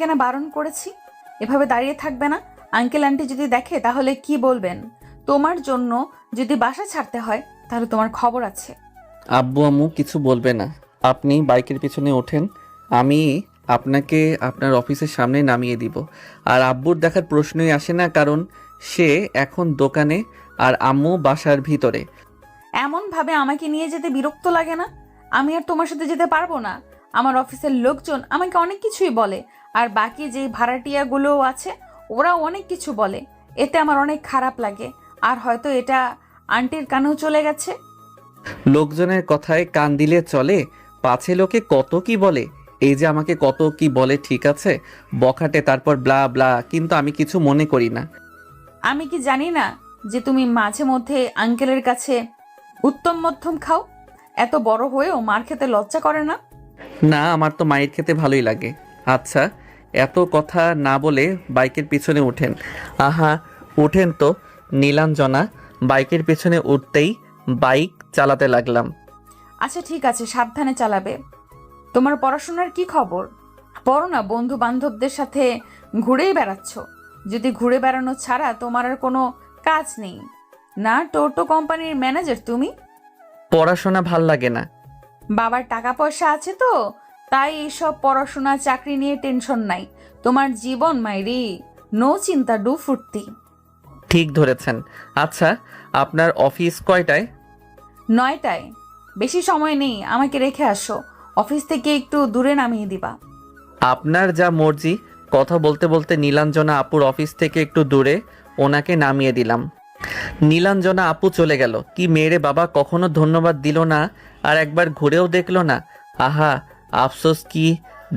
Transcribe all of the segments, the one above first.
তোমাকে না বারণ করেছি? এভাবে দাঁড়িয়ে থাকবে না। আঙ্কেল আন্টি যদি দেখে তাহলে কি বলবেন? তোমার জন্য যদি বাসা ছাড়তে হয় তাহলে তোমার খবর আছে। আব্বু আম্মু কিছু বলবে না। আপনি বাইকের পিছনে ওঠেন, আমি আপনাকে আপনার অফিসের সামনে নামিয়ে দিব। আর আব্বুর দেখার প্রশ্নই আসে না, কারণ সে এখন দোকানে আর আম্মু বাসার ভিতরে। এমন ভাবে আমাকে নিয়ে যেতে বিরক্ত লাগে না? আমি আর তোমার সাথে যেতে পারবো না। আমার অফিসের লোকজন আমাকে অনেক কিছুই বলে, আর বাকি যে ভাড়াটিয়াগুলোও আছে ওরাও অনেক কিছু বলে। এতে আমার অনেক খারাপ লাগে। আর হয়তো এটা আন্টির কানেও চলে গেছে। লোকজনের কথায় কান দিলে চলে? পাছে লোকে কত কি বলে। এই যে আমাকে কত কি বলে, ঠিক আছে, বখাটে, তারপর ব্লা ব্লা, কিন্তু আমি কিছু মনে করি না। আমি কি জানি না যে তুমি মাঝে মধ্যে আঙ্কেলের কাছে উত্তম মধ্যম খাও? এত বড় হয়েও মার খেতে লজ্জা করে না? না, আমার তো মায়ের খেতে ভালোই লাগে। আচ্ছা, এত কথা না বলে বাইকের পিছনে উঠেন। আহা, উঠেন তো। নীলাঞ্জনা বাইকের পিছনে উঠতেই বাইক চালাতে লাগলাম। আচ্ছা ঠিক আছে, সাবধানে চালাবে। তোমার পড়াশোনার কি খবর? পড়ো না, বন্ধু বান্ধবদের সাথে ঘুরেই বেড়াচ্ছ। যদি ঘুরে বেড়ানো ছাড়া তোমার আর কোনো কাজ নেই না? টোটো কোম্পানির ম্যানেজার তুমি? পড়াশোনা ভাল লাগে না। বাবার টাকা পয়সা আছে তো, তাই এইসব পড়াশোনা চাকরি নিয়ে টেনশন নাই। তোমার জীবন মাইরি, নো চিন্তা ডু ফুর্তি। ঠিক ধরেছেন। আচ্ছা, আপনার অফিস কয়টায়? 9টায়। বেশি সময় নেই, আমাকে রেখে আসো। অফিস থেকে একটু দূরে নামিয়ে দিবা। আপনার যা মর্জি। কথা বলতে বলতে নীলাঞ্জনা আপুর অফিস থেকে একটু দূরে ওনাকে নামিয়ে দিলাম। নীলাঞ্জনা আপু চলে গেল। কি মেয়েরে বাবা, কখনো ধন্যবাদ দিল না, আর একবার ঘুরেও দেখলো না। আহা, আফসোস কি।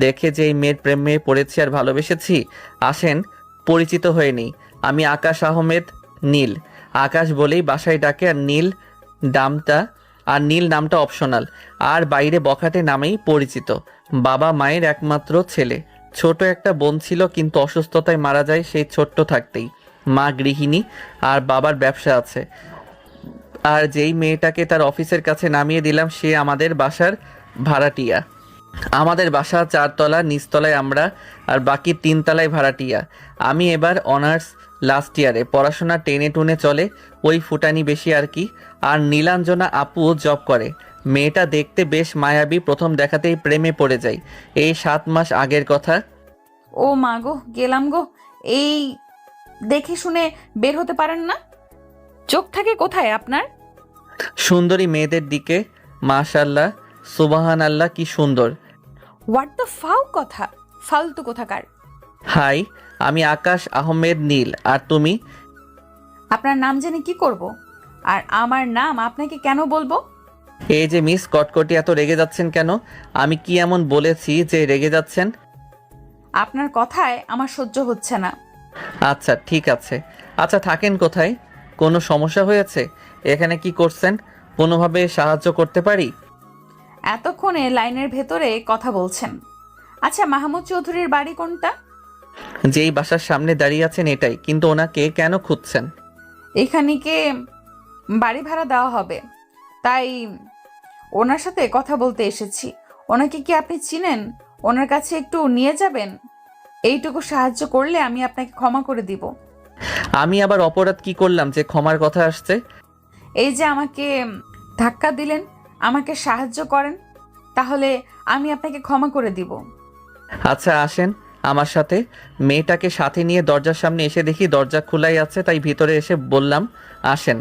দেখে যে এই মেয়ের প্রেমে পড়েছি আর ভালোবেসেছি। আসেন, পরিচিত হয়ে নেই। আমি আকাশ আহমেদ, নীল। আকাশ বলেই বাসায় ডাকে, নীল নামটা অপশনাল। আর বাইরে বখাটে নামেই পরিচিত। বাবা মায়ের একমাত্র ছেলে। ছোট একটা বোন ছিল, কিন্তু অসুস্থতায় মারা যায় সেই ছোট্ট থাকতেই। মা গৃহিণী আর বাবার ব্যবসা আছে। আর যেই মেয়েটাকে তার অফিসের কাছে নামিয়ে দিলাম সে আমাদের বাসার ভাড়াটিয়া। আমাদের বাসা 4 তলা, নিচতলায় আমরা, আর বাকি 3 তলায় ভাড়াটিয়া। আমি এবার অনার্স লাস্ট ইয়ারে, পড়াশোনা টেনে টুনে চলে, ওই ফুটানি বেশি আর কি। আর নীলাঞ্জনা আপু জব করে। মেয়েটা দেখতে বেশ মায়াবী, প্রথম দেখাতেই প্রেমে পড়ে যায়। এই 7 মাস আগের কথা। ও মা গো, গেলাম গো। এই দেখে শুনে বের হতে পারেন না? চোখ থাকে কোথায় আপনার? সুন্দরী মেয়েদের দিকে। মাশাল্লাহ, সুবাহান আল্লাহ, কি সুন্দর। হোয়াট দ্য ফাউ কথা, ফালতু কোথাকার। হাই, আমি আকাশ আহমেদ নীল। আর তুমি? আপনার নাম জেনে কি করব? আর আমার নাম আপনাকে কেন বলবো? এই যে মিস কটকটি, এত রেগে যাচ্ছেন কেন? আমি কি এমন বলেছি যে রেগে যাচ্ছেন? আপনার কথায় আমার সহ্য হচ্ছে না। আচ্ছা ঠিক আছে। আচ্ছা থাকেন কোথায়? কোনো সমস্যা হয়েছে? এখানে কি করছেন? কোনোভাবে সাহায্য করতে পারি? এতক্ষণে লাইনের ভেতরে কথা বলছেন। আচ্ছা, মাহমুদ চৌধুরীর বাড়ি কোনটা? যেই বাসার সামনে দাঁড়িয়ে আছেন এটাই, কিন্তু ওনাকে কেন খুঁজছেন? এখানেকে বাড়ি ভাড়া দেওয়া হবে, তাই ওনার সাথে কথা বলতে এসেছি। ওনাকে কি আপনি চিনেন? ওনার কাছে একটু নিয়ে যাবেন। এইটুকু সাহায্য করলে আমি আপনাকে ক্ষমা করে দিব। আমি আবার অপরাধ কি করলাম যে ক্ষমার কথা আসছে? এই যে আমাকে ধাক্কা দিলেন, আমাকে সাহায্য করেন, তাহলে আমি আপনাকে ক্ষমা করে দিব। আচ্ছা আসেন আমার সাথে। মেয়েটাকে সাথে নিয়ে দরজার সামনে এসে দেখি দরজা খোলাই আছে, তাই ভিতরে এসে বললাম আসেন।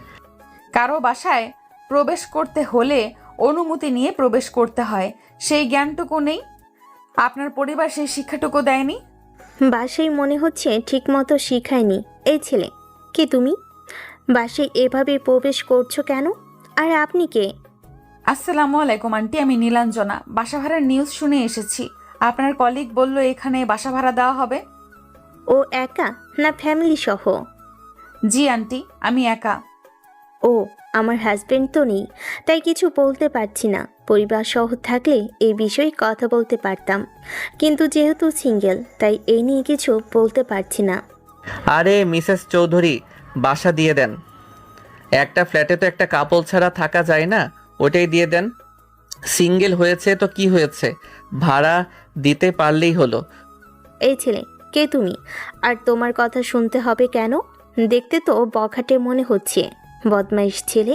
কারো বাসায় প্রবেশ করতে হলে অনুমতি নিয়ে প্রবেশ করতে হয়, সেই জ্ঞানটুকু নেই? আপনার পরিবার সেই শিক্ষাটুকু দেয়নি? বাসায় মনে হচ্ছে ঠিকমতো শিখায়নি এই ছেলে। কে তুমি? বাসায় এভাবে প্রবেশ করছো কেন? আর আপনি কে? আসসালামু আলাইকুম আন্টি, আমি নীলাঞ্জনা। বাসা ভাড়ার নিউজ শুনে এসেছি। আপনার কলিগ বলল এখানে বাসা ভাড়া দেওয়া হবে। ও একা না ফ্যামিলি সহ? জি আন্টি, আমি একা। ও, আমার হাজবেন্ড তো নেই, তাই কিছু বলতে পারছি না। পরিবার সহ থাকলে এই বিষয়ে কথা বলতে পারতাম, কিন্তু যেহেতু সিঙ্গেল তাই এই নিয়ে কিছু বলতে পারছি না। আরে মিসেস চৌধুরী, বাসা দিয়ে দেন। একটা ফ্ল্যাটে তো একটা কাপল ছাড়া থাকা যায় না, ওটাই দিয়ে দেন। সিঙ্গেল হয়েছে তো কি হয়েছে, ভাড়া দিতে পারলেই হলো। এই ছেলে, কে তুমি? আর তোমার কথা শুনতে হবে কেন? দেখতে তো বখাটে মনে হচ্ছে। বদমাইশ ছেলে।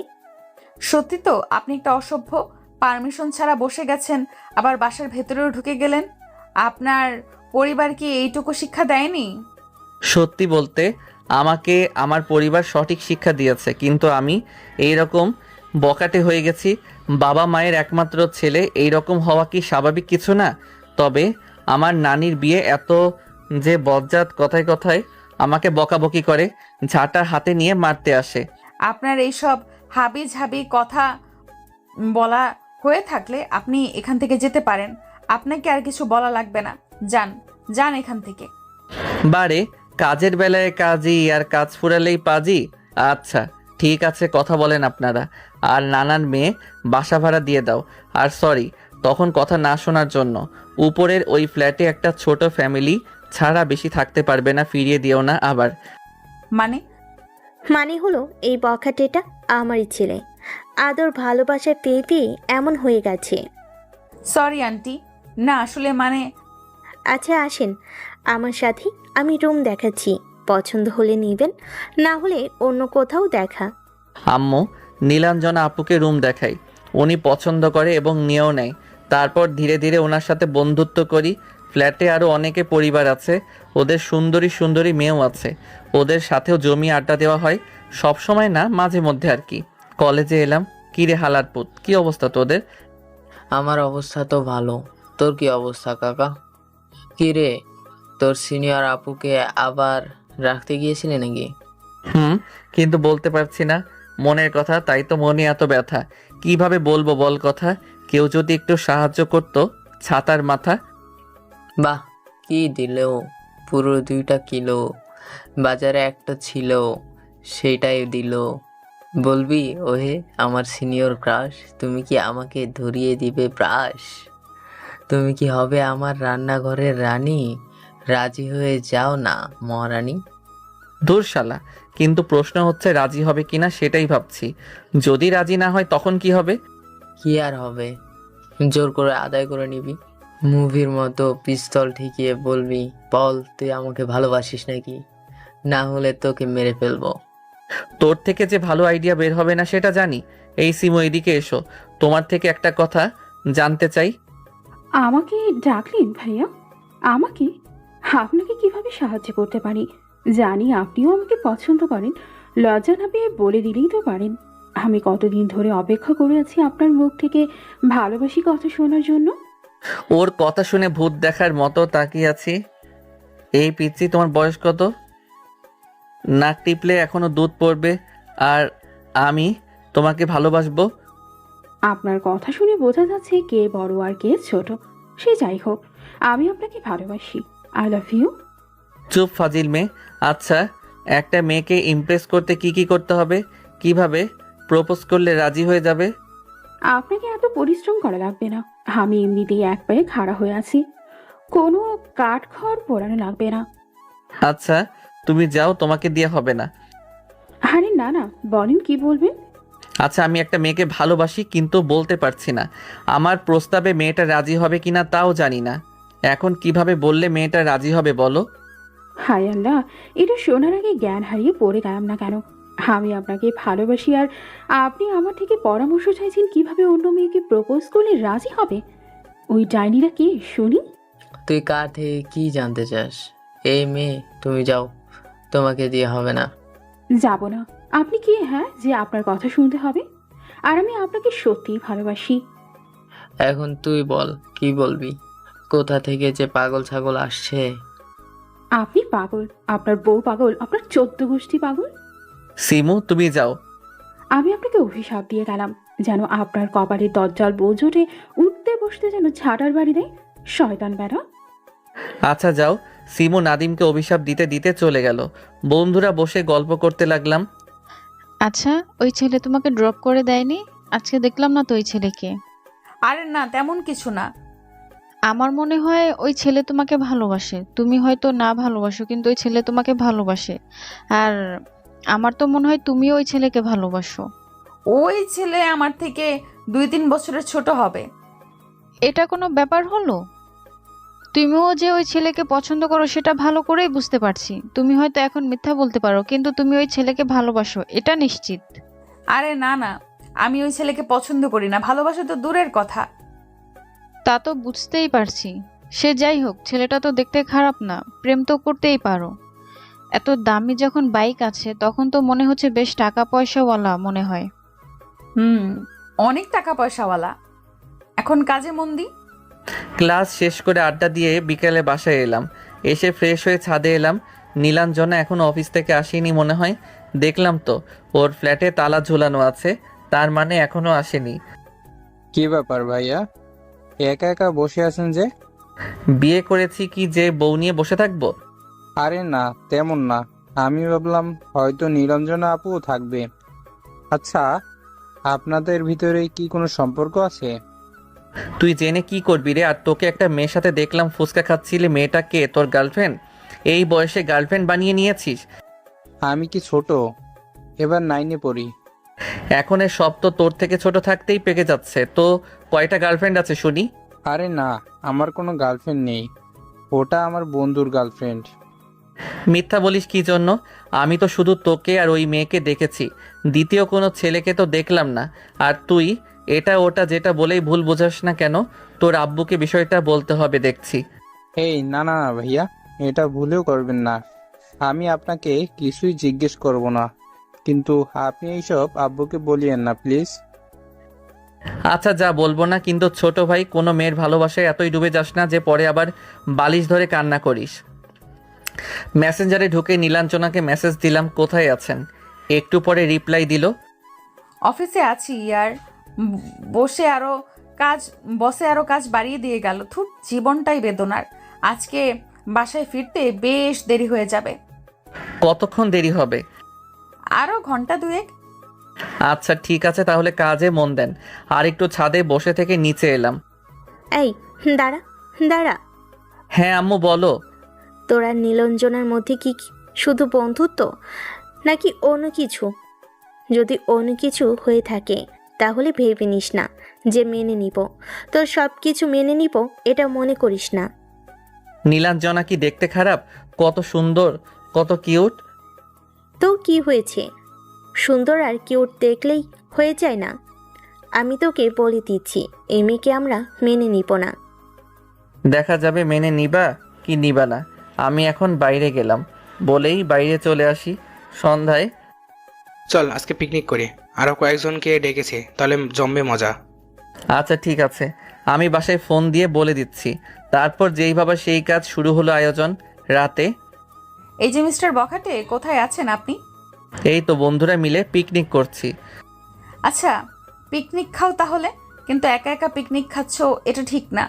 সত্যি তো আপনি একটা অসভ্য। পারমিশন ছাড়া বসে গেছেন, আবার বাসার ভেতরেও ঢুকে গেলেন। আপনার পরিবার কি এইটুকু শিক্ষা দেয়নি? সত্যি বলতে আমাকে আমার পরিবার সঠিক শিক্ষা দিয়েছে, কিন্তু আমি এই রকম বকাটে হয়ে গেছি। বাবা মায়ের একমাত্র ছেলে, এই রকম হওয়া কি স্বাভাবিক কিছু না? তবে আমার নানির বিয়ে এত যে বজ্জাত, কথায় কথায় আমাকে বকাবকি করে, ঝাঁটা হাতে নিয়ে মারতে আসে। আপনার এইসব হাবি ঝাবি কথা বলা হয়ে থাকলে আপনি এখান থেকে যেতে পারেন। আপনাকে আর কিছু বলা লাগবে না। যান, যান এখান থেকে। বারে, কাজের বেলায় কাজই আর কাজ ফুরালেই পাজি। আচ্ছা ঠিক আছে, কথা বলেন আপনারা। আর নানার মেয়ে বাসা ভাড়া দিয়ে দাও। আর সরি তখন কথা না শোনার জন্য। উপরের ওই ফ্ল্যাটে একটা ছোট ফ্যামিলি ছাড়া বেশি থাকতে পারবে না, ফিরিয়ে দিও না আবার। মানে? মানে হলো এই বখাটেটা আমারই ছেলে। আদর ভালোবাসা পেয়ে পেয়ে এমন হয়ে গেছে। সরি আন্টি, না আসলে মানে। আচ্ছা আসেন আমার সাথে, আমি রুম দেখাচ্ছি। পছন্দ হলে নেবেন, না হলে অন্য কোথাও দেখা। আম্মু নীলাঞ্জনা আপুকে রুম দেখাই। উনি পছন্দ করে এবং নিয়েও নেয়। তারপর ধীরে ধীরে ওনার সাথে বন্ধুত্ব করি। ফ্ল্যাটে আরও অনেকে পরিবার আছে, ওদের সুন্দরী সুন্দরী মেয়েও আছে। ওদের সাথেও জমি আড্ডা দেওয়া হয়, সব সময় না, মাঝে মধ্যে আর কি। কলেজে এলাম। কী রে হালার পুত, কী অবস্থা তোদের? আমার অবস্থা তো ভালো। তোর কি অবস্থা কাকা? কি রে, তোর সিনিয়র আপুকে আবার রাখতে গিয়েছিলি নাকি? কিন্তু বলতে পারছি না মনের কথা, তাই তো মনে এত ব্যথা। কিভাবে বলবো বল কথা? কেউ যদি একটু সাহায্য করতো। ছাতার মাথা। বাহ, কি দিল! পুরো 2টা কিলো। বাজারে একটা ছিল, সেইটাই দিল। বলবি ওহে আমার সিনিয়র ক্রাশ, তুমি কি আমাকে ধরিয়ে দিবে ব্রাশ? তুমি কি হবে আমার রান্নাঘরের রানী? রাজি হয়ে যাও না মহারানী। দূর শালা। কিন্তু প্রশ্ন হচ্ছে রাজি হবে কিনা সেটাই ভাবছি। যদি রাজি না হয় তখন কি হবে? কি আর হবে, জোর করে আদায় করে নিবি। মুভির মতো পিস্তল ঠেকিয়ে বলবি, বল তুই আমাকে ভালোবাসিস নাকি, না হলে তোকে মেরে ফেলবো। তোর থেকে যে ভালো আইডিয়া বের হবে না সেটা জানি। এই সিমো, এদিকে এসো। তোমার থেকে একটা কথা জানতে চাই। আমাকে ডাকলেন ভাইয়া? আমাকে? আপনাকে কিভাবে সাহায্য করতে পারি? জানি আপনিও আমাকে পছন্দ করেন, লজ্জা না পেয়ে বলে দিলেই তো পারেন। আমি কতদিন ধরে অপেক্ষা করে আছি আপনার মুখ থেকে ভালোবাসি কথা শোনার জন্য। ওর কথা শুনে ভূত দেখার মতো তাকিয়ে আছি। এই পিচ্ছি, তোমার বয়স কত? নাক টিপলে এখনো দুধ পড়বে। আর আমি তোমাকে ভালোবাসবো। আপনার কথা শুনে বোঝা যাচ্ছে কে বড় আর কে ছোট। সে যাই হোক, আমি আপনাকে ভালোবাসি। I love you. চুপ ফাজিল মেয়ে। আচ্ছা, একটা মেয়েকে ইমপ্রেস করতে কি কি করতে হবে? কিভাবে প্রপোজ করলে রাজি হয়ে যাবে? আপনাকে এত পরিশ্রম করা লাগবে না। আমি এমনিতেই এক পায়ে খাড়া হয়ে আছি, কোনো কাঠখড় পোড়ানো লাগবে না। আচ্ছা তুমি যাও, তোমাকে দিয়ে হবে না। আরে না না, বলেন কি বলবেন? আচ্ছা, আমি একটা মেয়েকে ভালোবাসি কিন্তু বলতে পারছি না। আমার প্রস্তাবে মেয়েটা রাজি হবে কিনা তাও জানি না। এখন কিভাবে বললে মেয়েটা রাজি হবে বলো? হায় আল্লাহ, এটা শোনার আগে জ্ঞান হারিয়ে পড়ে গেলাম না কেন? আমি আপনাকে ভালোবাসি আর আপনি আমার থেকে পরামর্শ চাইছেন কিভাবে অন্য মেয়েকে প্রপোজ করলে রাজি হবে? ওই ডাইনিরা কে শুনি? তুই কার থেকে কি জানতে চাস? এই মেয়ে, তুমি যাও, তোমাকে দিয়ে হবে না। যাব না? আপনি কি হ্যাঁ যে আপনার কথা শুনতে হবে? আর আমি আপনাকে সত্যিই ভালোবাসি। এখন তুই বল, কি বলবি? কোথা থেকে যে পাগল ছাগল আসছে। আপনি পাগল, আপনার বউ পাগল, আপনার 14 গোষ্ঠী পাগল। সিমু তুমি যাও। আমি আপনাকে অভিশাপ দিয়ে গেলাম, যেন আপনার কপালে দজ্জাল বউ জোটে উঠতে বসতে যেন ছাটার বাড়ি দেয়, শয়তান বেড়া। আচ্ছা যাও। সিমু নাদিমকে অভিশাপ দিতে দিতে চলে গেল। বন্ধুরা বসে গল্প করতে লাগলাম। আচ্ছা, ওই ছেলে তোমাকে ড্রপ করে দেয়নি? আজকে দেখলাম না তো ওই ছেলেকে। আরে না, তেমন কিছু না। আমার মনে হয় ওই ছেলে তোমাকে ভালোবাসে। তুমি হয়তো না ভালোবাসো, কিন্তু ওই ছেলে তোমাকে ভালোবাসে। আর আমার তো মনে হয় তুমিও ওই ছেলেকে ভালোবাসো। ওই ছেলে আমার থেকে 2-3 বছরের ছোট হবে। এটা কোনো ব্যাপার হলো? তুমিও যে ওই ছেলেকে পছন্দ করো সেটা ভালো করেই বুঝতে পারছি। তুমি হয়তো এখন মিথ্যা বলতে পারো, কিন্তু তুমি ওই ছেলেকে ভালোবাসো, এটা নিশ্চিত। আরে না না, আমি ওই ছেলেকে পছন্দ করি না, ভালোবাসা তো দূরের কথা। তা তো বুঝতেই পারছি। সে যাই হোক, ছেলেটা তো দেখতে খারাপ না, প্রেম তো করতেই পারো। এত দামি যখন বাইক আছে তখন তো মনে হচ্ছে বেশ টাকা পয়সাওয়ালা মনে হয়। হুম, অনেক টাকা পয়সাওয়ালা। এখন কাজে মন দি। ক্লাস শেষ করে আড্ডা দিয়ে বিকেলে বাসায় এলাম। এসে ফ্রেশ হয়ে ছাদে এলাম। নীলাঞ্জনা এখনো অফিস থেকে আসেনি মনে হয়। দেখলাম তো ওর ফ্ল্যাটে তালা ঝুলানো আছে, তার মানে এখনো আসেনি। কি ব্যাপার ভাইয়া, একা একা বসে আছেন যে? বিয়ে করেছি কি যে বউ নিয়ে বসে থাকবো? আরে না, তেমন না। আমি ভাবলাম হয়তো নিরঞ্জনা আপু থাকবে। আচ্ছা, আপনাদের ভিতরে কি কোনো সম্পর্ক আছে? তুই জেনে কি করবি রে? আর তোকে একটা মেয়ের সাথে দেখলাম ফুচকা খাচ্ছিলি, মেয়েটা কে? তোর গার্লফ্রেন্ড? এই বয়সে গার্লফ্রেন্ড বানিয়ে নিয়েছিস? আমি কি ছোট? এবার 9-এ পড়ি। এখন এর সব তো তোর থেকে ছোট থাকতেই পেকে যাচ্ছে। তো কয়টা গার্লফ্রেন্ড আছে শুনি? আরে না, আমার কোনো গার্লফ্রেন্ড নেই। ওটা আমার বন্ধুর গার্লফ্রেন্ড। মিথ্যা বলিস কি জন্য? আমি তো শুধু তোকে আর ওই মেয়েকে দেখেছি, দ্বিতীয় কোনো ছেলেকে তো দেখলাম না। আর তুই এটা ওটা যেটা বলেই ভুল বোঝাস না কেন? তোর আব্বুকে বিষয়টা বলতে হবে দেখছি। এই না না না ভাইয়া, এটা ভুলেও করবেন না। আমি আপনাকে কিছুই জিজ্ঞেস করব না, কিন্তু আপনি এইসব আব্বুকে বলিয়েন না প্লিজ। আচ্ছা যা, বলবো না, কিন্তু ছোট ভাই, কোনো মেয়ের ভালোবাসায় এতই ডুবে যাস না যে পরে আবার বালিশ ধরে কান্না করিস। মেসেঞ্জারে ঢুকে নীলাঞ্জনাকে মেসেজ দিলাম কোথায় আছেন। একটু পরে রিপ্লাই দিল, অফিসে আছি ইয়ার। বসে আরো কাজ বাড়িয়ে দিয়ে গেল। থুর, জীবনটাই বেদনার। আজকে বাসায় ফিরতে বেশ দেরি হয়ে যাবে। কতক্ষণ দেরি হবে? আরো ঘন্টা দুয়েক। আচ্ছা ঠিক আছে, তাহলে কাজে মন দেন। আর একটু ছাদে বসে থেকে নিচে এলাম। এই, দাঁড়া দাঁড়া। হ্যাঁ আম্মু বলো। তোরা নীলঞ্জনার মধ্যে কি শুধু বন্ধুত্ব, নাকি অন্য কিছু? যদি অন্য কিছু হয়ে থাকে তাহলে ভেবে নিস না যে মেনে নিব। তোর সব কিছু মেনে নিব এটা মনে করিস না। নীলাঞ্জনা কি দেখতে খারাপ? কত সুন্দর, কত কিউট। তো কি হয়েছে? সুন্দর আর কিউট দেখলেই হয়ে যায় না? আমি তোকে বলে দিচ্ছি, এই মেয়েকে আমরা মেনে নিব না। দেখা যাবে মেনে নিবা কি নিবা না। আমি এখন বাইরে গেলাম বলেই বাইরে চলে আসি। সন্ধ্যায় চল আজকে পিকনিক করি, আরো কয়েকজনকে ডেকেছে, তাহলে জমবে মজা। আচ্ছা ঠিক আছে, আমি বাসায় ফোন দিয়ে বলে দিচ্ছি। তারপর যেই ভাবা সেই কাজ, শুরু হলো আয়োজন। রাতে এই যে মিস্টার বখাটে, কোথায় আছেন আপনি? এই তো বন্ধুরা মিলে পিকনিক করছি। আচ্ছা, পিকনিক খাও তাহলে, কিন্তু একা একা পিকনিক খাচ্ছো, এটা ঠিক না।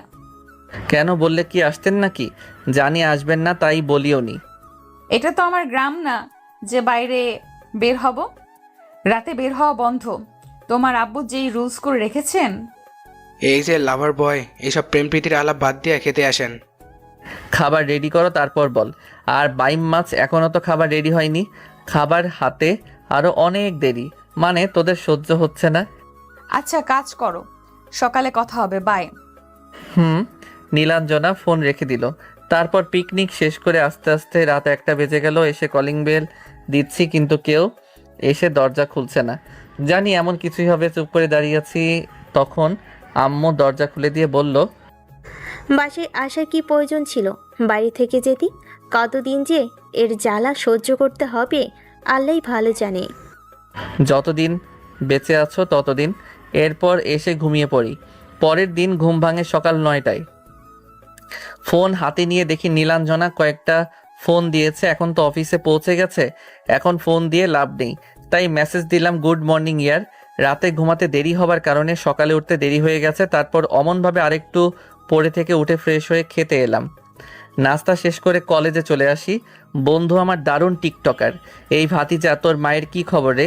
কেন, বললে কি আসতেন নাকি? জানি আসবেন না তাই বলিও নি। এটা তো আমার গ্রাম না যে বাইরে বের হব। রাতে বের হওয়া বন্ধ। তোমার আব্বু যেই রুলস করে রেখেছেন। এই যে লাভার বয়, এইসব প্রেম প্রীতির আলাপ বাদ দিয়ে খেতে আসেন। খাবার রেডি করো তারপর বল। আর বাইম মাছ এখনো তো খাবার রেডি হয়নি। খাবার হাতে আরো অনেক দেরি, মানে তোদের সহ্য হচ্ছে না। আচ্ছা কাজ করো, সকালে কথা হবে, বাই। নীলাঞ্জনা ফোন রেখে দিল। তারপর পিকনিক শেষ করে আস্তে আস্তে রাত 1টা বেজে গেল। এসে কলিং বেল দিচ্ছি, কিন্তু কেউ এসে দরজা খুলছে না। জানি এমন কিছুই হবে, চুপ করে দাঁড়িয়ে আছি। তখন আম্মু দরজা খুলে দিয়ে বলল, বাসায় আসার কি প্রয়োজন ছিল? বাড়ি থেকে যেতি। কতদিন যে এর জ্বালা সহ্য করতে হবে আল্লাহই ভালো জানে। যতদিন বেঁচে আছো ততদিন। এরপর এসে ঘুমিয়ে পড়ি। পরের দিন ঘুম ভাঙে সকাল 9টায়। ফোন হাতে নিয়ে দেখি নীলাঞ্জনা কয়েকটা ফোন দিয়েছে। এখন তো অফিসে পৌঁছে গেছে, এখন ফোন দিয়ে লাভ নেই, তাই মেসেজ দিলাম গুড মর্নিং ইয়ার। রাতে ঘুমাতে দেরি হবার কারণে সকালে উঠতে দেরি হয়ে গেছে। তারপর অমনভাবে আরেকটু পড়ে থেকে উঠে ফ্রেশ হয়ে খেতে এলাম। নাস্তা শেষ করে কলেজে চলে আসি। বন্ধু আমার দারুণ টিকটকার। এই ভাতিজা, তোর মায়ের কি খবর রে?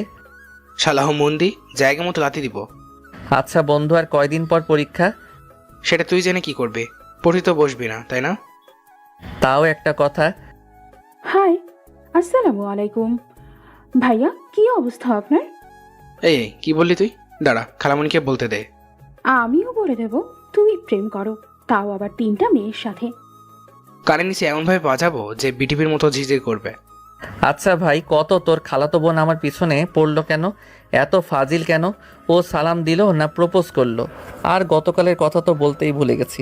শালাহ মন্দি, জায়গা মতো লাতি দিব। আচ্ছা বন্ধু, আর কয়দিন পর পরীক্ষা? সেটা তুই জেনে কি করবে? পড়ি তো বসবি না, তাই না? তাও একটা কথা। হাই, আসসালামু আলাইকুম। ভাইয়া, কি অবস্থা আপনার? এই কি বললি তুই? দাঁড়া, খালামণিকে বলতে দে। আমিও বলে দেব, তুমি প্রেম করো, তাও আবার 3টা মেয়ের সাথে। কানে নিচে এমনভাবে বাজাবো যে বিটিভির মতো ঝিঝির করবে। আচ্ছা ভাই, কত তোর খালাতো বোন আমার পিছনে পড়লো কেন? এত ফাজিল কেন? ও সালাম দিল না প্রপোজ করলো? আর গতকালের কথা তো বলতেই ভুলে গেছি,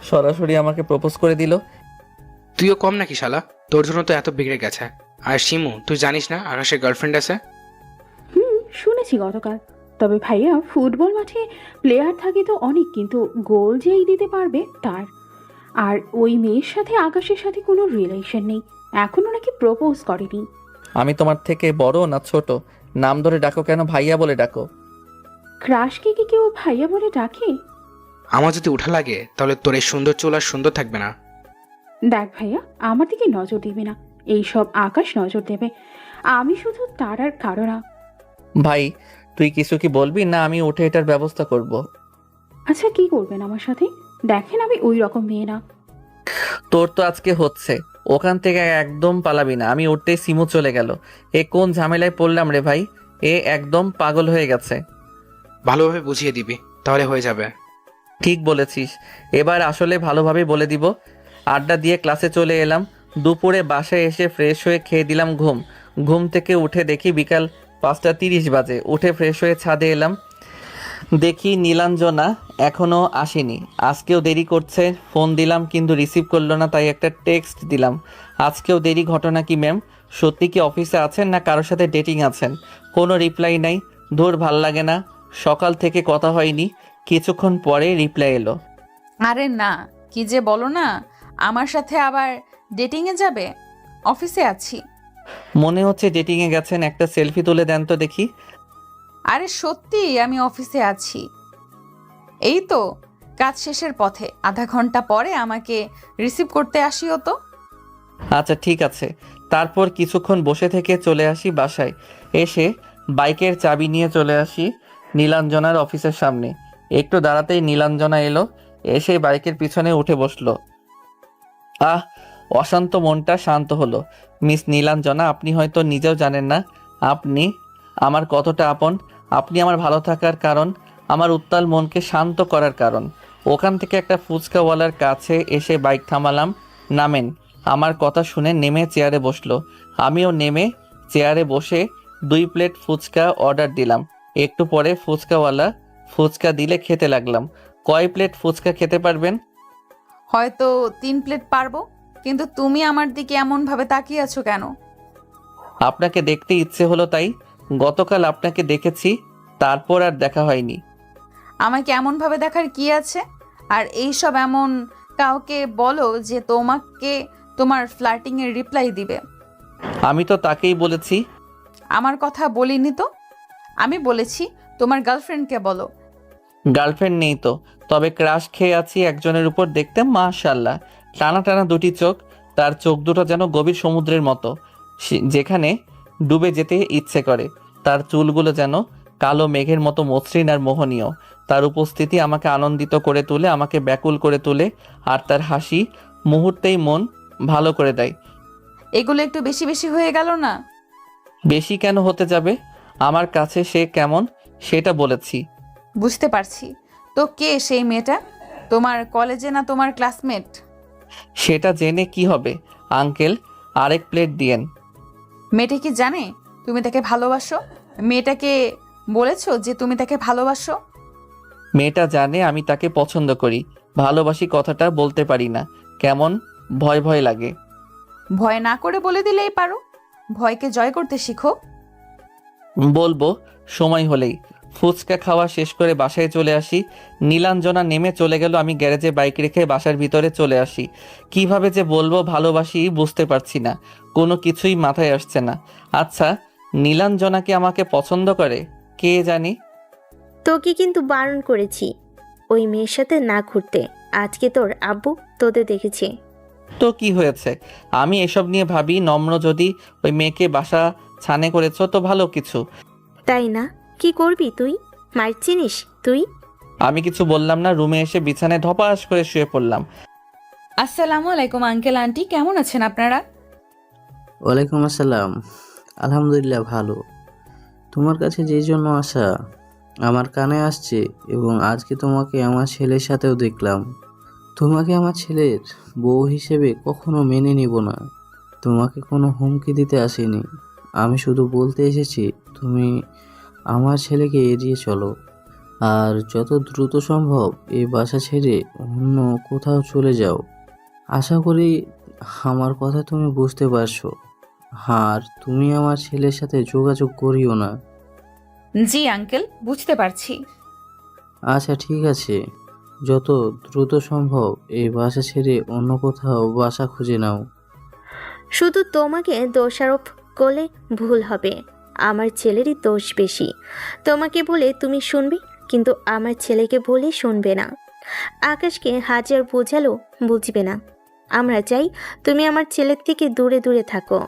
সরাসরি আমাকে প্রপোজ করে দিল। তুইও কম নাকি শালা? তোর জন্য তো এত বিগড়ে গেছে। আর শিমু, তুই জানিস না আকাশের গার্লফ্রেন্ড আছে? শুনেছি গতকাল। তবে ভাইয়া, ফুটবল মাঠে প্লেয়ার থাকে তো অনেক, কিন্তু গোল যেই দিতে পারবে তার। আর ওই মেয়ের সাথে আকাশের সাথে কোনো রিলেশন নেই, এখনও নাকি প্রপোজ করেনি। আমি তোমার থেকে বড় না ছোট? নাম ধরে ডাকো কেন? ভাইয়া বলে ডাকো। ক্রাশকে কি কেউ ভাইয়া বলে ডাকে? আমার যদি উঠা লাগে তাহলে তোর এই সুন্দর চুল আর সুন্দর থাকবে না। দেখ ভাইয়া, আমার দিকে নজর দিবি না, এইসব আকাশ নজর দেবে। আমি শুধু তার আর কারো না। ভাই, তুই কিছু কি বলবি না আমি উঠে এটার ব্যবস্থা করব? আচ্ছা, কি করবেন আমার সাথে? দেখেন, আমি ওই রকম মেয়ে না। তোর তো আজকে হচ্ছে। ওখান থেকে একদম পালাবি না। আমি উঠতেই সিমু চলে গেল। এ কোন ঝামেলায় পড়লাম রে ভাই? এ একদম পাগল হয়ে গেছে। ভালোভাবে বুঝিয়ে দিবি, তাহলে হয়ে যাবে। ঠিক বলেছিস, এবার আসলে ভালোভাবে বলে দিব। আড্ডা দিয়ে ক্লাসে চলে এলাম। দুপুরে বাসায় এসে ফ্রেশ হয়ে খেয়ে দিলাম ঘুম। ঘুম থেকে উঠে দেখি বিকাল 5:30 বাজে। উঠে ফ্রেশ হয়ে ছাদে এলাম, দেখি নীলাঞ্জনা এখনও আসেনি। আজকেও দেরি করছে। ফোন দিলাম কিন্তু রিসিভ করলো না, তাই একটা টেক্সট দিলাম। আজকেও দেরি, ঘটনা কি ম্যাম? সত্যি কি অফিসে আছেন না কারোর সাথে ডেটিং আছেন? কোনো রিপ্লাই নাই। ধুর, ভাল লাগে না। সকাল থেকে কথা হয়নি। কিছুক্ষণ পরে রিপ্লাই এলো। আরে না, কি যে বলো না, আমার সাথে আবার ডেটিংয়ে যাবে? অফিসে আছি। মনে হচ্ছে ডেটিংয়ে গেছেন। একটা সেলফি তুলে দেন তো দেখি। আরে সত্যি আমি অফিসে আছি। এই তো কাজ শেষের পথে, আধা ঘন্টা পরে আমাকে রিসিভ করতে আসিও তো। আচ্ছা ঠিক আছে। তারপর কিছুক্ষণ বসে থেকে চলে আসি বাসায়। এসে বাইকের চাবি নিয়ে চলে আসি নীলাঞ্জনার অফিসের সামনে। একটু দাঁড়াতেই নীলাঞ্জনা এলো, এসে বাইকের পিছনে উঠে বসলো। আহ, অশান্ত মনটা শান্ত হলো। মিস নীলাঞ্জনা, আপনি হয়তো নিজেও জানেন না আপনি আমার কতটা আপন। আপনি আমার ভালো থাকার কারণ, আমার উত্তাল মনকে শান্ত করার কারণ। ওখান থেকে একটা ফুচকাওয়ালার কাছে এসে বাইক থামালাম। নামেন। আমার কথা শুনে নেমে চেয়ারে বসলো। আমিও নেমে চেয়ারে বসে 2 প্লেট ফুচকা অর্ডার দিলাম। একটু পরে ফুচকাওয়ালা ফুচকা দিলে খেতে লাগলাম। কয় প্লেট ফুচকা খেতে পারবেন? হয়তো 3 প্লেট পারবো, কিন্তু তুমি আমার দিকে এমনভাবে তাকিয়ে আছো কেন? আপনাকে দেখতে ইচ্ছে হলো তাই। গতকাল আপনাকে দেখেছি, তারপর আর দেখা হয়নি। আমাকে এমনভাবে দেখার কি আছে? আর এইসব এমন কাউকে বলো যে তোমাকে তোমার ফ্লার্টিংয়ের রিপ্লাই দিবে। আমি তো তাকেই বলেছি। আমার কথা বলিনি তো। আমি বলেছি তোমার গার্লফ্রেন্ডকে বলো। গার্লফ্রেন্ড নেই তো, তবে ক্রাশ খেয়ে আছি একজনের উপর। দেখতে মাশাআল্লাহ, টানা টানা দুটি চোখ। তার চোখ দুটো যেন গভীর সমুদ্রের মতো, যেখানে ডুবে যেতে ইচ্ছে করে। তার চুলগুলো যেন কালো মেঘের মতো মসৃণ আর মোহনীয়। তার উপস্থিতি আমাকে আনন্দিত করে তোলে, আমাকে ব্যাকুল করে তোলে। আর তার হাসি মুহূর্তেই মন ভালো করে দেয়। এগুলো একটু বেশি বেশি হয়ে গেল না? বেশি কেন হতে যাবে? আমার কাছে সে কেমন সেটা বলেছি। বুঝতে পারছি। তো কে সেই মেয়েটা? তোমার কলেজে না তোমার ক্লাসমেট? সেটা জেনে কি হবে আঙ্কেল? আরেক প্লেট দিয়েন। মেয়েটা কি জানে তুমি তাকে ভালোবাসো? মেয়েটাকে বলেছো যে তুমি তাকে ভালোবাসো? মেয়েটা জানে আমি তাকে পছন্দ করি। ভালোবাসি কথাটা বলতে পারি না, কেমন ভয় ভয় লাগে। ভয় না করে বলে দিলেই পারো। ভয়কে জয় করতে শিখো। বলবো সময় হলেই। ফুচকা খাওয়া শেষ করে বাসায় চলে আসি। নীলাঞ্জনা নেমে চলে গেল। আমি গ্যারেজে বাইক রেখে বাসার ভিতরে চলে আসি। কিভাবে যে বলবো ভালোবাসি বুঝতে পারছি না, কোনো কিছুই মাথায় আসছে না। আচ্ছা, নীলাঞ্জনা কি আমাকে পছন্দ করে? কে জানি। তোকে কিন্তু বারণ করেছি ওই মেয়ের সাথে না ঘুরতে। আজকে তোর আব্বু তোদের দেখেছে। তো কি হয়েছে? আমি এসব নিয়ে ভাবি। নম্র যদি ওই মেয়েকে বাসা ছানে করেছ তো ভালো কিছু। তাই না? কি করবি তুই? মার চিনিস তুই? আমি কিছু বললাম না। রুমে এসে বিছানায় ধপাস করে শুয়ে পড়লাম। আসসালামু আলাইকুম আঙ্কেল আন্টি, কেমন আছেন আপনারা? ওয়ালাইকুম আসসালাম। আলহামদুলিল্লাহ ভালো। তোমার কাছে যেই জন্য আসা আমার কানে আসছে, এবং আজকে তোমাকে আমার ছেলের সাথেও দেখলাম। তোমাকে আমার ছেলের বউ হিসেবে কখনো মেনে নিব না। তোমাকে কোনো হুমকি দিতে আসিনি। আমি শুধু বলতে এসেছি তুমি আমার ছেলেকে এড়িয়ে চলো। আর যত দ্রুত সম্ভব এই বাসা ছেড়ে অন্য কোথাও চলে যাও। আশা করি আমার কথা তুমি বুঝতে পারছো। আর তুমি আমার ছেলের সাথে যোগাযোগ করিও না। জি আঙ্কেল, বুঝতে পারছি। আচ্ছা ঠিক আছে, যত দ্রুত সম্ভব এই বাসা ছেড়ে অন্য কোথাও বাসা খুঁজে নাও। শুধু তোমাকে দোষারোপ করলে ভুল হবে। আমার ছেলেরই দোষ বেশি। তোমাকে বলে তুমি শুনবে, কিন্তু আমার ছেলেকে বলে শুনবে না। আকাশকে হাজার বোঝালো বুঝবে না। আমরা চাই তুমি আমার ছেলের থেকে দূরে দূরে থাকো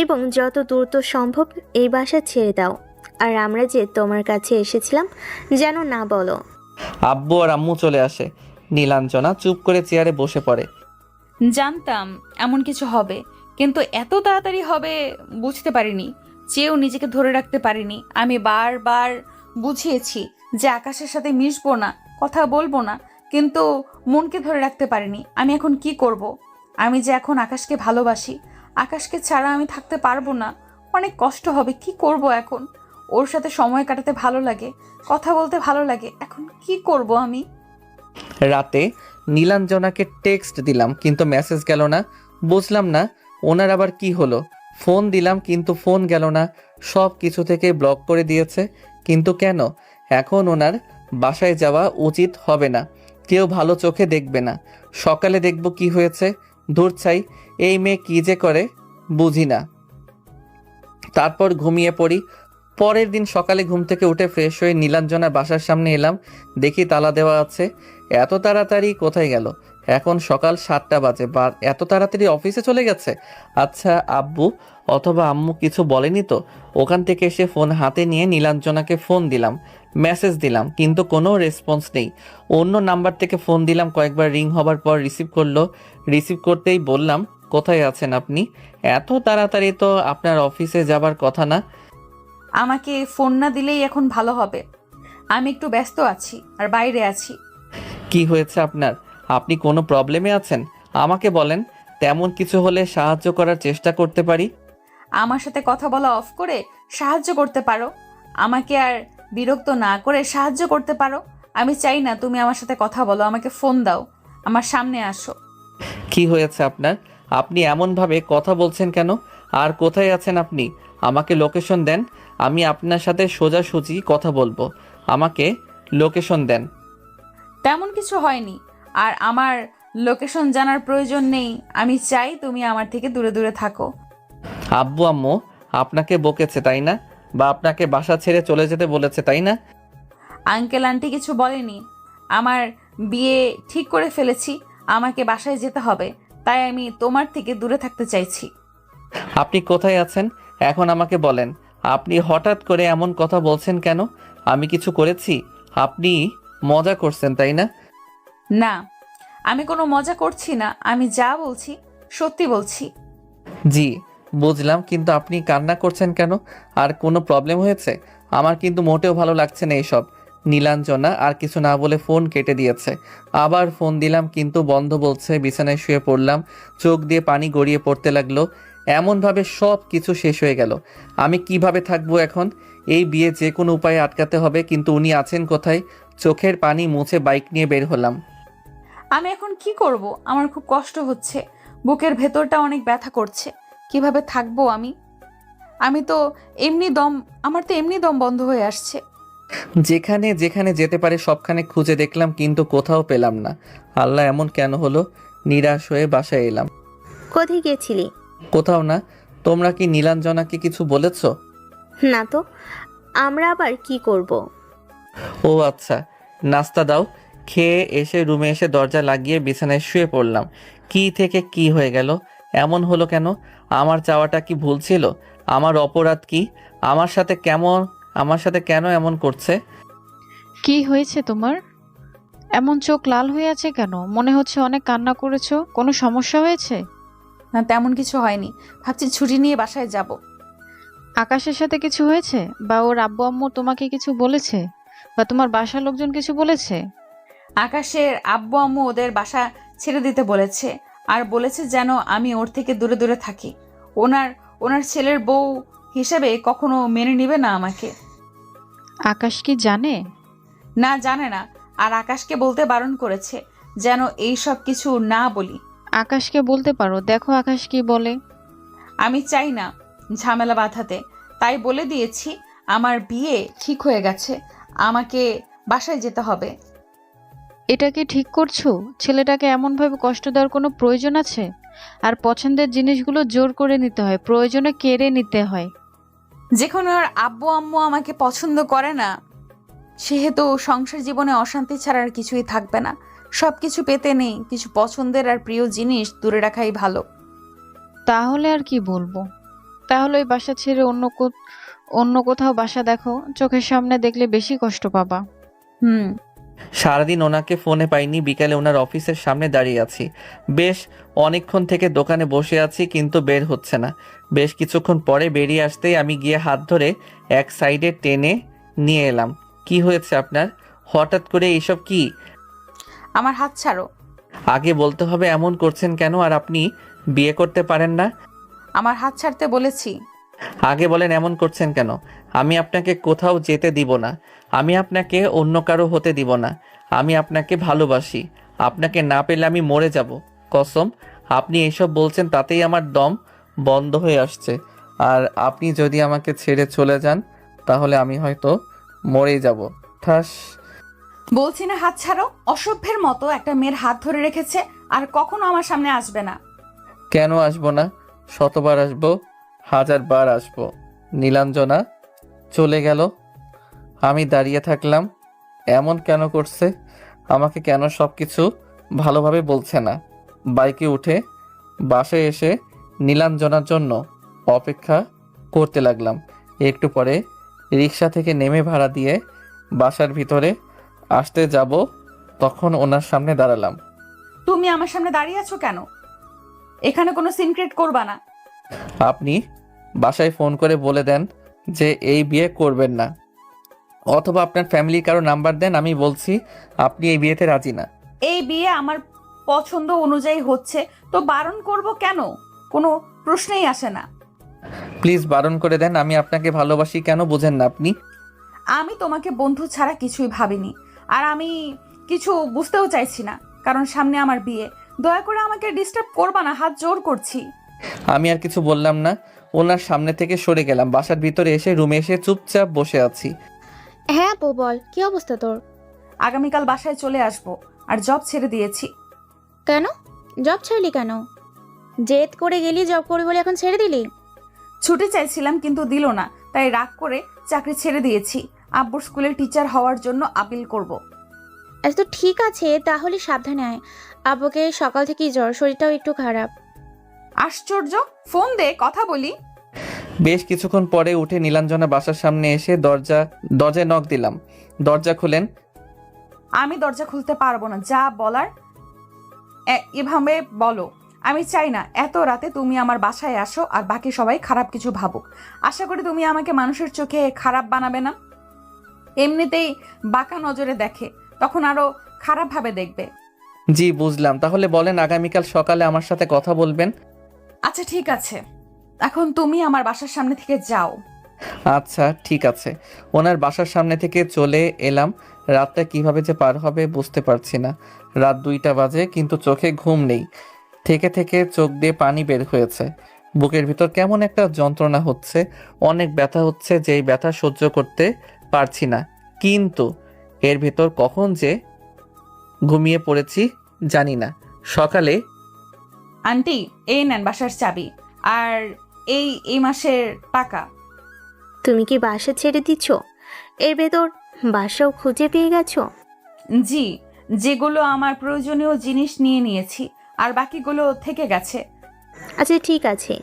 এবং যত দ্রুত সম্ভব এই বাসা ছেড়ে দাও। আর আমরা যে তোমার কাছে এসেছিলাম যেন না বলো। আব্বু আর আম্মু চলে আসে। নীলাঞ্জনা চুপ করে চেয়ারে বসে পড়ে। জানতাম এমন কিছু হবে, কিন্তু এত তাড়াতাড়ি হবে বুঝতে পারিনি। চেয়েও নিজেকে ধরে রাখতে পারিনি। আমি বারবার বুঝিয়েছি যে আকাশের সাথে মিশবো না, কথা বলবো না, কিন্তু মনকে ধরে রাখতে পারিনি। আমি এখন কি করব? আমি যে এখন আকাশকে ভালোবাসি, আকাশকে ছাড়া আমি থাকতে পারবো না। অনেক কষ্ট হবে। কি করব এখন? ওর সাথে সময় কাটাতে ভালো লাগে, কথা বলতে ভালো লাগে। এখন কি করব আমি? রাতে নীলাঞ্জনাকে টেক্সট দিলাম কিন্তু মেসেজ গেল না। বুঝলাম না ওনার আবার কি হলো। ফোন দিলাম কিন্তু ফোন গেল না। সব কিছু থেকে ব্লক করে দিয়েছে। কিন্তু কেন? এখন ওনার বাসায় যাওয়া উচিত হবে না। কেউ ভালো চোখে দেখবে না। সকালে দেখব কি হয়েছে। দূর চাই, এই মেয়ে কী যে করে বুঝি না। তারপর ঘুমিয়ে পড়ি। পরের দিন সকালে ঘুম থেকে উঠে ফ্রেশ হয়ে নীলাঞ্জনার বাসার সামনে এলাম। দেখি তালা দেওয়া আছে। এত তাড়াতাড়ি কোথায় গেল? এখন সকাল 7টা বাজে। বা এত তাড়াতাড়ি অফিসে চলে গেছে? আচ্ছা, আব্বু অথবা আম্মু কিছু বলেনি তো? ওখান থেকে এসে ফোন হাতে নিয়ে নীলাঞ্জনাকে ফোন দিলাম, মেসেজ দিলাম, কিন্তু কোনো রেসপন্স নেই। অন্য নাম্বার থেকে ফোন দিলাম, কয়েকবার রিং হবার পর রিসিভ করলো। রিসিভ করতেই বললাম, কোথায় আছেন আপনি? এত তাড়াতাড়ি তো আপনার অফিসে যাবার কথা না। আমাকে ফোন না দিলেই এখন ভালো হবে। আমি একটু ব্যস্ত আছি আর বাইরে আছি। কি হয়েছে আপনার? আপনি কোনো প্রবলেমে আছেন? আমাকে বলেন, তেমন কিছু হলে সাহায্য করার চেষ্টা করতে পারি। আমার সাথে কথা বলা অফ করে সাহায্য করতে পারো। আমাকে আর বিরক্ত না করে সাহায্য করতে পারো। আমি চাই না তুমি আমার সাথে কথা বলো। আমাকে ফোন দাও, আমার সামনে আসো। কি হয়েছে আপনার? আপনি এমনভাবে কথা বলছেন কেন? আর কোথায় আছেন আপনি? আমাকে লোকেশন দেন, আমি আপনার সাথে সোজাসুজি কথা বলবো। আমাকে লোকেশন দেন। তেমন কিছু হয়নি, আর আমার লোকেশন জানার প্রয়োজন নেই। আমি চাই তুমি আমার থেকে দূরে দূরে থাকো। আব্বু আম্মু আপনাকে বকেছে তাই না? বা আপনাকে বাসা ছেড়ে চলে যেতে বলেছে তাই না? আঙ্কেল আন্টি কিছু বলেনি। আমার বিয়ে ঠিক করে ফেলেছি, আমাকে বাসায় যেতে হবে। তাই আমি তোমার থেকে দূরে থাকতে চাইছি। আপনি কোথায় আছেন এখন আমাকে বলেন। আপনি হঠাৎ করে এমন কথা বলছেন কেন? আমি কিছু করেছি? আপনি মজা করছেন তাই না? না, আমি কোনো মজা করছি না। আমি যা বলছি সত্যি বলছি। জি বুঝলাম, কিন্তু আপনি কান্না করছেন কেন? আর কোনো প্রবলেম হয়েছে? আমার কিন্তু মোটেও ভালো লাগছে না এইসব। নীলাঞ্জনা আর কিছু না বলে ফোন কেটে দিয়েছে। আবার ফোন দিলাম কিন্তু বন্ধ বলছে। বিছানায় শুয়ে পড়লাম, চোখ দিয়ে পানি গড়িয়ে পড়তে লাগলো। এমনভাবে সব কিছু শেষ হয়ে গেল। আমি কিভাবে থাকবো এখন? এই বিয়ে যে কোনো উপায়ে আটকাতে হবে, কিন্তু উনি আছেন কোথায়? চোখের পানি মুছে বাইক নিয়ে বের হলাম। আমি এখন কি করব? আমার খুব কষ্ট হচ্ছে, বুকের ভেতরটা অনেক ব্যথা করছে। কিভাবে থাকবো আমি? আমি তো আমার তো এমনি দম বন্ধ হয়ে আসছে। যেখানে যেখানে যেতে পারে সবখানে খুঁজে দেখলাম কিন্তু কোথাও পেলাম না। আল্লাহ, এমন কেন হলো? নিরাশ হয়ে বাসায় এলাম। কোথায় গেছিলি? কোথাও না। তোমরা কি নীলাঞ্জনাকে কিছু বলেছো? না তো, আমরা আবার কি করব? ও আচ্ছা, নাস্তা দাও। খেয়ে এসে রুমে এসে দরজা লাগিয়ে বিছানায় শুয়ে পড়লাম। কি থেকে কি হয়ে গেল? এমন হলো কেন? আমার চাওয়াটা কি ভুল ছিল? আমার অপরাধ কি? আমার সাথে কেন এমন করছে? কি হয়েছে তোমার? এমন চোখ লাল হয়ে আছে কেন? মনে হচ্ছে অনেক কান্না করেছো। কোনো সমস্যা হয়েছে? না, তেমন কিছু হয়নি। ভাবছি ছুটি নিয়ে বাসায় যাব। আকাশের সাথে কিছু হয়েছে? বা ওর আব্বু আম্মু তোমাকে কিছু বলেছে? বা তোমার বাসার লোকজন কিছু বলেছে? আকাশের আব্বু আম্মু ওদের বাসা ছেড়ে দিতে বলেছে, আর বলেছে যেন আমি ওর থেকে দূরে দূরে থাকি। ওনার ওনার ছেলের বউ হিসেবে কখনো মেনে নেবে না আমাকে। আকাশ কি জানে? না, জানে না। আর আকাশকে বলতে বারণ করেছে যেন এই সব কিছু না বলি। আকাশকে বলতে পারো, দেখো আকাশ কি বলে। আমি চাই না ঝামেলা বাঁধাতে, তাই বলে দিয়েছি আমার বিয়ে ঠিক হয়ে গেছে, আমাকে বাসায় যেতে হবে। এটা কি ঠিক করছো? ছেলেটাকে এমনভাবে কষ্ট দেওয়ার কোনো প্রয়োজন আছে? আর পছন্দের জিনিসগুলো জোর করে নিতে হয়, প্রয়োজনে কেড়ে নিতে হয়। যেখানে ওর আব্বু আম্মু আমাকে পছন্দ করে না, সেহেতু সংসার জীবনে অশান্তি ছাড়া আর কিছুই থাকবে না। সব কিছু পেতে নেই, কিছু পছন্দের আর প্রিয় জিনিস দূরে রাখাই ভালো। তাহলে আর কি বলবো? তাহলে ওই বাসা ছেড়ে অন্য কোথাও বাসা দেখো, চোখের সামনে দেখলে বেশি কষ্ট পাবা। হুম। সারাদিন ওনাকে ফোনে পাইনি, বিকালে ওনার অফিসের সামনে দাঁড়িয়ে আছি। বেশ অনেকক্ষণ থেকে দোকানে বসে আছি, কিন্তু বের হচ্ছে না। বেশ কিছুক্ষণ পরে বেরিয়ে আসতেই আমি গিয়ে হাত ধরে এক সাইডে টেনে নিয়ে এলাম। কি হয়েছে আপনার? হঠাৎ করে এইসব কি? আমার হাত ছাড়ো। আগে বলতে হবে, এমন করছেন কেন? আর আপনি বিয়ে করতে পারেন না? আমার হাত ছাড়তে বলেছি। আগে বলেন এমন করছেন কেন? আমি আপনাকে কোথাও যেতে দিব না, আমি আপনাকে অন্য কারো হতে দিব না। আমি আপনাকে ভালোবাসি, আপনাকে না পেলে আমি মরে যাব কসম। আপনি এইসব বলছেন তাতেই আমার দম বন্ধ হয়ে আসছে। আর আপনি যদি আমাকে ছেড়ে চলে যান তাহলে আমি হয়তো মরেই যাব। ঠাস। বলছি না হাত ছাড়ো। অসভ্যের মতো একটা মেয়ের হাত ধরে রেখেছে, আর কখনো আমার সামনে আসবে না। কেন আসবো না? শতবার আসবো, 1000 বার আসবো। নীলাঞ্জনা চলে গেল, আমি দাঁড়িয়ে থাকলাম। এমন কেন করছে? আমাকে কেন সব কিছু ভালোভাবে বলছে না? বাইকে উঠে বাসায় এসে নীলাঞ্জনার জন্য অপেক্ষা করতে লাগলাম। একটু পরে রিক্সা থেকে নেমে ভাড়া দিয়ে বাসার ভিতরে আসতে যাব, তখন ওনার সামনে দাঁড়ালাম। তুমি আমার সামনে দাঁড়িয়ে আছো কেন? এখানে কোনো সিনক্রেট করবা না। আপনি বাসায় ফোন করে বলে দেন যে এই বিয়ে করবেন না, অথবা আপনার ফ্যামিলির কারো নাম্বার দেন, আমি বলছি আপনি এই বিয়েতে রাজি না। এই বিয়ে আমার পছন্দ অনুযায়ী হচ্ছে, তো বারণ করব কেন? কোনো প্রশ্নই আসে না। প্লিজ বারণ করে দেন, আমি আপনাকে ভালোবাসি, কেন বোঝেন না আপনি? আমি তোমাকে বন্ধু ছাড়া কিছুই ভাবিনি, আর আমি কিছু বুঝতেও চাইছি না, কারণ সামনে আমার বিয়ে। দয়া করে আমাকে ডিস্টার্ব করবা না, হাত জোর করছি। আমি আর কিছু বললাম না, ওনার সামনে থেকে সরে গেলাম। বাসার ভিতরে এসে রুমে এসে চুপচাপ বসে আছি। হ্যাঁ আপু বল, কি অবস্থা তোর? আগামীকাল বাসায় চলে আসব, আর জব ছেড়ে দিয়েছি। কেন জব ছাড়লি কেন? জেদ করে গেলি জব করবি বলে এখন ছেড়ে দিলি? ছুটি চাইছিলাম কিন্তু দিল না, তাই রাগ করে চাকরি ছেড়ে দিয়েছি। আব্বুর স্কুলের টিচার হওয়ার জন্য আপিল করব। আচ্ছা তো ঠিক আছে, তাহলে সাবধানে আয়। আব্বুকে সকাল থেকেই জ্বর, শরীরটাও একটু খারাপ। আশ্চর্য, ফোন দে কথা বলি। বেশ কিছুক্ষণ পরে উঠে নীলাঞ্জনা বাসার সামনে এসে দরজায় নক দিলাম। দরজা খুলেন। আমি দরজা খুলতে পারবো না, যা বলার এভাবে বলো। আমি চাই না এত রাতে তুমি আমার বাসায় আসো আর বাকি সবাই খারাপ কিছু ভাবুক। আশা করি তুমি আমাকে মানুষের চোখে খারাপ বানাবে না। এমনিতেই বাঁকা নজরে দেখে, তখন আরো খারাপ ভাবে দেখবে। জি বুঝলাম, তাহলে বলেন আগামীকাল সকালে আমার সাথে কথা বলবেন। আচ্ছা ঠিক আছে, এখন তুমি আমার বাসার সামনে থেকে যাও। আচ্ছা ঠিক আছে। ওনার বাসার সামনে থেকে চলে এলাম। রাতটা কিভাবে যে পার হবে বুঝতে পারছি না। রাত 2টা বাজে, কিন্তু চোখে ঘুম নেই। থেকে থেকে চোখ দিয়ে পানি বের হয়েছে। বুকের ভিতর কেমন একটা যন্ত্রণা হচ্ছে, অনেক ব্যথা হচ্ছে, যেই ব্যথা সহ্য করতে পারছি না। কিন্তু এর ভিতর কখন যে ঘুমিয়ে পড়েছি জানি না। সকালে আন্টি, এই নেন বাসার চাবি, আর এই মাসের টাকা। তুমি কি বাসা ছেড়ে দিচ্ছ? এর ভেতর বাসাও খুঁজে পেয়ে গেছো? জি, যেগুলো আমার প্রয়োজনীয় জিনিস নিয়ে নিয়েছি, আর বাকিগুলো থেকে গেছে। আচ্ছা ঠিক আছে।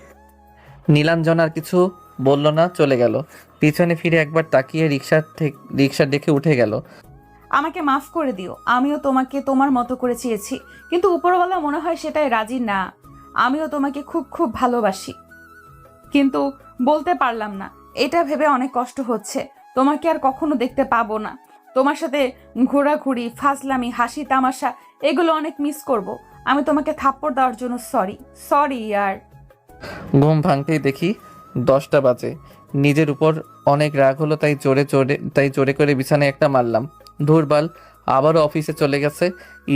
নীলাঞ্জনার কিছু বলল না, চলে গেল। পিছনে ফিরে একবার তাকিয়ে রিক্সা দেখে উঠে গেল। আমাকে মাফ করে দিও, আমিও তোমাকে তোমার মতো করে চেয়েছি, কিন্তু উপরওয়ালা মনে হয় সেটাই রাজি না। আমিও তোমাকে খুব খুব ভালোবাসি, কিন্তু বলতে পারলাম না। এটা ভেবে অনেক কষ্ট হচ্ছে, তোমাকে আর কখনো দেখতে পাবো না। তোমার সাথে ঘোরাঘুরি, ফাজলামি, হাসি তামাশা এগুলো অনেক মিস করব। আমি তোমাকে থাপ্পড় দেওয়ার জন্য সরি ইয়ার। ঘুম ভাঙতেই দেখি 10টা বাজে। নিজের উপর অনেক রাগ হলো, তাই জোরে করে বিছানায় একটা মারলাম। ধুরবাল, আবারও অফিসে চলে গেছে।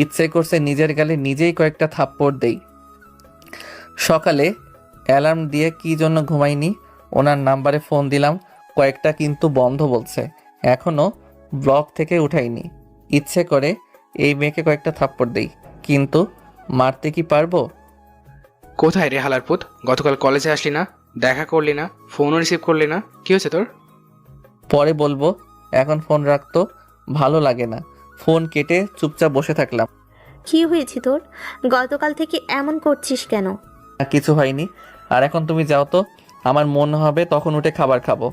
ইচ্ছে করছে নিজের গালে নিজেই কয়েকটা থাপ্পড় দেই। সকালে অ্যালার্ম দিয়ে কি জন্য ঘুমাইনি, ওনার নাম্বারে ফোন দিলাম কয়েকটা, কিন্তু বন্ধ বলছে। এখনও ব্লক থেকে উঠাইনি। ইচ্ছে করে এই মেয়েকে কয়েকটা থাপ্পড় দেই, কিন্তু মারতে কি পারবো? কোথায় রে হালার পুত? গতকাল কলেজে আসলি না, দেখা করলি না, ফোনও রিসিভ করলি না, কি হয়েছে তোর? পরে বলবো, এখন ফোন রাখতো, ভালো লাগে না। ফোন কেটে চুপচাপ বসে থাকলাম। কি হয়েছে তোর? গতকাল থেকে এমন করছিস কেন? কিছু হয়নি। আর এখন তুমি যাও তো, আমার মন হবে তখন উঠে খাবার খাবো।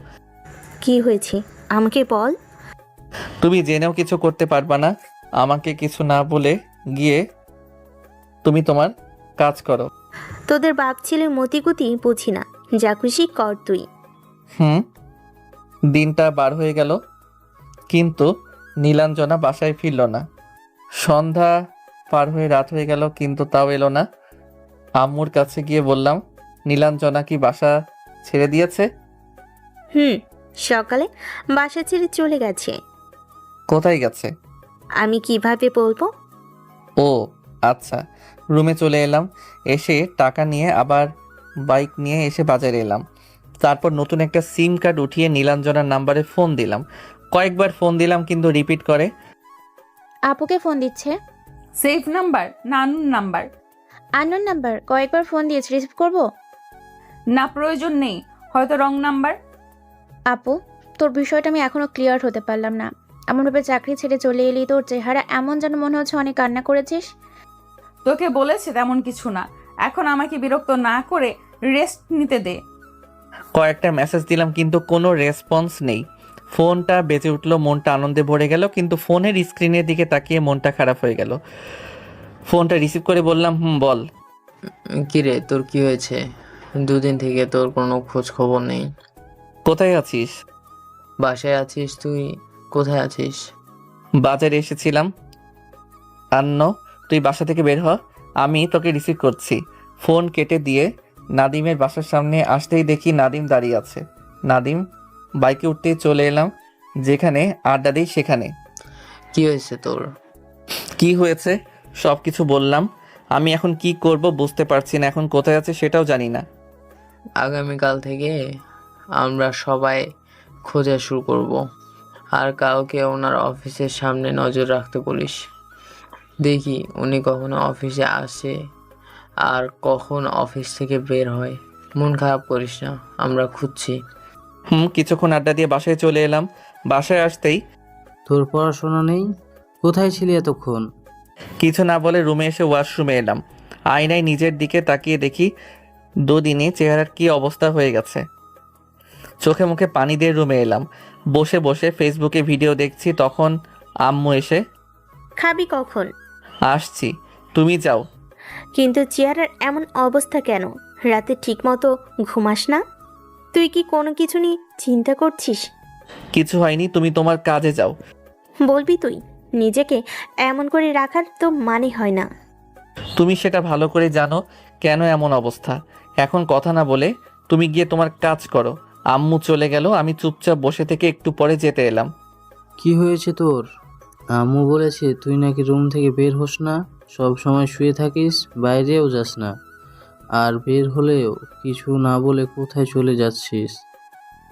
কি হয়েছে আমাকে বল। তুমি জেনেও কিছু করতে পারবা না। আমাকে কিছু না বলে গিয়ে তুমি তোমার কাজ করো। তোদের বাপ ছেলের মতিগতি বুঝি না, যা খুশি কর তুই। দিনটা বার হয়ে গেল, কিন্তু নীলাঞ্জনা বাসায় ফিরল না। সন্ধ্যা পার হয়ে রাত হয়ে গেল, কিন্তু তাও এলো না। আম্মুর কাছে গিয়ে বললাম, নীলাঞ্জনা কি বাসা ছেড়ে দিয়েছে? সকালে বাসা ছেড়ে চলে গেছে। কোথায় গেছে? আমি কিভাবে বলবো? ও আচ্ছা। রুমে চলে এলাম। এসে টাকা নিয়ে আবার বাইক নিয়ে এসে বাজারে এলাম। তারপর নতুন একটা সিম কার্ড উঠিয়ে নীলাঞ্জনার নাম্বারে ফোন দিলাম। কয়েকবার ফোন দিলাম, কিন্তু রিপিট করে। আপুকে ফোন দিচ্ছে। সেফ নাম্বার না আননোন নাম্বার? আননোন নাম্বার, কয়েকবার ফোন দিয়েছে, রিসিভ করব? না, প্রয়োজন নেই, হয়তো রং নাম্বার। আপু, তোর বিষয়টা আমি এখনো ক্লিয়ার হতে পারলাম না। এমনভাবে চাকরি ছেড়ে চলে এলি, তোর চেহারা এমন যেন মনে হচ্ছে অনেক কান্না করেছিস। তোকে বলেছে তেমন কিছু না, এখন আমাকে বিরক্ত না করে রেস্ট নিতে দে। কয়েকটা মেসেজ দিলাম, কিন্তু কোনো রেসপন্স নেই। ফোনটা বেজে উঠলো, মনটা আনন্দে ভরে গেল, কিন্তু ফোনের স্ক্রিনের দিকে তাকিয়ে মনটা খারাপ হয়ে গেল। ফোনটা রিসিভ করে বললাম, বল। কি রে, তোর কি হয়েছে? দুদিন থেকে তোর কোনো খোঁজ খবর নেই। কোথায় আছিস? বাসায় আছিস? তুই কোথায় আছিস? বাজারে এসেছিলাম। আন্ন, তুই বাসা থেকে বের হ, আমি তোকে রিসিভ করছি। ফোন কেটে দিয়ে নাদিমের বাসার সামনে আসতেই দেখি নাদিম দাঁড়িয়ে আছে। নাদিম বাইকে উঠতেই চলে এলাম, যেখানে আড্ডা দিই সেখানে। কি হয়েছে তোর? কি হয়েছে সব কিছু বললাম। আমি এখন কি করব বুঝতে পারছি না, এখন কোথায় আছে সেটাও জানি না। আগামীকাল থেকে আমরা সবাই খোঁজা শুরু করব, আর কাউকে ওনার অফিসের সামনে নজর রাখতে বলিস। দেখি উনি কখনো অফিসে আসে আর কখন অফিস থেকে বের হয়। মন খারাপ করিস না, আমরা খুঁজছি। কিছুক্ষণ আড্ডা দিয়ে বাসায় চলে এলাম। বাসায় আসতেই, তোর পড়াশোনা নেই? কোথায় ছিলি এতক্ষণ? কিছু না বলে রুমে এসে ওয়াশরুমে এলাম। আয়নায় নিজের দিকে তাকিয়ে দেখি দুদিনে চেহারার কি অবস্থা হয়ে গেছে। চোখে মুখে পানি দিয়ে রুমে এলাম। বসে বসে ফেসবুকে ভিডিও দেখছি, তখন আম্মু এসে, খাবি কখন? আসছি, তুমি যাও। কিন্তু চেহারার এমন অবস্থা কেন? রাতে ঠিকমতো ঘুমাস না? তুই কি কোনো কিছু নিয়ে চিন্তা করছিস? কিছু হয়নি, তুমি তোমার কাজে যাও। বলবি তুই? নিজেকে এমন করে রাখার তো মানে হয় না। তুমি সেটা ভালো করে জানো কেন এমন অবস্থা। এখন কথা না বলে তুমি গিয়ে তোমার কাজ করো। আম্মু চলে গেল, আমি চুপচাপ বসে থেকে একটু পরে যেতে এলাম। কি হয়েছে তোর? আম্মু বলেছে তুই নাকি রুম থেকে বের হোস না, সব সময় শুয়ে থাকিস, বাইরেও যাস না, আর বের হলেও কিছু না বলে কোথায় চলে যাচ্ছিস?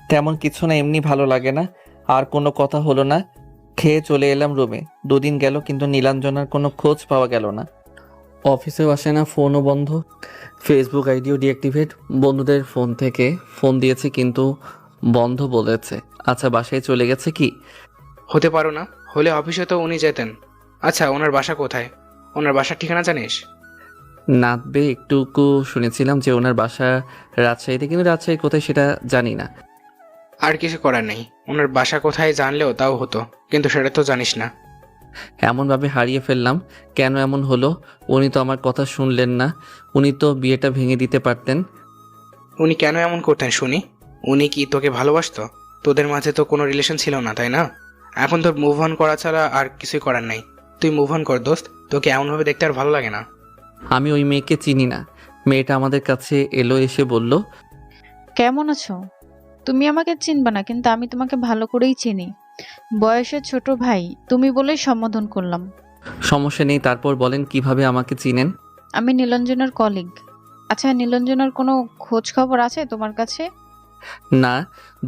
তেমন কিছু না, এমনি ভালো লাগে না। আর কোনো কথা হলো না, খেয়ে চলে এলাম রুমে। দুদিন গেল, কিন্তু নীলাঞ্জনার কোনো খোঁজ পাওয়া গেল না। অফিসেও আসে না, ফোনও বন্ধ, ফেসবুক আইডিও ডিঅ্যাক্টিভেট। বন্ধুদের ফোন থেকে ফোন দিয়েছে, কিন্তু বন্ধ বলেছে। আচ্ছা, বাসায় চলে গেছে কি? হতে পারো না, হলে অফিসে তো উনি যেতেন। আচ্ছা, ওনার বাসা কোথায়? ওনার বাসার ঠিকানা জানিস? নাতবে একটুকু শুনেছিলাম যে ওনার বাসা রাজশাহীতে, কিন্তু রাজশাহী কোথায় সেটা জানি না। আর কিছু করার নেই, ওনার বাসা কোথায় জানলেও তাও হতো, কিন্তু সেটা তো জানিস না। এমনভাবে হারিয়ে ফেললাম, কেন এমন হলো? উনি তো আমার কথা শুনলেন না, উনি তো বিয়েটা ভেঙে দিতে পারতেন। উনি কেন এমন করতেন শুনি? উনি কি তোকে ভালোবাসতো? তোদের মাঝে তো কোনো রিলেশন ছিল না, তাই না? এখন তোর মুভ অন করা ছাড়া আর কিছুই করার নাই। তুই মুভ অন কর দোস্ত, তোকে এমনভাবে দেখতে আর ভালো লাগে না। আমি ওই মেয়েকে চিনি না। মেয়েটা আমাদের কাছে এলো, এসে বলল, কেমন আছো? তুমি আমাকে চিনবা না, কিন্তু আমি তোমাকে ভালো করেই চিনি। বয়সে ছোট ভাই তুমি বলেই সম্বোধন করলাম। সমস্যা নেই। তারপর বলেন কিভাবে আমাকে চিনেন? আমি নীলাঞ্জনার কলিগ। আচ্ছা, নীলাঞ্জনার কোনো খোঁজ খবর আছে তোমার কাছে? না,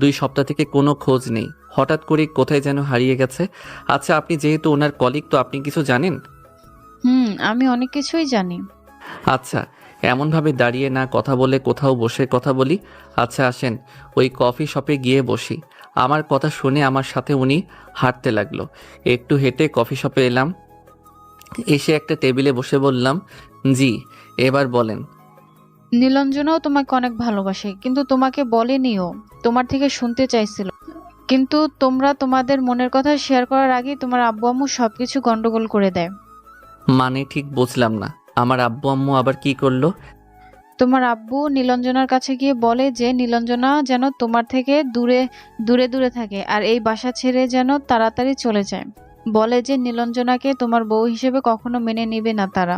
2 সপ্তাহ থেকে কোনো খোঁজ নেই। হঠাৎ করে কোথায় যেন হারিয়ে গেছে। আচ্ছা, আপনি যেহেতু ওনার কলিগ, তো আপনি কিছু জানেন? আমি অনেক কিছুই জানি। আচ্ছা, এমনভাবে দাঁড়িয়ে না কথা বলে কোথাও বসে কথা বলি। আচ্ছা আসেন, ওই কফি শপে গিয়ে বসি। আমার কথা শুনে আমার সাথে উনি হাঁটতে লাগলো। একটু হেঁটে কফি শপে এলাম। এসে একটা টেবিলে বসে বললাম, জি, এবার বলেন। নীলাঞ্জনাও তোমাকে অনেক ভালোবাসে, কিন্তু তোমাকে বলেনিও। তোমার থেকে শুনতে চাইছিল, কিন্তু তোমরা তোমাদের মনের কথা শেয়ার করার আগেই তোমার আব্বু আম্মু সবকিছু গন্ডগোল করে দেয়। মানে ঠিক বুঝলাম না, আমার আব্বু আম্মু আবার কি করলো? তোমার আব্বু নীলাঞ্জনার কাছে গিয়ে বলে যে নীলাঞ্জনা যেন তোমার থেকে দূরে দূরে দূরে থাকে, আর এই বাসা ছেড়ে যেন তাড়াতাড়ি চলে যায়। বলে যে নীলাঞ্জনাকে তোমার বউ হিসেবে কখনো মেনে নেবে না তারা।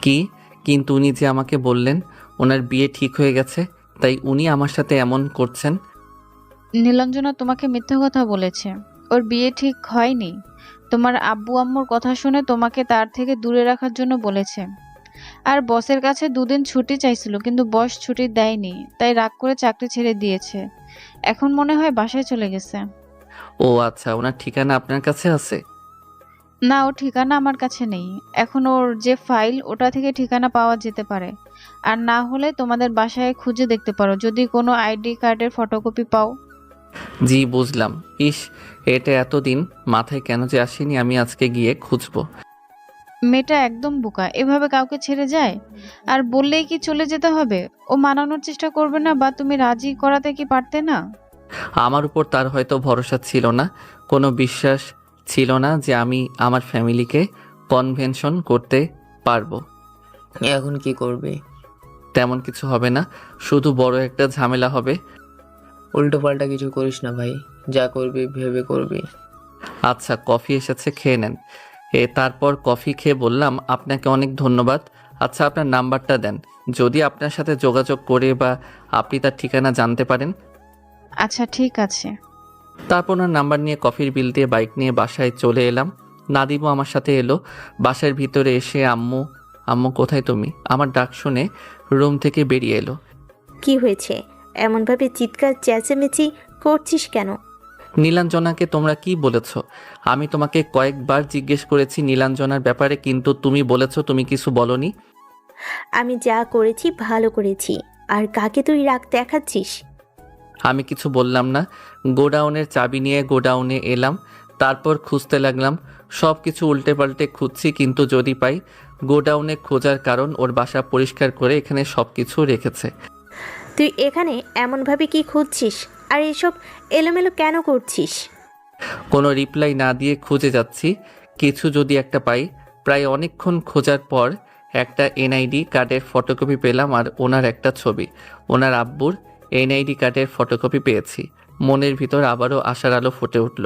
কি? কিন্তু উনি যে আমাকে বললেন ওনার বিয়ে ঠিক হয়ে গেছে, তাই উনি আমার সাথে এমন করছেন? নীলাঞ্জনা তোমাকে মিথ্যে কথা বলেছে। ওর বিয়ে ঠিক হয়নি। তোমার আব্বু আম্মুর কথা শুনে তোমাকে তার থেকে দূরে রাখার জন্য বলেছে। আর বসের কাছে 2 দিন ছুটি চাইছিল, কিন্তু বস ছুটি দেয়নি, তাই রাগ করে চাকরি ছেড়ে দিয়েছে। এখন মনে হয় বাসায় চলে গেছে। ও আচ্ছা, ওনার ঠিকানা আপনার কাছে আছে? না, ওর ঠিকানা আমার কাছে নেই। এখন ওর যে ফাইল, ওটা থেকে ঠিকানা পাওয়া যেতে পারে। আর না হলে তোমাদের বাসায় খুঁজে দেখতে পারো, যদি কোনো আইডি কার্ডের ফটোকপি পাও। জি বুঝলাম। ইস, এটা এতদিন মাথায় কেন যে আসেনি, আমি আজকে গিয়ে খুঁজবো। মেয়েটা একদম বোকা, এভাবে কাউকে ছেড়ে যায়? আর বললেই কি চলে যেতে হবে? ও মানানোর চেষ্টা করবে না, বা তুমি রাজি করাতে কি পারতে না? আমার উপর তার হয়তো ভরসা ছিল না, কোনো বিশ্বাস ছিল না যে আমি আমার ফ্যামিলিকে কনভেনশন করতে পারবো। এখন কি করবে? তেমন কিছু হবে না, শুধু বড় একটা ঝামেলা হবে। উল্টো পাল্টা কিছু করিস না ভাই, যা করবি ভেবে করবি। আচ্ছা, কফি এসেছে, খেয়ে নেন। তারপর কফি খেয়ে বললাম, আপনাকে অনেক ধন্যবাদ। আচ্ছা, আপনার নাম্বারটা দেন, যদি আপনার সাথে যোগাযোগ করে বা আপনি তার ঠিকানা জানতে পারেন। আচ্ছা ঠিক আছে। তারপর ওনার নাম্বার নিয়ে কফির বিল দিয়ে বাইক নিয়ে বাসায় চলে এলাম। নাদিমও আমার সাথে এলো। বাসার ভিতরে এসে আম্মু, আম্মু কোথায় তুমি, আমার ডাক শুনে রুম থেকে বেরিয়ে এলো। কি হয়েছে? এমনভাবে চিৎকার চেঁচামেচি করছিস কেন? নীলাঞ্জনাকে তোমরা কি বলেছ? আমি তোমাকে কয়েকবার জিজ্ঞেস করেছি নীলাঞ্জনার ব্যাপারে, কিন্তু তুমি বলেছ তুমি কিছু বলনি। আমি যা করেছি ভালো করেছি, আর কাকে তুই রাগ দেখাচ্ছিস? আমি কিছু বললাম না। গোডাউনের চাবি নিয়ে গোডাউনে এলাম, তারপর খুঁজতে লাগলাম। সব কিছু উল্টে পাল্টে খুঁজছি, কিন্তু যদি পাই। গোডাউনে খোঁজার কারণ, ওর বাসা পরিষ্কার করে এখানে সব কিছু রেখেছে। তুই এখানে এমনভাবে কি খুঁজছিস? আর এসব এলোমেলো কেন করছিস? কোনো রিপ্লাই না দিয়ে খুঁজে যাচ্ছি, কিছু যদি একটা পাই। প্রায় অনেকক্ষণ খোঁজার পর একটা এনআইডি কার্ডের ফটোকপি পেলাম, আর ওনার একটা ছবি। ওনার আব্বুর এনআইডি কার্ডের ফটোকপি পেয়েছি। মনের ভিতর আবারও আশার আলো ফুটে উঠল।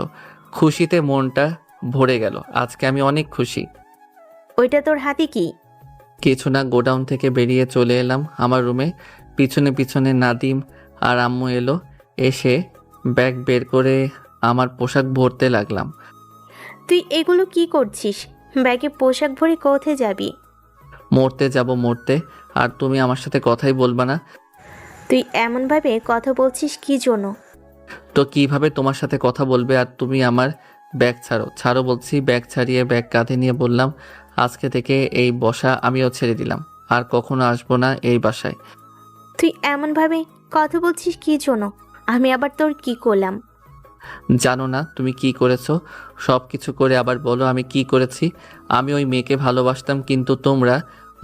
খুশিতে মনটা ভরে গেল। আজকে আমি অনেক খুশি। ওইটা তোর হাতে কি? কিছু না, গোডাউন থেকে বেরিয়ে চলে এলাম আমার রুমে। পিছনে পিছনে নাদিম আর আম্মু এলো। এসে ব্যাগ বের করে আমার পোশাক ভরতে লাগলাম। তুই এগুলো কি করছিস? ব্যাগে পোশাক ভরে কোথায় যাবি? মরতে যাব, মরতে। আর তুমি আমার সাথে কথাই বলবা না? তুই এমনভাবে কথা বলছিস কি জন্য? তো কিভাবে তোমার সাথে কথা বলবে? আর তুমি আমার ব্যাগ ছাড়ো, ছাড়ো বলছি। ব্যাগ ছাড়িয়ে ব্যাগ কাঁধে নিয়ে বললাম, আজকে থেকে এই বসা আমিও ছেড়ে দিলাম, আর কখনো আসবো না এই বাসায়। তুই এমনভাবে কথা বলছিস কি জন্য? আমি আবার তোর কি করলাম? জানো না তুমি কি করেছো? সব কিছু করে আবার বলো আমি কি করেছি। আমি ওই মেয়েকে ভালোবাসতাম, কিন্তু তোমরা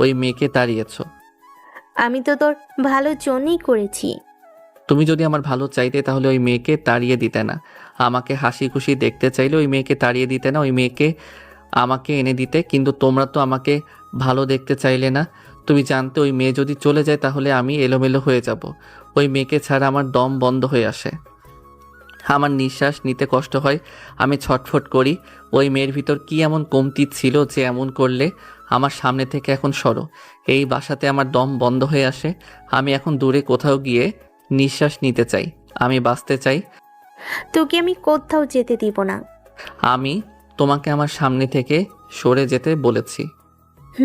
ওই মেয়েকে তাড়িয়েছো। আমি তো তোর ভালোর জন্যই করেছি। তুমি যদি আমার ভালো চাইতে তাহলে ওই মেয়েকে তাড়িয়ে দিতে না। আমাকে হাসি খুশি দেখতে চাইলে ওই মেয়েকে তাড়িয়ে দিতে না, ওই মেয়েকে আমাকে এনে দিতে। কিন্তু তোমরা তো আমাকে ভালো দেখতে চাইলে না। তুমি জানতে ওই মেয়ে যদি চলে যায় তাহলে আমি এলোমেলো হয়ে যাব। ওই মেয়েকে ছাড়া আমার দম বন্ধ হয়ে আসে। আমার নিঃশ্বাস নিতে কষ্ট হয়, আমি ছটফট করি। ওই মেয়ের ভিতর কি এমন কমতি ছিল যে এমন করলে? আমার সামনে থেকে এখন সরো। এই বাসাতে আমার দম বন্ধ হয়ে আসে। আমি এখন দূরে কোথাও গিয়ে নিঃশ্বাস নিতে চাই। আমি বাঁচতে চাই। তোকে আমি কোথাও যেতে দিব না। আমি তোমাকে আমার সামনে থেকে সরে যেতে বলেছি।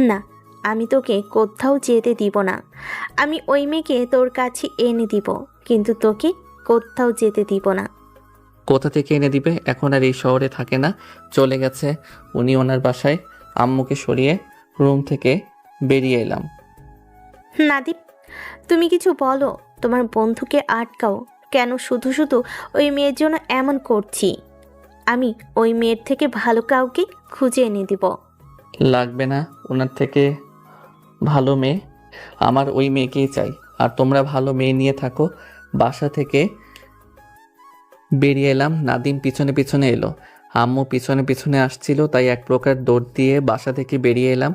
না, আমি তোকে কোথাও যেতে দিব না। আমি ওই মেয়েকে তোর কাছে এনে দিব, কিন্তু তোকে কোথাও যেতে দিব না। কোথা থেকে এনে দিবে? এখন আর এই শহরে থাকে না, চলে গেছে উনি ওনার বাসায়। আম্মুকে সরিয়ে রুম থেকে বেরিয়ে এলাম। নাদীপ, তুমি কিছু বলো। তোমার বন্ধুকে আটকাও। কেন শুধু শুধু ওই মেয়ের জন্য এমন করছি? আমি ওই মেয়ের থেকে ভালো কাউকে খুঁজে এনে দিব। লাগবে না ওনার থেকে ভালো মেয়ে, আমার ওই মেয়েকেই চাই। আর তোমরা ভালো মেয়ে নিয়ে থাকো। বাসা থেকে বেরিয়ে এলাম। নাদিম পিছনে পিছনে এলো। আম্মু পিছনে পিছনে আসছিল, তাই এক প্রকার দৌড় দিয়ে বাসা থেকে বেরিয়ে এলাম।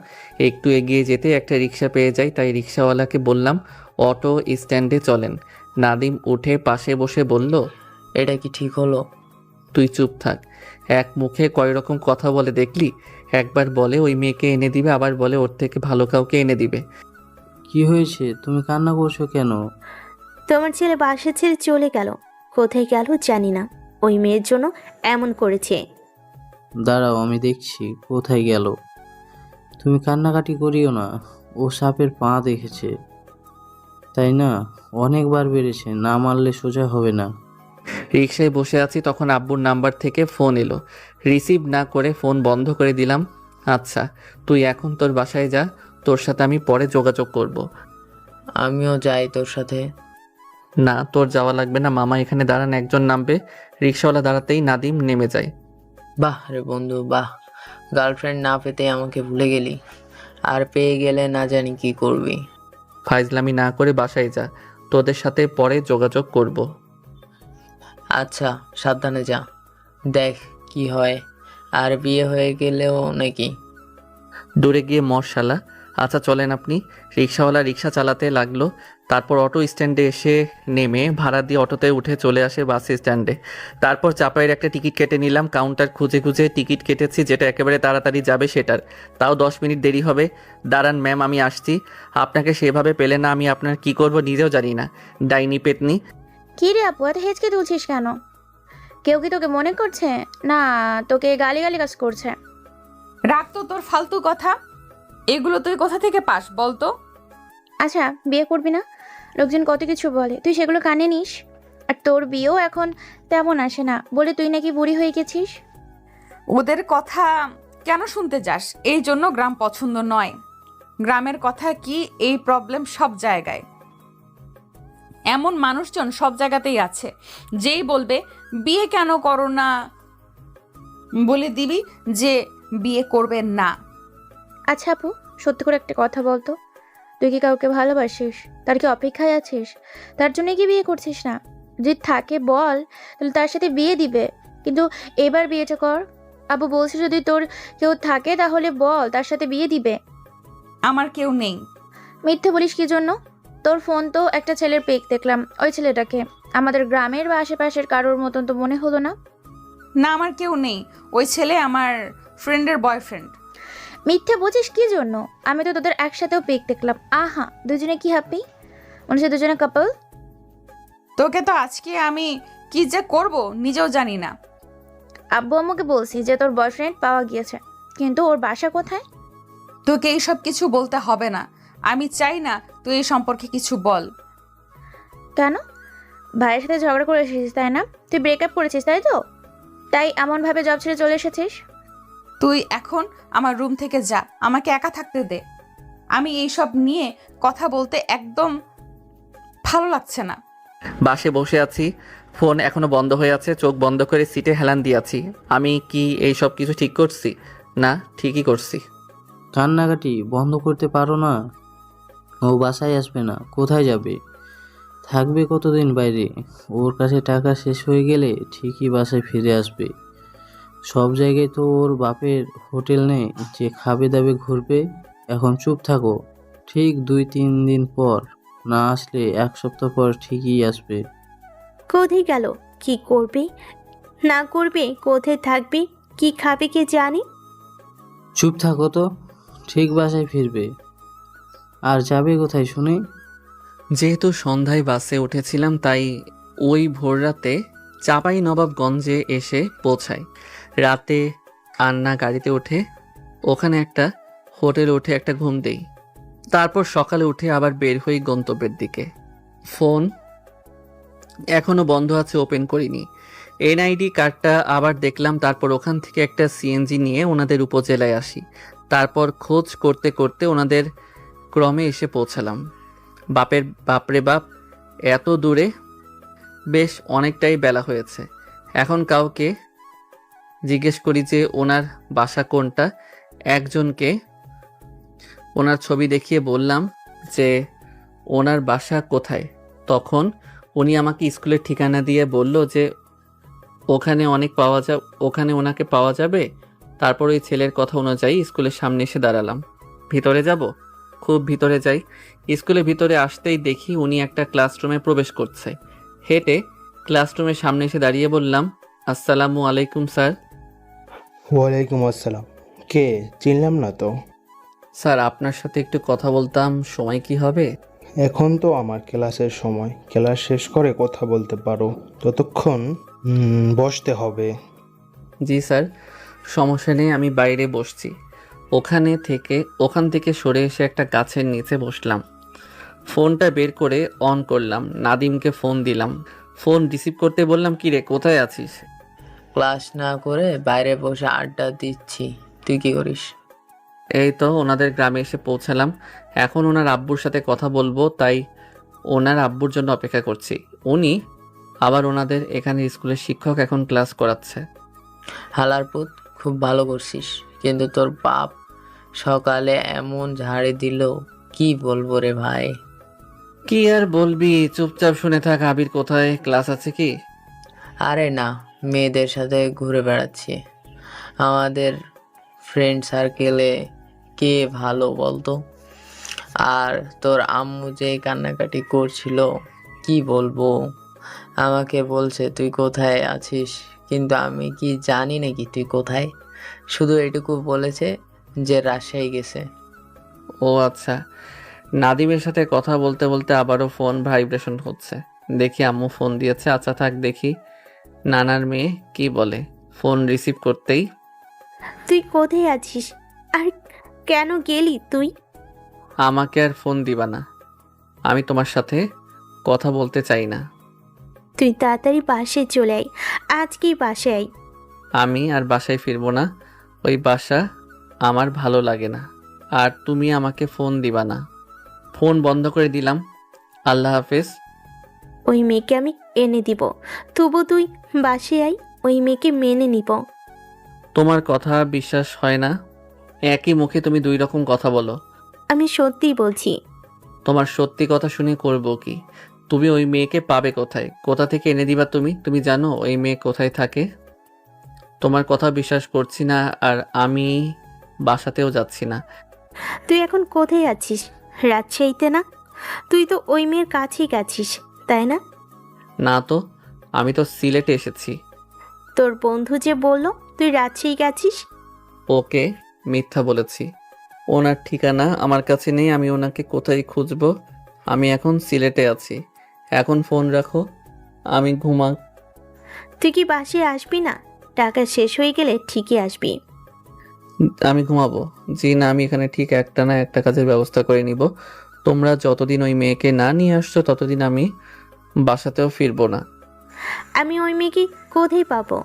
একটু এগিয়ে যেতে একটা রিক্সা পেয়ে যাই, তাই রিক্সাওয়ালাকে বললাম অটো স্ট্যান্ডে চলেন। নাদিম উঠে পাশে বসে বলল, এটা কি ঠিক হলো? তুই চুপ থাক। এক মুখে কয় রকম কথা বলে দেখলি? একবার বলে ওই মেয়েকে এনে দিবে, আবার বলে ওর থেকে ভালো কাউকে এনে দিবে। কি হয়েছে? তুমি কান্না করছো কেন? তোমার ছেলে বাসা ছেড়ে চলে গেল। কোথায় গেল জানি না। ওই মেয়ের জন্য এমন করেছে। দাঁড়াও, আমি দেখছি কোথায় গেল। তুমি কান্নাকাটি করিও না। ও সাপের পা দেখেছে, তাই না? অনেকবার বেড়েছে, না মারলে সোজা হবে না। রিক্সায় বসে আছি, তখন আব্বুর নাম্বার থেকে ফোন এলো। রিসিভ না করে ফোন বন্ধ করে দিলাম। আচ্ছা, তুই এখন তোর বাসায় যা, তোর সাথে আমি পরে যোগাযোগ করব। আমিও যাই তোর সাথে। না, তোর যাওয়া লাগবে না। মামা এখানে দাঁড়ান, একজন নামবে। রিক্সাওয়ালা দাঁড়াতেই নাদিম নেমে যায়। বাহ রে বন্ধু, বাহ। গার্লফ্রেন্ড না পেতে আমাকে ভুলে গেলি, আর পেয়ে গেলে না জানি কি করবি। ফাইজলামি না করে বাসায় যা, তোদের সাথে পরে যোগাযোগ করব। আচ্ছা, সাবধানে যা, দেখ কি হয়। আর বিয়ে হয়ে গেলেও নাকি? দূরে গিয়ে মশালা। আচ্ছা চলেন আপনি। রিক্সাওয়ালা রিক্সা চালাতে লাগলো। তারপর অটো স্ট্যান্ডে এসে নেমে ভাড়া দিয়ে অটোতে উঠে চলে আসে বাস স্ট্যান্ডে। তারপর চাপাইয়ের একটা টিকিট কেটে নিলাম। কাউন্টার খুঁজে খুঁজে টিকিট কেটেছি, যেটা একেবারে তাড়াতাড়ি যাবে সেটার। তাও 10 মিনিট দেরি হবে। দাঁড়ান ম্যাম, আমি আসছি। আপনাকে সেভাবে পেলে না আমি আপনার কি করব নিজেও জানি না। ডাইনি পেতনি। কি রে আপু, এত হেঁচকে তুলছিস কেন? কেউ কি তোকে মনে করছে, না তোকে গালি গালি কাজ করছে? রাখ তো তোর ফালতু কথা। এগুলো তুই কোথা থেকে পাস বলতো? আচ্ছা, বিয়ে করবি না? লোকজন কত কিছু বলে, তুই সেগুলো কানে নিস। আর তোর বিয়েও এখন তেমন আসে না বলে তুই নাকি বুড়ি হয়ে গেছিস। ওদের কথা কেন শুনতে যাস? এই জন্য গ্রাম পছন্দ নয়। গ্রামের কথা কি, এই প্রবলেম সব জায়গায়। এমন মানুষজন সব জায়গাতেই আছে, যেই বলবে বিয়ে কেন করো না, বলে দিবি যে বিয়ে করবে না। আচ্ছা আপু, সত্যি করে একটা কথা বলতো, তুই কি কাউকে ভালোবাসিস? তার কি অপেক্ষায় আছিস? তার জন্য কি বিয়ে করছিস না? যদি থাকে বল, তাহলে তার সাথে বিয়ে দিবে। কিন্তু এবার বিয়েটা কর। আবু বলছি, যদি তোর কেউ থাকে তাহলে বল, তার সাথে বিয়ে দিবে। আমার কেউ নেই। মিথ্যে বলিস কি জন্য? তোর ফোন তো একটা ছেলের পেক দেখলাম। ওই ছেলেটাকে আমাদের গ্রামের বা আশেপাশের কারোর মতন তো মনে হলো না। না, আমার কেউ নেই। ওই ছেলে আমার ফ্রেন্ডের বয়ফ্রেন্ড। মিথ্যে বুঝিস কি জন্য? আমি তো তোদের একসাথেও পেক দেখলাম। আহা, দুজনে কি হ্যাপি, মনে হচ্ছে দুজনে কাপল। তোকে তো আজকে আমি কি যে করব নিজেও জানি না। আব্বু আম্মুকে বলছি যে তোর বয়ফ্রেন্ড পাওয়া গিয়েছে, কিন্তু ওর বাসা কোথায়? তোকে এইসব কিছু বলতে হবে না। আমি চাই না তুই এই সম্পর্কে কিছু বল। কেন? ভাইয়ের সাথে ঝগড়া করে এসেছিস তাই না? তুই ব্রেকআপ করেছিস তাই তো? তাই এমনভাবে জব ছেড়ে চলে এসেছিস? তুই এখন আমার রুম থেকে যা, আমাকে একা থাকতে দে। আমি এইসব নিয়ে কথা বলতে একদম ভালো লাগছে না। বাসে বসে আছি, ফোন এখনো বন্ধ হয়ে আছে। চোখ বন্ধ করে সিটে হেলান দিয়ে আছি। আমি কি এই সব কিছু ঠিক করছি? না, ঠিকই করছি। কান্নাকাটি বন্ধ করতে পারো না? ও বাসায় আসবে না, কোথায় যাবে? থাকবে কতদিন বাইরে? ওর কাছে টাকা শেষ হয়ে গেলে ঠিকই বাসায় ফিরে আসবে। সব জায়গায় তো ওর বাপের হোটেল নেই যে খাবে দাবে ঘুরবে। এখন চুপ থাকো। ঠিক 2-3 দিন পর, না আসলে 1 সপ্তাহ পর ঠিকই আসবে। কোথায় গেল? কি করবে না করবে, কোথায় থাকবে, কি খাবে কে জানে। চুপ থাকো তো, ঠিক বাসায় ফিরবে। আর যাবে কোথায় শুনি? যেহেতু সন্ধ্যায় বাসে উঠেছিলাম তাই ওই ভোররাতে চাঁপাই নবাবগঞ্জে এসে পৌঁছাই। রাতে আন্না গাড়িতে উঠে ওখানে একটা হোটেলে উঠে একটা ঘুম দেই। তারপর সকালে উঠে আবার বের হই গন্তব্যের দিকে। ফোন এখনো বন্ধ আছে, ওপেন করিনি। এনআইডি কার্ডটা আবার দেখলাম। তারপর ওখান থেকে একটা সিএনজি নিয়ে ওনাদের উপজেলায় আসি। তারপর খোঁজ করতে করতে ওনাদের ক্রমে এসে পৌঁছালাম। বাপরে বাপ, এত দূরে! বেশ অনেকটাই বেলা হয়েছে। এখন কাউকে জিজ্ঞেস করি যে ওনার বাসা কোনটা। একজনকে ওনার ছবি দেখিয়ে বললাম যে ওনার বাসা কোথায়। তখন উনি আমাকে স্কুলের ঠিকানা দিয়ে বলল যে ওখানে ওনাকে পাওয়া যাবে। তারপর ওই ছেলের কথা অনুযায়ী স্কুলের সামনে এসে দাঁড়ালাম। ভিতরে যাব? খুব ভিতরে যাই। স্কুলের ভিতরে আসতেই দেখি উনি একটা ক্লাসরুমে প্রবেশ করছে। হেঁটে ক্লাসরুমের সামনে এসে দাঁড়িয়ে বললাম, আসসালামু আলাইকুম স্যার। ওয়ালাইকুম আসসালাম। কে? চিনলাম না তো। স্যার, আপনার সাথে একটু কথা বলতাম, সময় কি হবে? এখন তো আমার ক্লাসের সময়, ক্লাস শেষ করে কথা বলতে পারো, ততক্ষণ বসতে হবে। জি স্যার, সমস্যা নেই, আমি বাইরে বসছি। ওখান থেকে সরে এসে একটা গাছের নিচে বসলাম। ফোনটা বের করে অন করলাম, নাদিমকে ফোন দিলাম। ফোন রিসিভ করতে বললাম, কি রে, কোথায় আছিস? ক্লাস না করে বাইরে বসে আড্ডা দিচ্ছি। তুই কি করিস? এই তো ওনাদের গ্রামে এসে পৌঁছালাম। এখন ওনার আব্বুর সাথে কথা বলবো, তাই ওনার আব্বুর জন্য অপেক্ষা করছি। উনি আবার ওনাদের এখানে স্কুলের শিক্ষক, এখন ক্লাস করাচ্ছে। হালার পুত, খুব ভালো করছিস, কিন্তু তোর বাপ সকালে এমন ঝাড়ি দিল, কি বলবো রে ভাই। কি আর বলবি, চুপচাপ শুনে থাক। আবির কোথায়, ক্লাস আছে কি? আরে না, মেয়েদের সাথে ঘুরে বেড়াচ্ছি। আমাদের ফ্রেন্ড সার্কেলে কে ভালো বলতো? আর তোর আম্মু যে কান্নাকাটি করছিল, কি বলবো। আমাকে বলছে তুই কোথায় আছিস, কিন্তু আমি কি জানি নাকি তুই কোথায়। শুধু এটুকু বলেছে যে রাজশাহী গেছে। ও আচ্ছা। নাদিমের সাথে কথা বলতে বলতে আবারও ফোন ভাইব্রেশন হচ্ছে। দেখি আম্মু ফোন দিয়েছে। আচ্ছা থাক, দেখি নানার মেয়ে কি বলে। ফোন রিসিভ করতেই, তুই কোথায় আছিস আর কেন গেলি তুই? আমাকে আর ফোন দিবা না, আমি তোমার সাথে কথা বলতে চাই না। তুই তাড়াতাড়ি বাসায় চলে আয়, আজকেই বাসায় আয়। আমি আর বাসায় ফিরবো না, ওই বাসা আমার ভালো লাগে না। আর তুমি আমাকে ফোন দিবা না। ফোন বন্ধ করে দিলাম। আল্লাহ হাফেজ। ওই মেয়েকে আমি এনে দিব, তবু তুই বাসায় আয়, ওই মেয়েকে মেনে নিব। তোমার কথা বিশ্বাস হয় না? একই মুখে তুমি দুই রকম কথা বলো। আমি সত্যিই বলছি। তোমার সত্যি কথা শুনে করবো কি? তুমি ওই মেয়েকে পাবে কোথায়? কোথা থেকে এনে দিবা তুমি? তুমি জানো ওই মেয়ে কোথায় থাকে? তোমার কথা বিশ্বাস করছি না, আর আমি বাসাতেও যাচ্ছি না। তুই এখন কোথায় আছিস? রাজশাহীতে না? তুই তো ওই মেয়ের কাছেই গেছিস, তাই না? না তো, আমি তো সিলেটে এসেছি। তোর বন্ধু যে বললো তুই রাজশাহী গেছিস। ওকে মিথ্যা বলেছি। ওনার ঠিকানা আমার কাছে নেই, আমি ওনাকে কোথায় খুঁজবো? আমি এখন সিলেটে আছি। এখন ফোন রাখো, আমি ঘুমা। তুই কি বাসায় আসবি না? টাকা শেষ হয়ে গেলে ঠিকই আসবি। আমি ঘুমাবো। জি না, আমি এখানে ঠিক একটা না একটা কাজের ব্যবস্থা করে নিব। তোমরা যতদিন ওই মেয়েকে না নিয়ে আসছো ততদিন আমি বাসাতেও ফিরবো না। আমি ওই মেয়েকে কোথায় পাবো?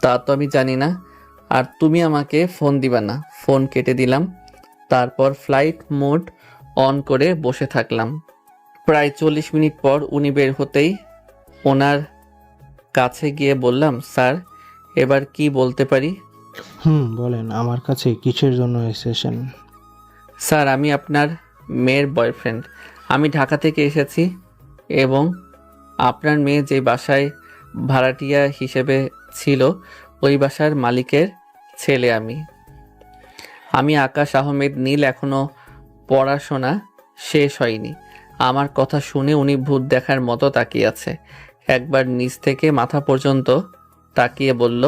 তা তো আমি জানি না, আর তুমি আমাকে ফোন দিবা না। ফোন কেটে দিলাম। তারপর ফ্লাইট মোড অন করে বসে থাকলাম। প্রায় 40 মিনিট পর উনি বের হতেই ওনার কাছে গিয়ে বললাম, স্যার এবার কি বলতে পারি? বলেন, আমার কাছে কিসের জন্য এসেছেন? স্যার, আমি আপনার মেয়ের বয়ফ্রেন্ড। আমি ঢাকা থেকে এসেছি এবং আপনার মেয়ে যে বাসায় ভাড়াটিয়া হিসেবে ছিল ওই বাসার মালিকের ছেলে আমি আকাশ আহমেদ নীল। এখনো পড়াশোনা শেষ হয়নি। আমার কথা শুনে উনি ভূত দেখার মতো তাকিয়ে আছে। একবার নিচ থেকে মাথা পর্যন্ত তাকিয়ে বলল,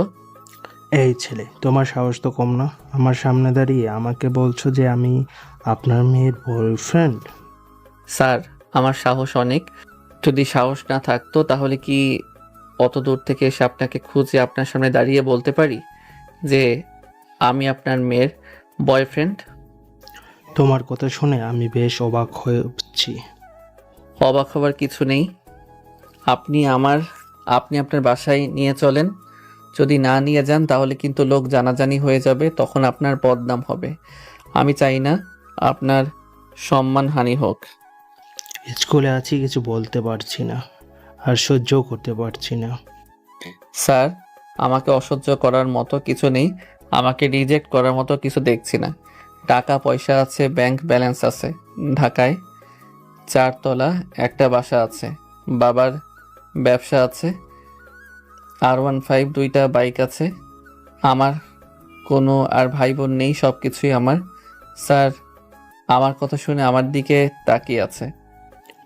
এই ছেলে, তোমার সাহস তো কম না। আমার সামনে দাঁড়িয়ে আমাকে বলছো যে আমি আপনার মেয়ের বয়ফ্রেন্ড? স্যার, আমার সাহস অনেক। যদি সাহস না থাকতো তাহলে কি অত দূর থেকে এসে আপনাকে খুঁজে আপনার সামনে দাঁড়িয়ে বলতে পারি যে আমি আপনার মেয়ের বয়ফ্রেন্ড? তোমার কথা শুনে আমি বেশ অবাক হচ্ছি। অবাক হবার কিছু নেই। আপনি আপনার বাসায় নিয়ে চলেন। যদি না নিয়ে যান তাহলে কিন্তু লোক জানাজানি হয়ে যাবে, তখন আপনার বদনাম হবে। আমি চাই না আপনার সম্মানহানি হোক। স্কুলে আছি, কিছু বলতে পারছি না, আর সহ্যও করতে পারছি না। স্যার, আমাকে অসহ্য করার মতো কিছু নেই, আমাকে রিজেক্ট করার মতো কিছু দেখছি না। টাকা পয়সা আছে, ব্যাংক ব্যালেন্স আছে, ঢাকায় 4 তলা একটা বাসা আছে, বাবার ব্যবসা আছে, R15 2টা বাইক আছে। আমার কোনো আর ভাই বোন নেই, সব কিছুই আমার। স্যার, আমার কথা শুনে আমার দিকে তাকিয়ে আছে।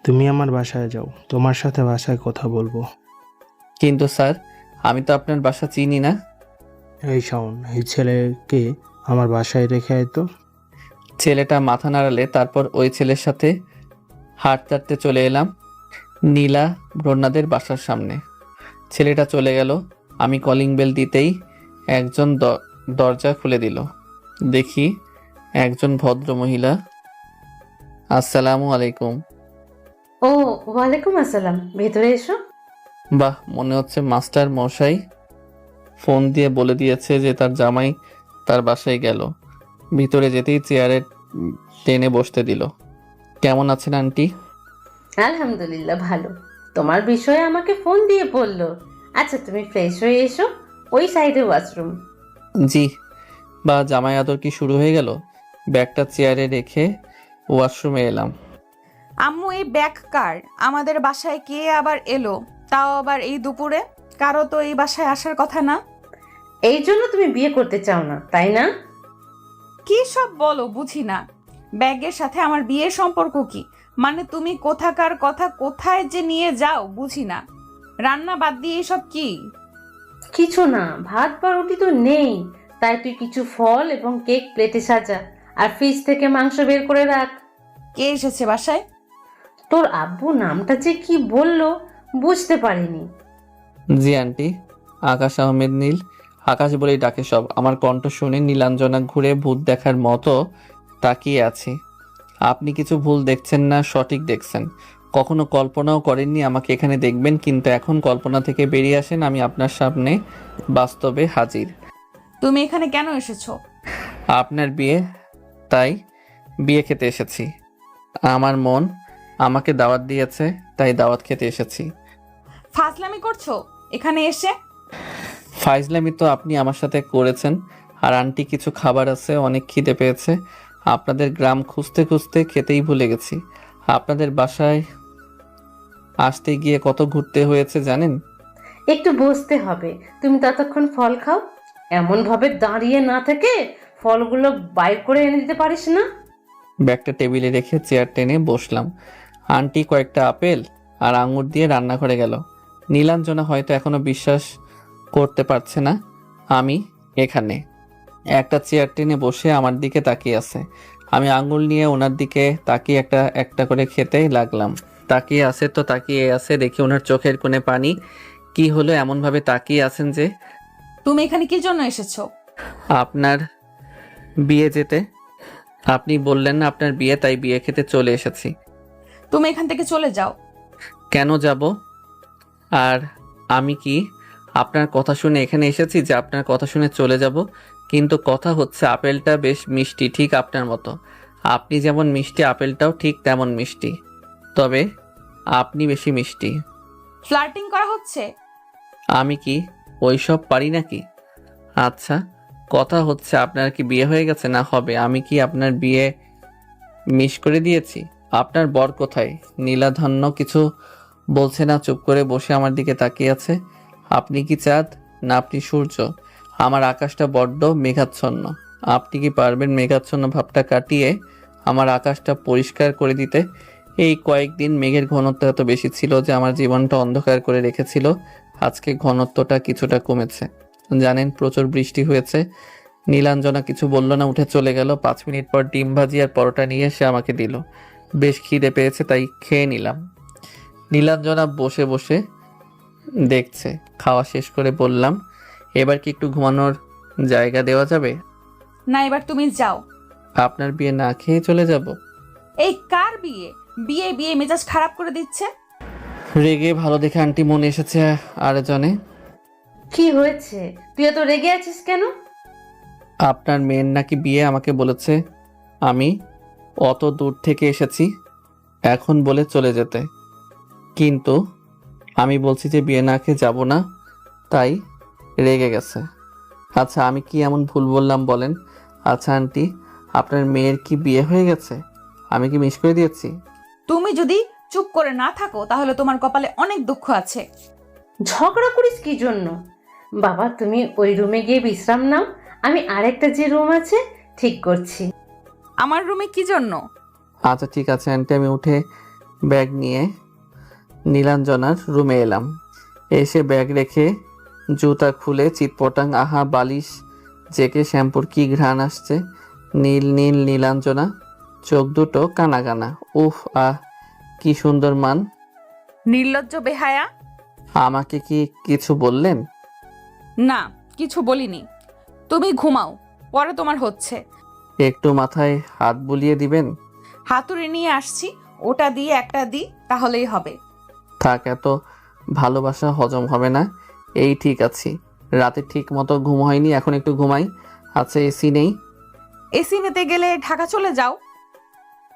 তুমি আমার বাসায় যাও, তোমার সাথে বাসায় কথা বলবো। কিন্তু স্যার, আমি তো আপনার বাসা চিনি না। এই শাওন, এই ছেলেকে আমার বাসায় রেখে আয় তো। ছেলেটা মাথা নাড়ালে তারপর ওই ছেলের সাথে হাঁটতে চলে এলাম নীলা ব্রহ্মাদের বাসার সামনে। ছেলেটা চলে গেল। আমি কলিং বেল দিতেই একজন দরজা খুলে দিল। দেখি একজন ভদ্র মহিলা। আসসালামু আলাইকুম। ও, ওয়ালাইকুম আসসালাম, ভেতরে এসো। বাহ, মনে হচ্ছে মাস্টার মশাই ফোন দিয়ে বলে দিয়েছে যে তার জামাই তার বাসায় গেল। ভিতরে যেতেই চেয়ারে টেনে বসতে দিল। কেমন আছেন আন্টি? আলহামদুলিল্লাহ ভালো। তোমার বিষয়ে আমাকে ফোন দিয়ে বললো। আচ্ছা, তুমি ফ্রেশ হয়ে এসো, ওই সাইডে ওয়াশরুম। জি। বা জামাই আদর কি শুরু হয়ে গেল? ব্যাগটা চেয়ারে রেখে ওয়াশরুমে এলাম। আম্মু, এই ব্যাগ কার? আমাদের বাসায় কে আবার এলো? তাও আবার এই দুপুরে? কারো তো এই বাসায় আসার কথা না। এই জন্য তুমি বিয়ে করতে চাও না, তাই না? কি সব বলো বুঝি না। ব্যাগের সাথে আমার বিয়ের সম্পর্ক কি? মানে তুমি কোথাকার কথা কোথায় যে নিয়ে যাও বুঝি না। রান্না বাদ দিয়ে এসব কি? কিছু না, ভাত বা রুটি তো নেই, তাই তুই কিছু ফল এবং কেক প্লেটে সাজা, আর ফ্রিজ থেকে মাংস বের করে রাখ। কে এসেছে বাসায়? তোর আব্বু নামটা যে কি বললো বুঝতে পারিনি। জি আন্টি, আকাশ আহমেদ নীল। আকাশ বলেই ডাকে সব। আমার কণ্ঠ শুনে নীলাঞ্জনা ঘুরে ভূত দেখার মতো তাকিয়ে আছি। আপনি কিছু ভুল দেখছেন না, সঠিক দেখছেন। কখনো কল্পনাও করেননি আমাকে এখানে দেখবেন, কিন্তু এখন কল্পনা থেকে বেরিয়ে আসেন, আমি আপনার সামনে বাস্তবে হাজির। তুমি এখানে কেন এসেছো? আপনার বিয়ে, তাই বিয়ে খেতে এসেছি। আমার মন আমাকে দাওয়াত দিয়েছে, তাই দাওয়াত খেতে এসেছি। ফাজলামি করছো এখানে এসে? ফাইজলামি তো আপনি আমার সাথে করেছেন। আর আন্টি, কিছু খাবার আছে, অনেক খিদে পেয়েছে। আপনাদের গ্রাম খুঁজতে খুঁজতে খেতেই ভুলে গেছি। আপনাদের বাসায় আসতে গিয়ে কত ঘুরতে হয়েছে জানেন? একটু বসতে হবে, তুমি ততক্ষণ ফল খাও। এমন ভাবে দাঁড়িয়ে না থেকে ফলগুলো বাইর করে এনে দিতে পারিস না? ব্যাগটা টেবিলে রেখে চেয়ার টেনে বসলাম। আন্টি কয়েকটা আপেল আর আঙুর দিয়ে রান্না করে গেল। নীলাঞ্জনা হয়তো এখনো বিশ্বাস করতে পারছে না আমি এখানে। একটা চেয়ার টেনে বসে আমার দিকে তাকিয়ে আছে। আমি আঙুল নিয়ে ওনার দিকে তাকিয়ে একটা একটা করে খেতে লাগলাম। তাকিয়ে আছে তো তাকিয়ে আছে, দেখি ওনার চোখের কোণে পানি। কি হলো এমনভাবে তাকিয়ে আছেন যে? তুমি এখানে কি জন্য এসেছো? আপনার বিয়ে যেতে। আপনি বললেন না আপনার বিয়ে, তাই বিয়ে খেতে চলে এসেছি। তুমি এখান থেকে চলে যাও। কেন যাব? আর আমি কি আপনার কথা শুনে এখানে এসেছি যে আপনার কথা শুনে চলে যাব? কিন্তু কথা হচ্ছে আপেলটা বেশ মিষ্টি, ঠিক আপনার মতো। আপনি যেমন মিষ্টি, আপেলটাও ঠিক তেমন মিষ্টি, তবে আপনি বেশি মিষ্টি। ফ্লার্টিং করা হচ্ছে? আমি কি ওইসব পারি নাকি? আচ্ছা, কথা হচ্ছে আপনার কি বিয়ে হয়ে গেছে না হবে? আমি কি আপনার বিয়ে মিস করে দিয়েছি? আপনার বর কোথায়? নীলাধন্য কিছু বলছে না, চুপ করে বসে আমার দিকে তাকিয়ে আছে। আপনি কি চাঁদ না আপনি সূর্য? আমার আকাশটা বড্ড মেঘাচ্ছন্ন। আপনি কি পারবেন মেঘাচ্ছন্ন ভাবটা কাটিয়ে আমার আকাশটা পরিষ্কার করে দিতে? এই কয়েকদিন মেঘের ঘনত্ব এত বেশি ছিল যে আমার জীবনটা অন্ধকার করে রেখেছিল। আজকে ঘনত্বটা কিছুটা কমেছে। জানেন, প্রচুর বৃষ্টি হয়েছে। নীলাঞ্জনা কিছু বলল না, উঠে চলে গেল। 5 মিনিট পর ডিম ভাজি আর পরোটা নিয়ে সে আমাকে দিল। বেশ খিদে পেয়েছে, তাই খেয়ে নিলাম। নীলাঞ্জনা বসে বসে দেখছে। খাওয়া শেষ করে বললাম, এবার কি একটু ঘুমানোর জায়গা দেওয়া যাবে? না, এবার তুমি যাও। আপনার বিয়ে না খেয়ে চলে যাব? এই কার বিয়ে? বিয়ে বিয়ে মেজাজ খারাপ করে দিচ্ছে। রেগে ভালো দেখে আন্টি মনে এসেছে আরেকজনে। কি হয়েছে, তুই এত রেগে আছিস কেন? আপনার মেয়ের নাকি বিয়ে, আমাকে বলেছে। আমি অত দূর থেকে এসেছি এখন বলে চলে যেতে, কিন্তু আমি বলছি যে বিয়ে না খেয়ে যাব না, তাই রেগে গেছে। আচ্ছা, আমি কি এমন ভুল বললাম বলেন? আচ্ছা আন্টি, আপনার মেয়ের কি বিয়ে হয়ে গেছে? আমি কি মিস করে দিয়েছি? তুমি যদি চুপ করে না থাকো তাহলে তোমার কপালে অনেক দুঃখ আছে। ঝগড়া করিস কি জন্য? বাবা, তুমি ওই রুমে গিয়ে বিশ্রাম নাও, আমি আরেকটা যে রুম আছে ঠিক করছি। আমার রুমে কি জন্য? আচ্ছা ঠিক আছে আন্টি। আমি উঠে ব্যাগ নিয়ে নীলাঞ্জনার রুমে এলাম। এসে ব্যাগ রেখে জুতা খুলে চিৎপটাং, আহা বালিশ জেকে শ্যাম্পুর কি ঘ্রাণ আসছে। নীল নীল নীলাঞ্জনা, চোখ দুটো কানা কানা। উফ, আহ কি সুন্দর মান। নির্লজ্জ বেহায়া। আমাকে কি কিছু বললেন? না, কিছু বলিনি। তুমি ঘুমাও, পরে তোমার হচ্ছে। একটু মাথায় হাত বুলিয়ে দিবেন? হাতুড়ি নিয়ে আসছি, ওটা দিয়ে একটা দিই, তাহলেই হবে। থাক, এত ভালোবাসা হজম হবে না। এই ঠিক আছি, রাতে ঠিক মতো ঘুম হয়নি, এখন একটু ঘুমাই। আচ্ছা, এসি নেই? এসি নিতে গেলে ঢাকা চলে যাও।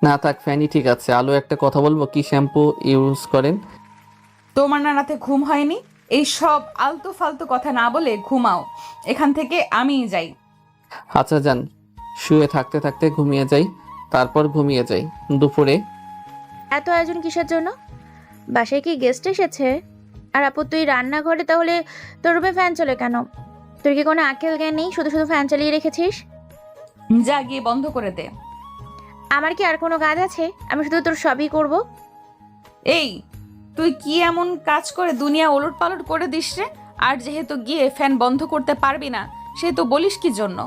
না থাক, ফ্যানই ঠিক আছে। আলো, একটা কথা বলবো, কি শ্যাম্পু ইউজ করেন? তোমার না রাতে ঘুম হয়নি? এই সব আলতু ফালতু কথা না বলে ঘুমাও, এখান থেকে আমিই যাই। আচ্ছা যান, শুয়ে থাকতে থাকতে ঘুমিয়ে যাই, তারপর ঘুমিয়ে যাই। দুপুরে এত আয়োজন কিসের জন্য? বাসায় কি গেস্ট এসেছে? আর আপু, তুই রান্নাঘরে, তাহলে তোর রুমে ফ্যান চলে কেন? তোর কি কোনো আকেল জ্ঞান নেই? শুধু শুধু ফ্যান চালিয়ে রেখেছিস। যা গিয়ে বন্ধ করে দে। আমার কি আর কোনো কাজ আছে? আমি শুধু তোর সবই করব। এই, তুই কি এমন কাজ করে দুনিয়া ওলট পালট করে দিস রে? আর যেহেতু গিয়ে ফ্যান বন্ধ করতে পারবি না, সেহেতু বলিস কি জন্য?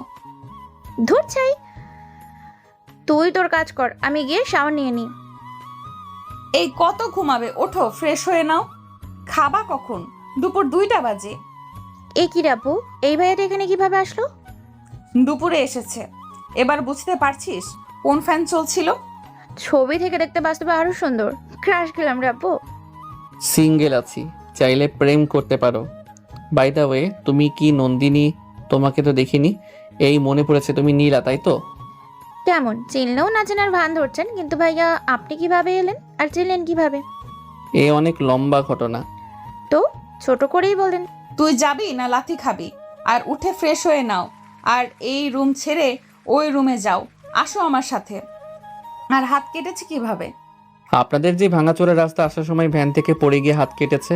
ধুর চাই, তুই তোর কাজ কর, আমি গিয়ে শাওয়ার নিয়ে নিই। এই কত ঘুমাবে? ওঠো, ফ্রেশ হয়ে নাও। খাবা কখন? দুপুর 2টা বাজে। এ কি রে আপু, এই ভাইয়াটা এখানে কিভাবে আসলো? দুপুরে এসেছে। এবার বুঝতে পারছিস কোন ফ্যান চলছিল? ছবি থেকে দেখতে বাস্তবে আরো সুন্দর। ক্রাশ খেলাম রে আপু। সিঙ্গেল আছি, চাইলে প্রেম করতে পারো। বাই দ্য ওয়ে, তুমি কি নন্দিনী? তোমাকে তো দেখিনি। এই মনে পড়েছে, তুমি নীলা, তাই তো? কেমন চিনলেও না চেনার ভান ধরছেন, কিন্তু ভাইয়া আপনি কিভাবে এলেন আর চিনলেন কিভাবে? এ অনেক লম্বা ঘটনা। তো ছোট করেই বলেন। তুই যাবি না লাথি খাবি? আর উঠে ফ্রেশ হয়ে নাও, আর এই রুম ছেড়ে ওই রুমে যাও। আসো আমার সাথে। আর হাত কেটেছে কিভাবে? আপনাদের যে ভাঙাচোরা রাস্তা, আসার সময় ভ্যান থেকে পড়ে গিয়ে হাত কেটেছে।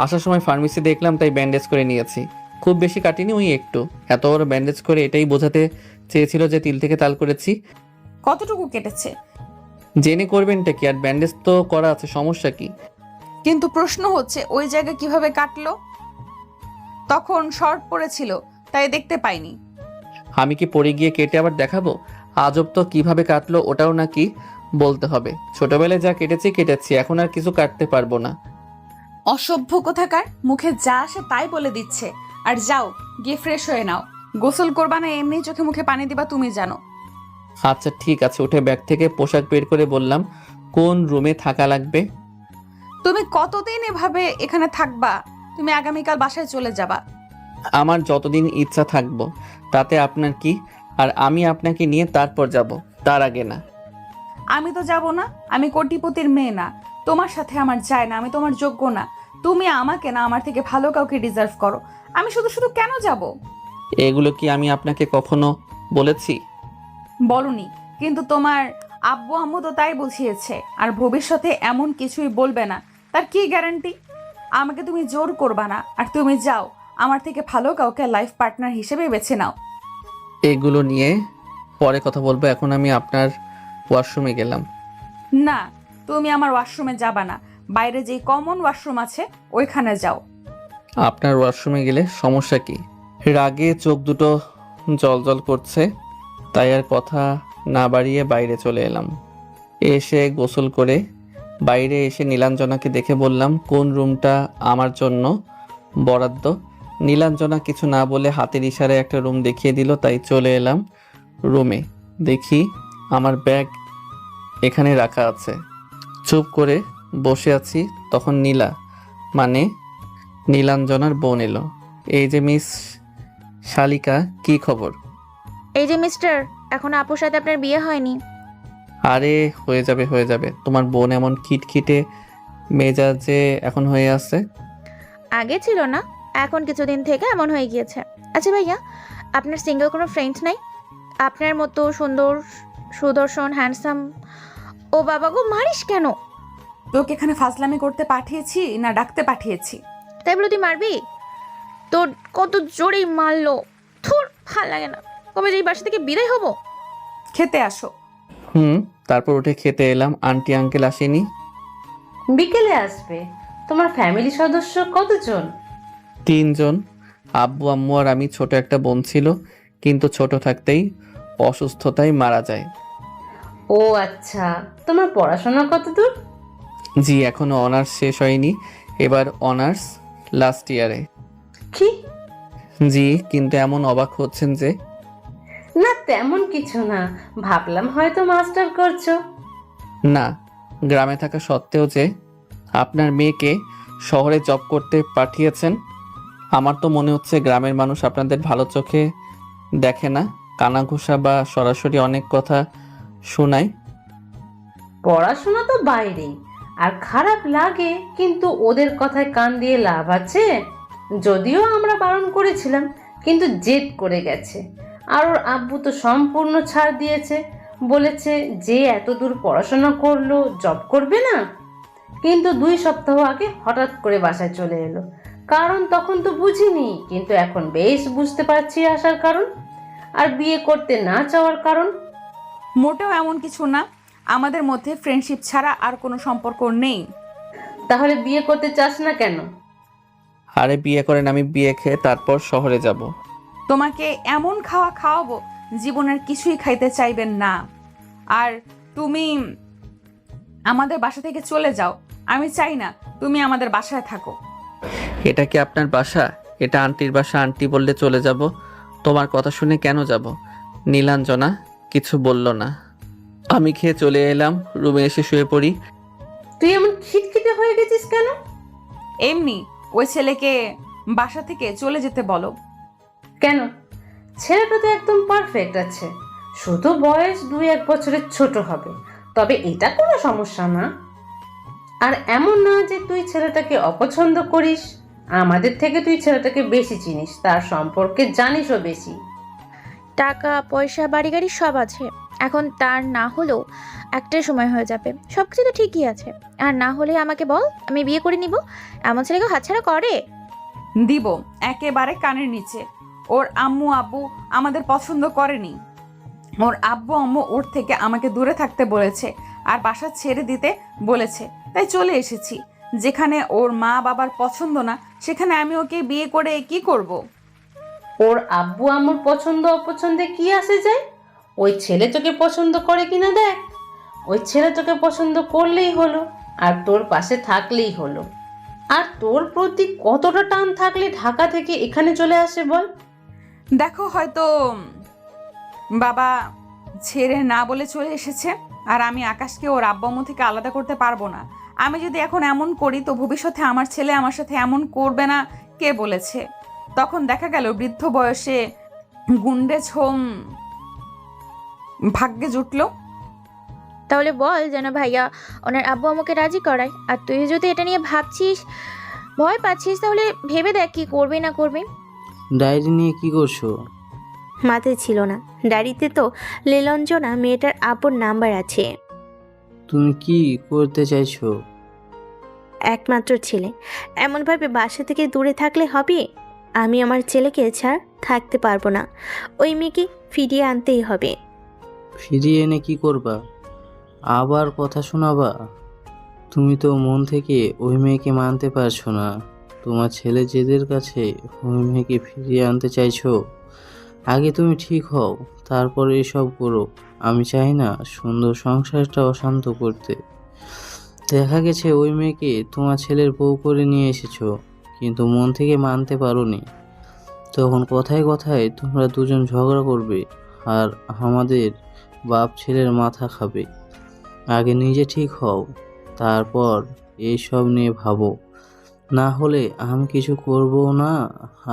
আসার সময় ফার্মেসি দেখলাম, তাই ব্যান্ডেজ করে নিয়েছি। খুব বেশি কাটিনি, ওই একটু। এত বড় ব্যান্ডেজ করে এটাই বোঝাতে চেয়েছিল যে তিল থেকে তাল করেছি। কতটুকু কেটেছে? জেনে করবেনটা কি, আর ব্যান্ডেজ তো করা আছে, সমস্যা কি? কিন্তু প্রশ্ন হচ্ছে ওই জায়গা কিভাবে কাটলো? তখন শর্ট পড়েছিল, তাই দেখতে পাইনি। আমি কি পড়ে গিয়ে কেটে আবার দেখাবো? আজব তো, কিভাবে কাটলো ওটাও নাকি বলতে হবে? ছোটবেলায় যা কেটেছি, এখন আর কিছু কাটতে পারবো না। অসভ্য কোথাকার, মুখে যা আসে তাই বলে দিচ্ছে। আর যাও, গিয়ে ফ্রেশ হয়ে নাও। গোসল করবা না এমনি চোখে মুখে পানি দিবা, তুমি জানো। আচ্ছা ঠিক আছে। উঠে ব্যাগ থেকে পোশাক বের করে বললাম, কোন রুমে থাকা লাগবে? তুমি কতদিন এভাবে এখানে থাকবা? তুমি আগামীকাল বাসায় চলে যাবা। আমার যতদিন ইচ্ছা থাকবো, তাতে আপনার কি? আর আমি আপনাকে নিয়ে তারপর যাব, তার আগে না। আমি তো যাব না, আমি কোটিপতির মেয়ে না। তোমার সাথে আমার যায় না, আমি তোমার যোগ্য না। তুমি আমাকে না, আমার থেকে ভালো কাউকে ডিজার্ভ করো। আমি শুধু শুধু কেন যাব? এগুলো কি আমি আপনাকে কখনো বলেছি? বলনি, কিন্তু তোমার আব্বু আম্মু তো তাই বুঝিয়েছে। আর ভবিষ্যতে এমন কিছুই বলবে না, তার কি গ্যারান্টি? আমাকে তুমি জোর করবা না। আর তুমি যাও, আমার থেকে ভালো কাউকে লাইফ পার্টনার হিসেবে বেছে নাও। এগুলো নিয়ে পরে কথা বলবো, এখন আমি আপনার ওয়াশরুমে গেলাম। না, তুমি আমার ওয়াশরুমে যাবা না, বাইরে যেই কমন ওয়াশরুম আছে ওইখানে যাও। আপনার ওয়াশরুমে গেলে সমস্যা কি? রাগে চোখ দুটো জল করছে, তাই আর কথা না বাড়িয়ে বাইরে চলে এলাম। এসে গোসল করে বাইরে এসে নীলাঞ্জনাকে দেখে বললাম, কোন রুমটা আমার জন্য বরাদ্দ? নীলাঞ্জনা কিছু না বলে হাতের ইশারায় একটা রুম দেখিয়ে দিল, তাই চলে এলাম রুমে। দেখি আমার ব্যাগ এখানে রাখা আছে। চুপ করে বসে আছি, তখন মানে নীলাঞ্জনার বোন এলো। এই যে মিস শালিকা, কি খবর? এই যে মিস্টার, এখন আপুর সাথে আপনার বিয়ে হয়নি। আরে হয়ে যাবে। তোমার বোন এমন খিটখিটে মেজাজে এখন হয়ে আছে? আগে ছিল না, এখন কিছুদিন থেকে এমন হয়ে গিয়েছে। আচ্ছা ভাইয়া, আপনার সিঙ্গেল কোনো ফ্রেন্ড নাই? আপনার মতো সুন্দর, সুদর্শন, হ্যান্ডসাম। ও বাবা গো, মারিস কেন? তোকে এখানে ফাজলামি করতে পাঠিয়েছি না ডাকতে পাঠিয়েছি? তাই বলে তুই মারবি? তোর কত জোরেই মারলো, থুর, ভাল লাগে না। কবে যে এই বাসা থেকে বিদায় হব? খেতে আসো। তারপর উঠে খেতে এলাম। আন্টি আঙ্কেল আসেনি? বিকেলে আসবে। তোমার ফ্যামিলি সদস্য কতজন? 3 জন, আব্বু আম্মু আর আমি। ছোট একটা বোন ছিল, কিন্তু ছোট থাকতেই অসুস্থতায় মারা যায়। ও আচ্ছা, তোমার পড়াশোনা কত দূর? জি, এখনো অনার্স শেষ হয়নি, এবার অনার্স লাস্ট ইয়ারে। কি? জি, কিন্তু এমন অবাক হচ্ছেন যে? না তেমন কিছু না, ভাবলাম হয়তো মাস্টার করছো। না, গ্রামে থাকা সত্ত্বেও যে আপনার মেয়েকে শহরে জব করতে পাঠিয়েছেন। আমার তো মনে হচ্ছে গ্রামের মানুষ আপনাদের ভালো চোখে দেখে না, কানাঘুষা বা সরাসরি অনেক কথা শোনায়। পড়াশোনা তো বাইরেই, আর খারাপ লাগে, কিন্তু ওদের কথায় কান দিয়ে লাভ আছে? যদিও আমরা বারণ করেছিলাম, কিন্তু জেদ করে গেছে। আর ওর আব্বু তো সম্পূর্ণ ছাড় দিয়েছে, বলেছে যে এত দূর পড়াশোনা করলো জব করবে না। কিন্তু 2 সপ্তাহ আগে হঠাৎ করে বাসায় চলে এলো। কারণ তখন তো বুঝিনি, কিন্তু এখন বেশ বুঝতে পারছি আসার কারণ আর বিয়ে করতে না চাওয়ার কারণ। মোটেও এমন কিছু না, আমাদের মধ্যে ফ্রেন্ডশিপ ছাড়া আর কোনো সম্পর্ক নেই। তাহলে বিয়ে করতে চাস না কেন? আরে বিয়ে করেন, আমি বিয়ে খেয়ে তারপর শহরে যাব। তোমাকে এমন খাওয়াবো জীবনের কিছুই খাইতে চাইবেন না। আর তুমি আমাদের বাসা থেকে চলে যাও, আমি চাই না তুমি আমাদের বাসায় থাকো। এটা কি আপনার বাসা? এটা আন্টির বাসা। আন্টি বললে চলে যাব। তোমার কথা শুনে কেন যাব? নীলাঞ্জনা কিছু বলল না। আমি খেয়ে চলে এলাম, রুমে এসে শুয়ে পড়ি। তুই এমন খিটখিটে হয়ে গেছিস কেন? এমনি, ওই ছেলেকে বাসা থেকে চলে যেতে বলো। কেন? ছেলেটা তো একদম পারফেক্ট আছে, শুধু বয়স 2-1 বছরের ছোট হবে, তবে এটা কোনো সমস্যা না। আর এমন না যে তুই ছেলেটাকে অপছন্দ করিস, আমাদের থেকে তুই ছেলেটাকে বেশি চিনিস, তার সম্পর্কে জানিসও বেশি। টাকা পয়সা বাড়ি গাড়ি সব আছে, এখন তার না হলেও একটাই সময় হয়ে যাবে। সব কিছু তো ঠিকই আছে, আর না হলে আমাকে বল, আমি বিয়ে করে নিব। এমন ছেলেকে হাতছাড়া করে দিব একেবারে কানের নিচে। ওর আম্মু আব্বু আমাদের পছন্দ করেনি, ওর আব্বু আম্মু ওর থেকে আমাকে দূরে থাকতে বলেছে আর বাসা ছেড়ে দিতে বলেছে, তাই চলে এসেছি। যেখানে ওর মা বাবার পছন্দ না, সেখানে আমি ওকে বিয়ে করে কি করব? ওর আব্বু আম্মুর পছন্দ অপছন্দে কি আসে যায়? ওই ছেলে তোকে পছন্দ করে কিনা দেখ। ওই ছেলে তোকে পছন্দ করলেই হলো, আর তোর পাশে থাকলেই হলো। আর তোর প্রতি কতটা টান থাকলে ঢাকা থেকে এখানে চলে আসে বল? দেখো, হয়তো বাবা ছেড়ে না বলে চলে এসেছে, আর আমি আকাশকে ওর আব্বু আম্মু থেকে আলাদা করতে পারবো না। আমি যদি এখন এমন করি তো ভবিষ্যতে আমার ছেলে আমার সাথে এমন করবে না, কে বলেছে? তখন দেখা গেল বৃদ্ধ বয়সে গুন্ডে ছোম ভাগ্যে জুটলো। তাহলে বল যেন ভাইয়া ওনার আব্বু আম্মুকে রাজি করায়। আর তুই যদি এটা নিয়ে ভাবছিস, ভয় পাচ্ছিস, তাহলে ভেবে দেখ কি করবি না করবি। ডায়েরি নিয়ে কি করছো? মাথায় ছিল না, ডায়েরিতে তো নীলাঞ্জনা মেয়েটার আব্বুর নাম্বার আছে। তুমি কি করতে চাইছো? একমাত্র ছেলে, এমনভাবে বাসা থেকে দূরে থাকলে হবে? আমি আমার ছেলেকে ছাড় থাকতে পারবো না। ওই মেয়েকে ফিরিয়ে আনতেই হবে। ফিরিয়ে এনে কি করবা? আবার কথা শোনাবা? তুমি তো মন থেকে ওই মেয়েকে মানতে পারছো না। তোমার ছেলে জেদের কাছে ওই মেয়েকে ফিরিয়ে আনতে চাইছো। আগে তুমি ঠিক হও, তারপরে এসব করো। আমি চাই না সুন্দর সংসারটা অশান্ত করতে। দেখা গেছে ওই মেয়েকে তোমার ছেলের বউ করে নিয়ে এসেছো, কিন্তু মন থেকে মানতে পারোনি। তখন কথায় কথায় তোমরা দুজন ঝগড়া করবে আর আমাদের বাপ ছেলের মাথা খাবে। আগে নিজে ঠিক হও, তারপর এইসব নিয়ে ভাবো। না হলে আমি কিছু করবো না,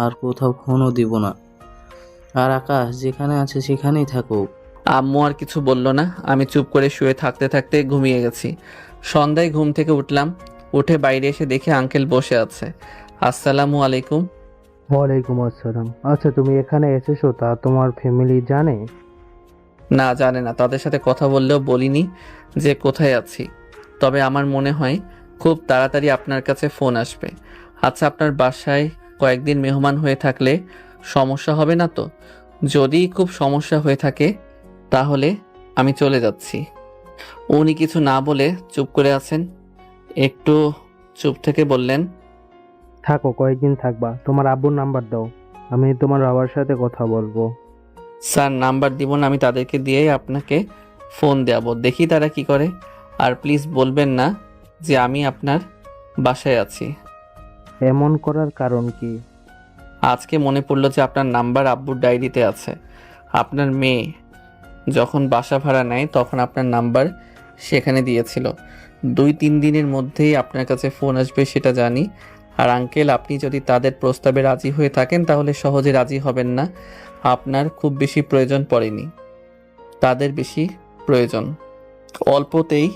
আর কোথাও ফোনও দিব না। আর আকাশ যেখানে আছে সেখানেই থাকুক। আম্মু আর কিছু বলল না। আমি চুপ করে শুয়ে থাকতে থাকতে ঘুমিয়ে গেছি। সন্ধ্যায় ঘুম থেকে উঠলাম। উঠে বাইরে এসে দেখি আঙ্কেল বসে আছে। আসসালামু আলাইকুম। ওয়ালাইকুম আসসালাম। আচ্ছা, তুমি এখানে এসেছো, তা তোমার ফ্যামিলি জানে? না, জানে না। তাদের সাথে কথা বললেও বলিনি যে কোথায় আছি। তবে আমার মনে হয় খুব তাড়াতাড়ি আপনার কাছে ফোন আসবে। আচ্ছা, আপনার বাসায় কয়েকদিন মেহমান হয়ে থাকলে সমস্যা হবে না তো? যদি খুব সমস্যা হয়ে থাকে তাহলে আমি চলে যাচ্ছি। উনি কিছু না বলে চুপ করে আছেন। একটু চুপ থেকে বললেন, থাকো, কয়েকদিন থাকবা। তোমার আব্বুর নাম্বার দাও, আমি তোমার বাবার সাথে কথা বলবো। স্যার, নাম্বার দিব না, আমি তাদেরকে দিয়েই আপনাকে ফোন দেবো। দেখি তারা কি করে। আর প্লিজ বলবেন না যে আমি আপনার বাসায় আছি। এমন করার কারণ কি? আজকে মনে পড়লো যে আপনার নাম্বার আব্বুর ডায়েরিতে আছে। আপনার মেয়ে যখন বাসা ভাড়া নেয় তখন আপনার নাম্বার সেখানে দিয়েছিল। 2-3 দিনের মধ্যেই আপনার কাছে ফোন আসবে সেটা জানি। আর আঙ্কেল, আপনি যদি তাদের প্রস্তাবে রাজি হয়ে থাকেন তাহলে সহজে রাজি হবেন না। আপনার খুব বেশি প্রয়োজন পড়েনি, তাদের বেশি প্রয়োজন। অল্পতেই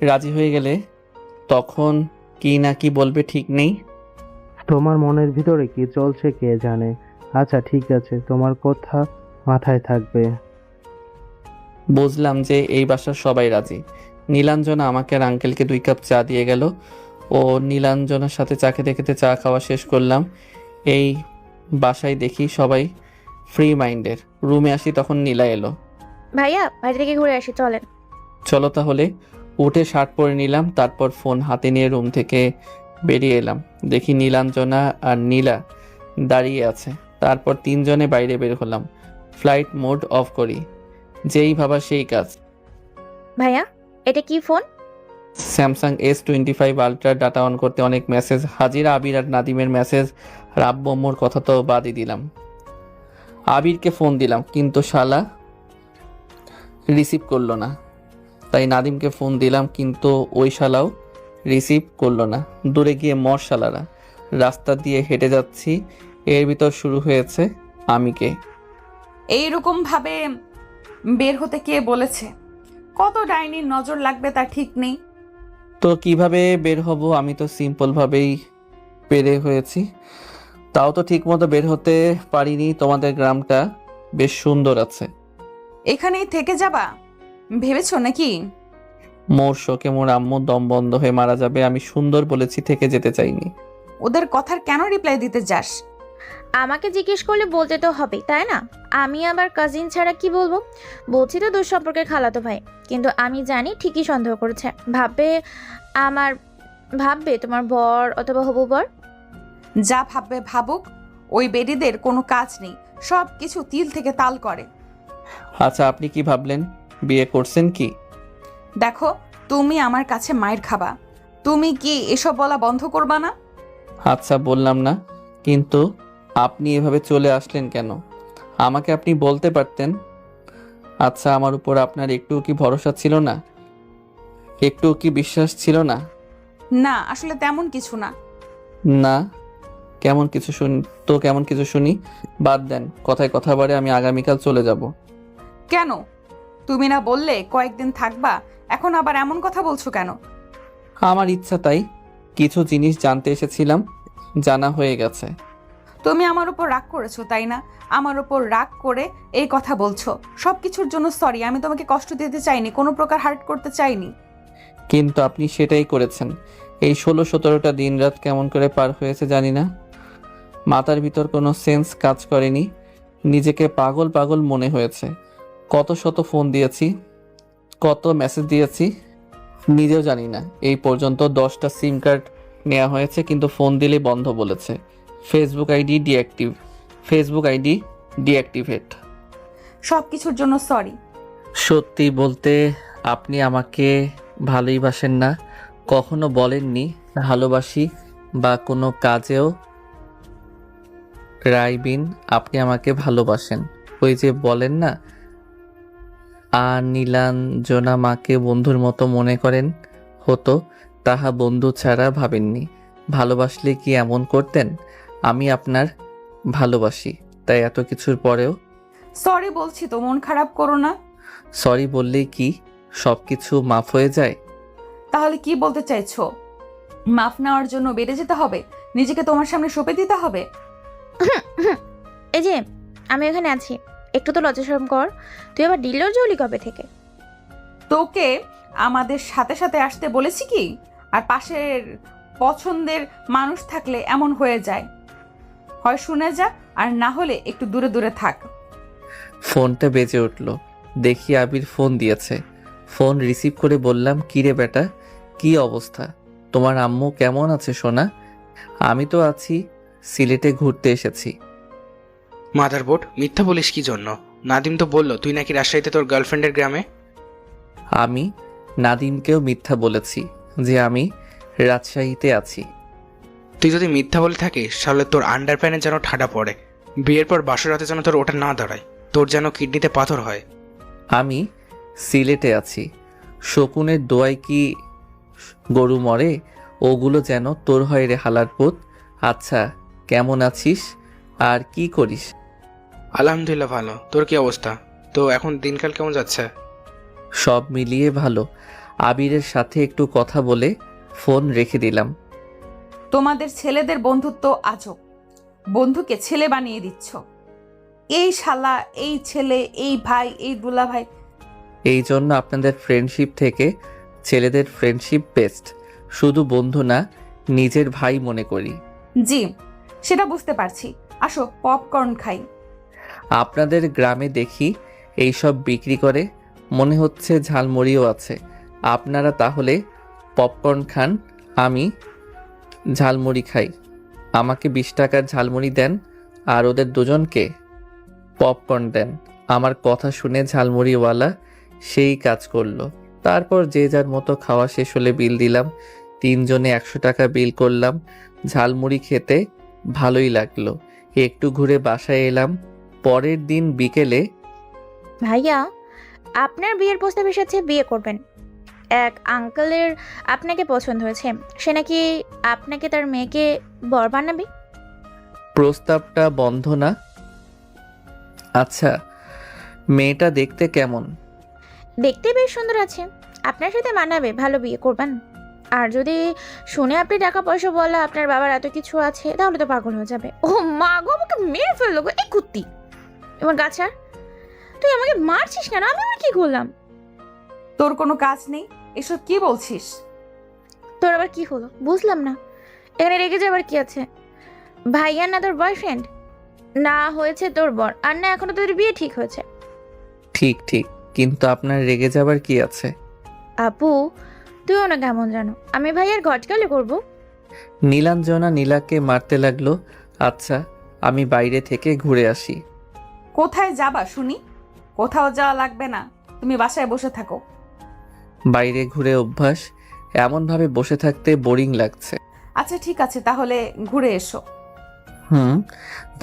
রাজি হয়ে গেলে তখন কি না কি বলবে ঠিক নেই। তোমার মনের ভিতরে কি চলছে কে জানে। আচ্ছা ঠিক আছে, তোমার কথা মাথায় থাকবে। বুঝলাম যে এই বাসার সবাই রাজি। নীলাঞ্জনা আমাকে আর আঙ্কেলকে 2 কাপ চা দিয়ে গেল। ও নীলাঞ্জনার সাথে চা খেতে খেতে চা খাওয়া শেষ করলাম। এই বাসায় দেখি সবাই ফ্রি মাইন্ডের। রুমে আসি তখন নীলা এলো। ভাইয়া, বাইরে থেকে ঘুরে আসি, চলেন। চলো তাহলে। উঠে শার্ট পরে নিলাম, তারপর ফোন হাতে নিয়ে রুম থেকে বেরিয়ে এলাম। দেখি নীলাঞ্জনা আর নীলা দাঁড়িয়ে আছে। তারপর 3 জনে বাইরে বের হলাম। ফ্লাইট মোড অফ করি, যেই ভাবা সেই কাজ। ভাইয়া, এটা কি phone? Samsung S25 ultra. Data on করতে অনেক মেসেজ। হাজিরা আবির আর নাদিমের মেসেজ। আর আব্বু আম্মুর কথা তো বাদই দিলাম। আবিরকে ফোন দিলাম কিন্তু শালা রিসিভ করলো না। তাই নাদিমকে ফোন দিলাম কিন্তু ওই শালাও রিসিভ করলো না। দূরে গিয়ে মর শালারা। রাস্তা দিয়ে হেঁটে যাচ্ছি, এর ভিতর শুরু হয়েছে আমিকে। এইরকম ভাবে বের হতে কে বলেছে? কত ডাইনির নজর লাগবে তা ঠিক নেই। তো কিভাবে বের হব? আমি তো সিম্পল ভাবেই বের হয়েছি। তাও তো ঠিক মতো বের হতে পারিনি। তোমাদের গ্রামটা বেশ সুন্দর আছে। এখানেই থেকে যাবা ভেবেছো নাকি? মোর শোকে মোর আম্মু দম বন্ধ হয়ে মারা যাবে। আমি সুন্দর বলেছি, থেকে যেতে চাইনি। ওদের কথার কেন রিপ্লাই দিতে যাস? আমাকে জিজ্ঞেস করলে বলতে তো হবে, তাই না? আমি আবার কাজিন ছাড়া কি বলবো? বলছি তো দূর সম্পর্কের খালাতো ভাই, কিন্তু আমি জানি ঠিকই সন্দেহ করেছে। ভাববে তোমার বর অথবা হবু বর। যা ভাববে ভাবুক, ওই বেডিদের কোনো কাজ নেই, সব কিছু তিল থেকে তাল করে। আচ্ছা, আপনি কি ভাবলেন? বিয়ে করছেন কি? দেখো, তুমি আমার কাছে মায়ের খাবা। তুমি কি এসব বলা বন্ধ করবা না? আচ্ছা, বললাম না, কিন্তু আপনি এভাবে চলে আসলেন কেন? আমাকে আপনি বলতে পারতেন। আচ্ছা, আমার উপর আপনার একটু কি ভরসা ছিল না? একটু কি বিশ্বাস ছিল না? না, আসলে তেমন কিছু না। না, কেমন কিছু শুনি তো? কেমন কিছু শুনি? বাদ দেন, কথায় কথা বাড়ে। আমি আগামীকাল চলে যাব। কেন? তুমি না বললে কয়েকদিন থাকবা, এখন আবার এমন কথা বলছো কেন? আমার ইচ্ছা তাই। কিছু জিনিস জানতে এসেছিলাম, জানা হয়ে গেছে। তুমি আমার উপর রাগ করেছো, তাই না? আমার উপর রাগ করে এই কথা বলছো। সব কিছুর জন্য সরি। আমি তোমাকে কষ্ট দিতে চাইনি, কোনো প্রকার হার্ট করতে চাইনি। কিন্তু আপনি সেটাই করেছেন। এই 16-17টা দিন রাত কেমন করে পার হয়েছে জানি না। মাথার ভিতর কোনো সেন্স কাজ করেনি। নিজেকে পাগল পাগল মনে হয়েছে। কত শত ফোন দিয়েছি, কত মেসেজ দিয়েছি, নিজেও জানি না। এই পর্যন্ত 10টা সিম কার্ড নেওয়া হয়েছে, কিন্তু ফোন দিলেই বন্ধ বলেছে। Facebook ID deactivate. সব কিছুর জন্য সরি। সত্যি বলতে আপনি আমাকে ভালোই বাসেন না, কখনো বলেননি ভালোবাসি বা কোনো কাজেও। রাইবিন, আপনি আমাকে ভালোবাসেন। ওই যে বলেন না, নীলাঞ্জনা মাকে বন্ধুর মতো মনে করেন, হতো তাহা বন্ধু ছাড়া ভাবেননি। ভালোবাসলে কি এমন করতেন? আমি আপনার ভালোবাসি, তাই এত কিছুর পরেও। সরি বলছি তো, মন খারাপ করো না। সরি বললেই কি সব কিছু মাফ হয়ে যায়? তাহলে কি বলতে চাইছো? মাফ নেওয়ার জন্য বেড়ে যেতে হবে? নিজেকে তোমার সামনে সঁপে দিতে হবে? এই যে আমি এখানে আছি, একটু তো লজ্জা শরম কর। তুই আবার ডিলের জলি কবে থেকে? তোকে আমাদের সাথে সাথে আসতে বলেছি কি? আর পাশের পছন্দের মানুষ থাকলে এমন হয়ে যায়। হয় শুনে যা, আর না হলে একটু দূরে দূরে থাক। ফোনটা বেজে উঠল, দেখি আবির ফোন দিয়েছে। ফোন রিসিভ করে বললাম, কিরে বেটা, কি অবস্থা? তোমার আম্মু কেমন আছে সোনা? আমি তো আছি, সিলেটে ঘুরতে এসেছি। মাদারবোর্ড, মিথ্যা বলিস কি জন্য? নাদিম তো বললো তুই নাকি রাজশাহীতে তোর গার্লফ্রেন্ডের গ্রামে। আমি নাদিমকেও মিথ্যা বলেছি যে আমি রাজশাহীতে আছি। তুই যদি মিথ্যা বলে থাকিস তাহলে তোর আন্ডার প্যানে যেন ঠাডা পড়ে, বিয়ের পর বাসর রাতে যেন তোর ওটা না দাঁড়ায়, তোর যেন কিডনিতে পাথর হয়। আমি সিলেটে আছি। শকুনের দোয়ায় কি গরু মরে? ওগুলো যেন তোর হয় রে হালার পুত। আচ্ছা, কেমন আছিস আর কি করিস? আলহামদুলিল্লাহ ভালো। তোর কি অবস্থা? তো এখন দিনকাল কেমন যাচ্ছে? সব মিলিয়ে ভালো। আবিরের সাথে একটু কথা বলে ফোন রেখে দিলাম। তোমাদের ছেলেদের বন্ধুত্ব আজব। বন্ধুকে ছেলে বানিয়ে দিচ্ছ। এই শালা, এই ছেলে, এই ভাই, এই দুলা ভাই। এই জন্য আপনাদের ফ্রেন্ডশিপ থেকে ছেলেদের ফ্রেন্ডশিপ বেস্ট। শুধু বন্ধু না, নিজের ভাই মনে করি। জি, সেটা বুঝতে পারছি। আসো পপকর্ন খাই। আপনাদের গ্রামে দেখি এইসব বিক্রি করে, মনে হচ্ছে ঝালমুড়িও আছে। আপনারা তাহলে পপকর্ন খান, আমি ঝালমুড়ি খাই। আমাকে 20 টাকার ঝালমুড়ি দেন, আর ওদের দুজনকে পপকর্ন দেন। আমার কথা শুনে ঝালমুড়িওয়ালা সেই কাজ করলো। তারপর যে যার মতো খাওয়া শেষ হলে বিল দিলাম। 3 জনে 100 টাকা বিল করলাম। ঝালমুড়ি খেতে ভালোই লাগলো। একটু ঘুরে বাসায় এলাম। পরের দিন বিকেলে, ভাইয়া, আপনার বিয়ের প্রস্তাব এসেছে, বিয়ে করবেন। এক আঙ্কেলের আপনাকে পছন্দ হয়েছে, সে নাকি আপনাকে তার মেয়েকে বর বানাবে। প্রস্তাবটা বন্ধ না? আচ্ছা, মেয়েটা দেখতে কেমন? দেখতে বেশ সুন্দর আছে, আপনার সাথে মানাবে, ভালো, বিয়ে করবেন। আর যদি শুনে আপনি টাকা পয়সা বলা আপনার বাবার এত কিছু আছে, তাহলে তো পাগল হয়ে যাবে। ও মা গো, আমাকে মেরে ফেললো গো এই কুত্তি। এবার গাছা, তুই আমাকে মারছিস কেন? আমি আবার কি করলাম? তোর কোনো কাজ নেই, এসব কি বলছিস? তোর আবার কি হলো বুঝলাম না। এখানে রেগে যাবার কি আছে? ভাইয়া না তোর বয়ফ্রেন্ড, না হয়েছে তোর বর, আর না এখনো তোর বিয়ে ঠিক হয়েছে। ঠিক ঠিক, কিন্তু আপনার রেগে যাবার কি আছে? আপু, তুইও না কেমন জানো, আমি ভাইয়ার ঘটকালে করবো। নীলাঞ্জনা নীলাকে মারতে লাগলো। আচ্ছা, আমি বাইরে থেকে ঘুরে আসি। কোথায় যাবা শুনি? কোথাও যাওয়া লাগবে না, তুমি বাসায় বসে থাকো। বাইরে ঘুরে অভ্যাস, এমনভাবে বসে থাকতে বোরিং লাগছে। আচ্ছা ঠিক আছে, তাহলে ঘুরে এসো।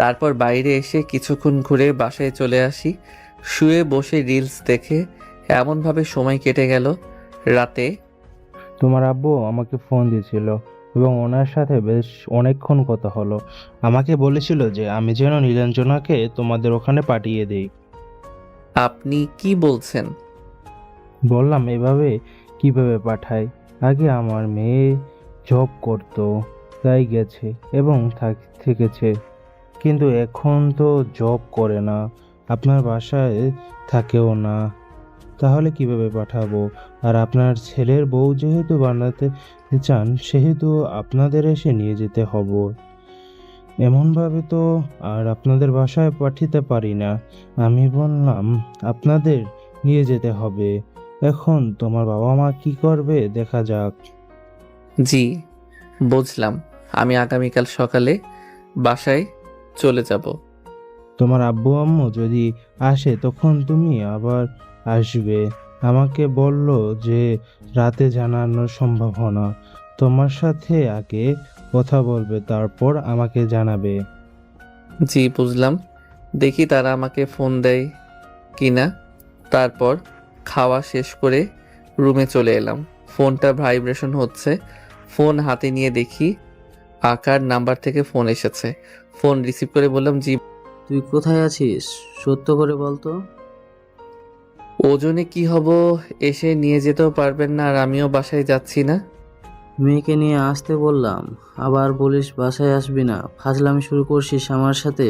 তারপর বাইরে এসে কিছুক্ষণ ঘুরে বাসায় চলে আসি। শুয়ে বসে রিলস দেখে এমনভাবে সময় কেটে গেল। রাতে তোমার আব্বু আমাকে ফোন দিয়েছিল এবং ওনার সাথে বেশ অনেকক্ষণ কথা হলো। আমাকে বলেছিল যে আমি যেন নীলাঞ্জনাকে তোমাদের ওখানে পাঠিয়ে দিই। আপনি কি বলছেন? বললাম, এভাবে কিভাবে পাঠাই? আগে আমার মেয়ে জব করতো, তাই গেছে এবং থেকেছে, কিন্তু এখন তো জব করে না, আপনার বাসায় থাকেও না, তাহলে কিভাবে পাঠাবো? আর আপনার ছেলের বউ যেহেতু বানাতে চান, সেহেতু আপনাদের এসে নিয়ে যেতে হবে। এমনভাবে তো আর আপনাদের বাসায় পাঠাতে পারি না। আমি বললাম আপনাদের নিয়ে যেতে হবে, এখন তোমার বাবা মা কি করবে দেখা যাক। জি, বুঝলাম। আমি আগামীকাল সকালে বাসায় চলে যাব। তোমার আব্বু আম্মু যদি আসে তখন তুমি আবার আসবে। আমাকে বলল যে রাতে জানানোর সম্ভাবনা, তোমার সাথে আগে কথা বলবে তারপর আমাকে জানাবে। জি, বুঝলাম। দেখি তারা আমাকে ফোন দেয় কিনা। তারপর খাওয়া শেষ করে রুমে চলে এলাম। ফোনটা ভাইব্রেশন হচ্ছে। ফোন হাতে নিয়ে দেখি আকার নাম্বার থেকে ফোন এসেছে। ফোন রিসিভ করে বললাম, জি। তুই কোথায় আছিস? সত্য করে বল তো। ওজনে কি হব, এসে নিয়ে যেতেও পারবেন না, আর আমিও বাসায় যাচ্ছি না। মেয়েকে নিয়ে আসতে বললাম, আবার বলিস বাসায় আসবি না। ফাজলামি শুরু করছিস আমার সাথে।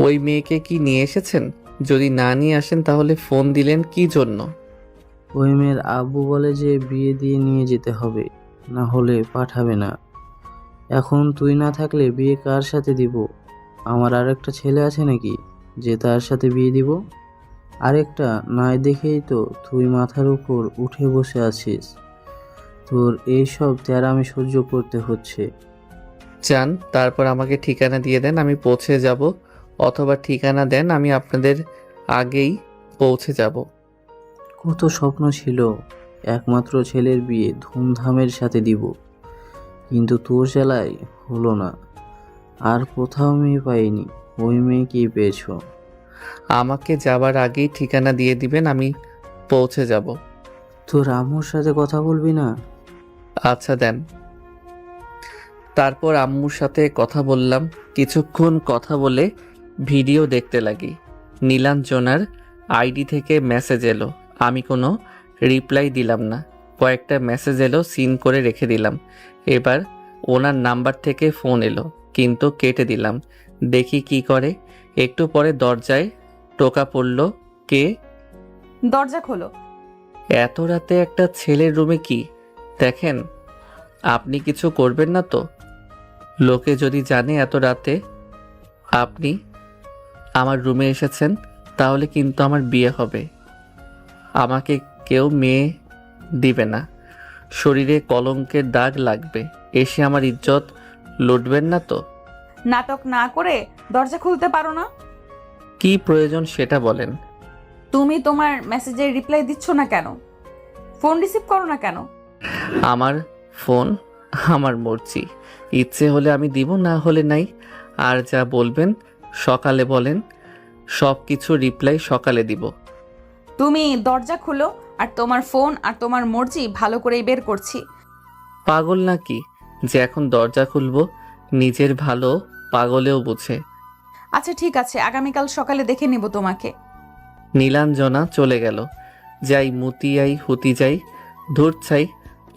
ওই মেয়েকে কি নিয়ে এসেছেন? যদি না নিয়ে আসেন তাহলে ফোন দিলেন কি জন্য? ওই মেয়ের আব্বু বলে যে বিয়ে দিয়ে নিয়ে যেতে হবে, না হলে পাঠাবে না। এখন তুই না থাকলে বিয়ে কার সাথে দিব? আমার আরেকটা ছেলে আছে নাকি যে তার সাথে বিয়ে দিব? আরেকটা নাই দেখেই তো তুই মাথার উপর উঠে বসে আছিস। তোর এইসব তেরামি সহ্য করতে হচ্ছে। চান তারপর আমাকে ঠিকানা দিয়ে দেন, আমি পৌঁছে যাব, অথবা ঠিকানা দেন আমি আপনাদের আগেই পৌঁছে যাব। কত স্বপ্ন ছিল একমাত্র ছেলের বিয়ে ধুমধামের সাথে দিব, কিন্তু তোর জ্বালায় হলো না। আর কোথাও মেয়ে পাইনি, ওই মেয়েকেই পেয়েছ। আমাকে যাবার আগেই ঠিকানা দিয়ে দিবেন, আমি পৌঁছে যাব। তোর আম্মুর সাথে কথা বলবি না? আচ্ছা দেন। তারপর আম্মুর সাথে কথা বললাম। কিছুক্ষণ কথা বলে ভিডিও দেখতে লাগি। নীলাঞ্জনার আইডি থেকে মেসেজ এলো, আমি কোনো রিপ্লাই দিলাম না। কয়েকটা মেসেজ এলো, সিন করে রেখে দিলাম। এবার ওনার নাম্বার থেকে ফোন এলো, কিন্তু কেটে দিলাম। দেখি কি করে। একটু পরে দরজায় টোকা পড়ল। কে? দরজা খোলো। এত রাতে একটা ছেলের রুমে কি দেখেন? আপনি কিছু করবেন না তো? লোকে যদি জানে এত রাতে আপনি আমার রুমে এসেছেন, তাহলে কিন্তু আমার বিয়ে হবে। আমাকে কেউ মেয়ে দিবে না, শরীরে কলঙ্কের দাগ লাগবে। এসে আমার ইজ্জত লুটবেন না তো? নাটক না করে দরজা খুলতে পারো না? কি প্রয়োজন সেটা বলেন। তুমি তোমার মেসেজের রিপ্লাই দিচ্ছ না কেন? ফোন রিসিভ করো না কেন? আমার ফোন আমার মর্জি। ইচ্ছে হলে আমি দিব, না হলে নাই। আর যা বলবেন সকালে বলেন, সব কিছু রিপ্লাই সকালে দিব। তুমি দরজা খুলো, আর তোমার ফোন আর তোমার মর্জি ভালো করেই বের করছি। পাগল নাকি যে এখন দরজা খুলবো? নিজের ভালো পাগলেও বুঝে। আচ্ছা ঠিক আছে, আগামীকাল সকালে দেখে নিব তোমাকে। নীলাঞ্জনা চলে গেল। যাই মুতিয়াই হুতি যাই, ধূর চাই।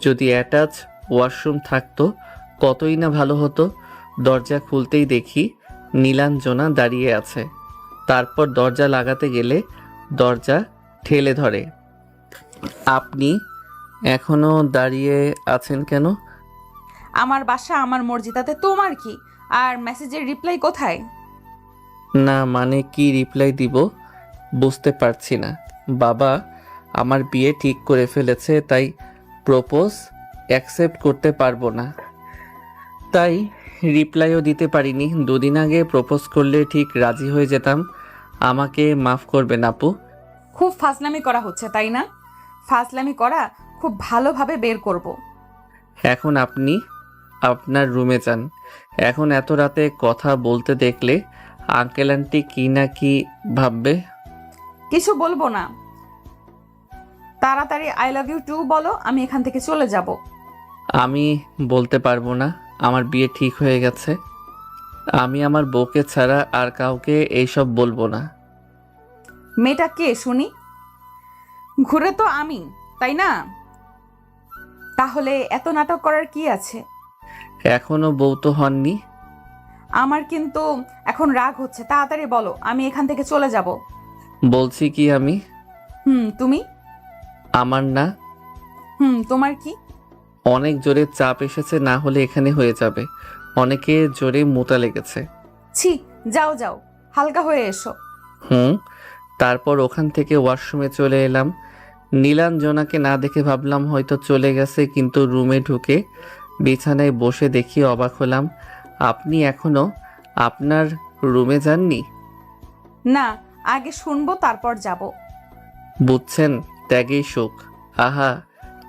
যদি অ্যাটাচ ওয়াশরুম থাকতো কতই না ভালো হতো। দরজা খুলতেই দেখি নীলাঞ্জনা দাঁড়িয়ে আছে। তারপর দরজা লাগাতে গেলে দরজা ঠেলে ধরে। আপনি এখনো দাঁড়িয়ে আছেন কেন? আমার বাসা আমার মর্জি, তাতে তোমার কি? আর মেসেজের রিপ্লাই কোথায়? না মানে কি রিপ্লাই দিব বুঝতে পারছি না। বাবা আমার বিয়ে ঠিক করে ফেলেছে, তাই প্রপোজ অ্যাকসেপ্ট করতে পারবো না, তাই রিপ্লাইও দিতে পারিনি। দুদিন আগে প্রপোজ করলে ঠিক রাজি হয়ে যেতাম। আমাকে মাফ করবেন আপু। খুব ফাজলামি করা হচ্ছে তাই না? ফাজলামি করা খুব ভালোভাবে বের করব। এখন আপনি আপনার রুমে যান। এখন এত রাতে কথা বলতে দেখলে আঙ্কেল আন্টি কি না কি ভাববে। কিছু বলবো না, তাড়াতাড়ি আই লাভ ইউ টু বলো, আমি এখান থেকে চলে যাব। আমি বলতে পারবো না, আমার বিয়ে ঠিক হয়ে গেছে। আমি আমার বউকে ছাড়া আর কাউকে এইসব বলবো না। মেয়েটা কে শুনি? ঘুরে তো আমি, তাই না? তাহলে এত নাটক করার কি আছে? এখনো বউ তো হননি। আমার কিন্তু এখন রাগ হচ্ছে, তাড়াতাড়ি বলো, আমি এখান থেকে চলে যাব। বলছি কি আমি? তুমি? আমার না। তোমার কি? অনেক জোরে চাপ এসেছে, না হলে এখানে হয়ে যাবে। অনেকে জোরে মোটা লেগেছে। ছি, যাও যাও, হালকা হয়ে এসো। তারপর ওখান থেকে ওয়াশরুমে চলে এলাম। নীলাঞ্জনাকে না দেখে ভাবলাম হয়তো চলে গেছে, কিন্তু রুমে ঢুকে বিছানায় বসে দেখি অবাক হলাম। আপনি এখনো আপনার রুমে যাননি? না, আগে শুনবো তারপর যাব। বুঝছেন, ত্যাগেই সুখ। আহা,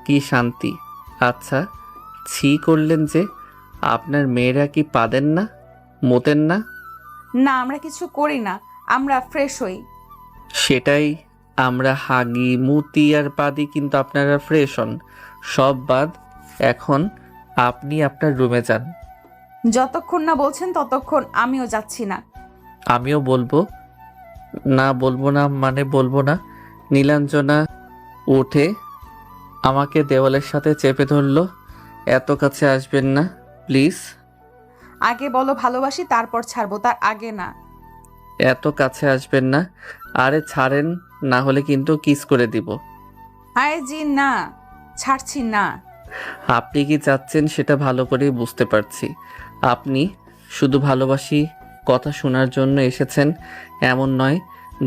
কি শান্তি। আচ্ছা, ছি করলেন যে? আপনার মেয়েরা কি পাদেন না, মোতেন না? না, আমরা কিছু করি না, আমরা ফ্রেশ হই। সেটাই, আমরা হাগি মুতি আর পাদি, কিন্তু আপনারা ফ্রেশ হন। সব বাদ, এখন আপনি আপনার রুমে যান। যতক্ষণ না বলছেন ততক্ষণ আমিও যাচ্ছি না। আমিও বলবো না। বলবো না মানে বলবো না। নীলাঞ্জনা উঠে আমাকে দেওয়ালের সাথে চেপে ধরলো। এত কাছে আসবেন না প্লিজ। আগে বলো ভালোবাসি, তারপর ছাড়বো, তার আগে না। এত কাছে আসবেন না। আরে ছাড়েন, না হলে কিন্তু কিস করে দিব। আয় জি, না, ছাড়ছি না। আপনি কি চাচ্ছেন সেটা ভালো করেই বুঝতে পারছি। আপনি শুধু ভালোবাসি কথা শোনার জন্য এসেছেন এমন নয়।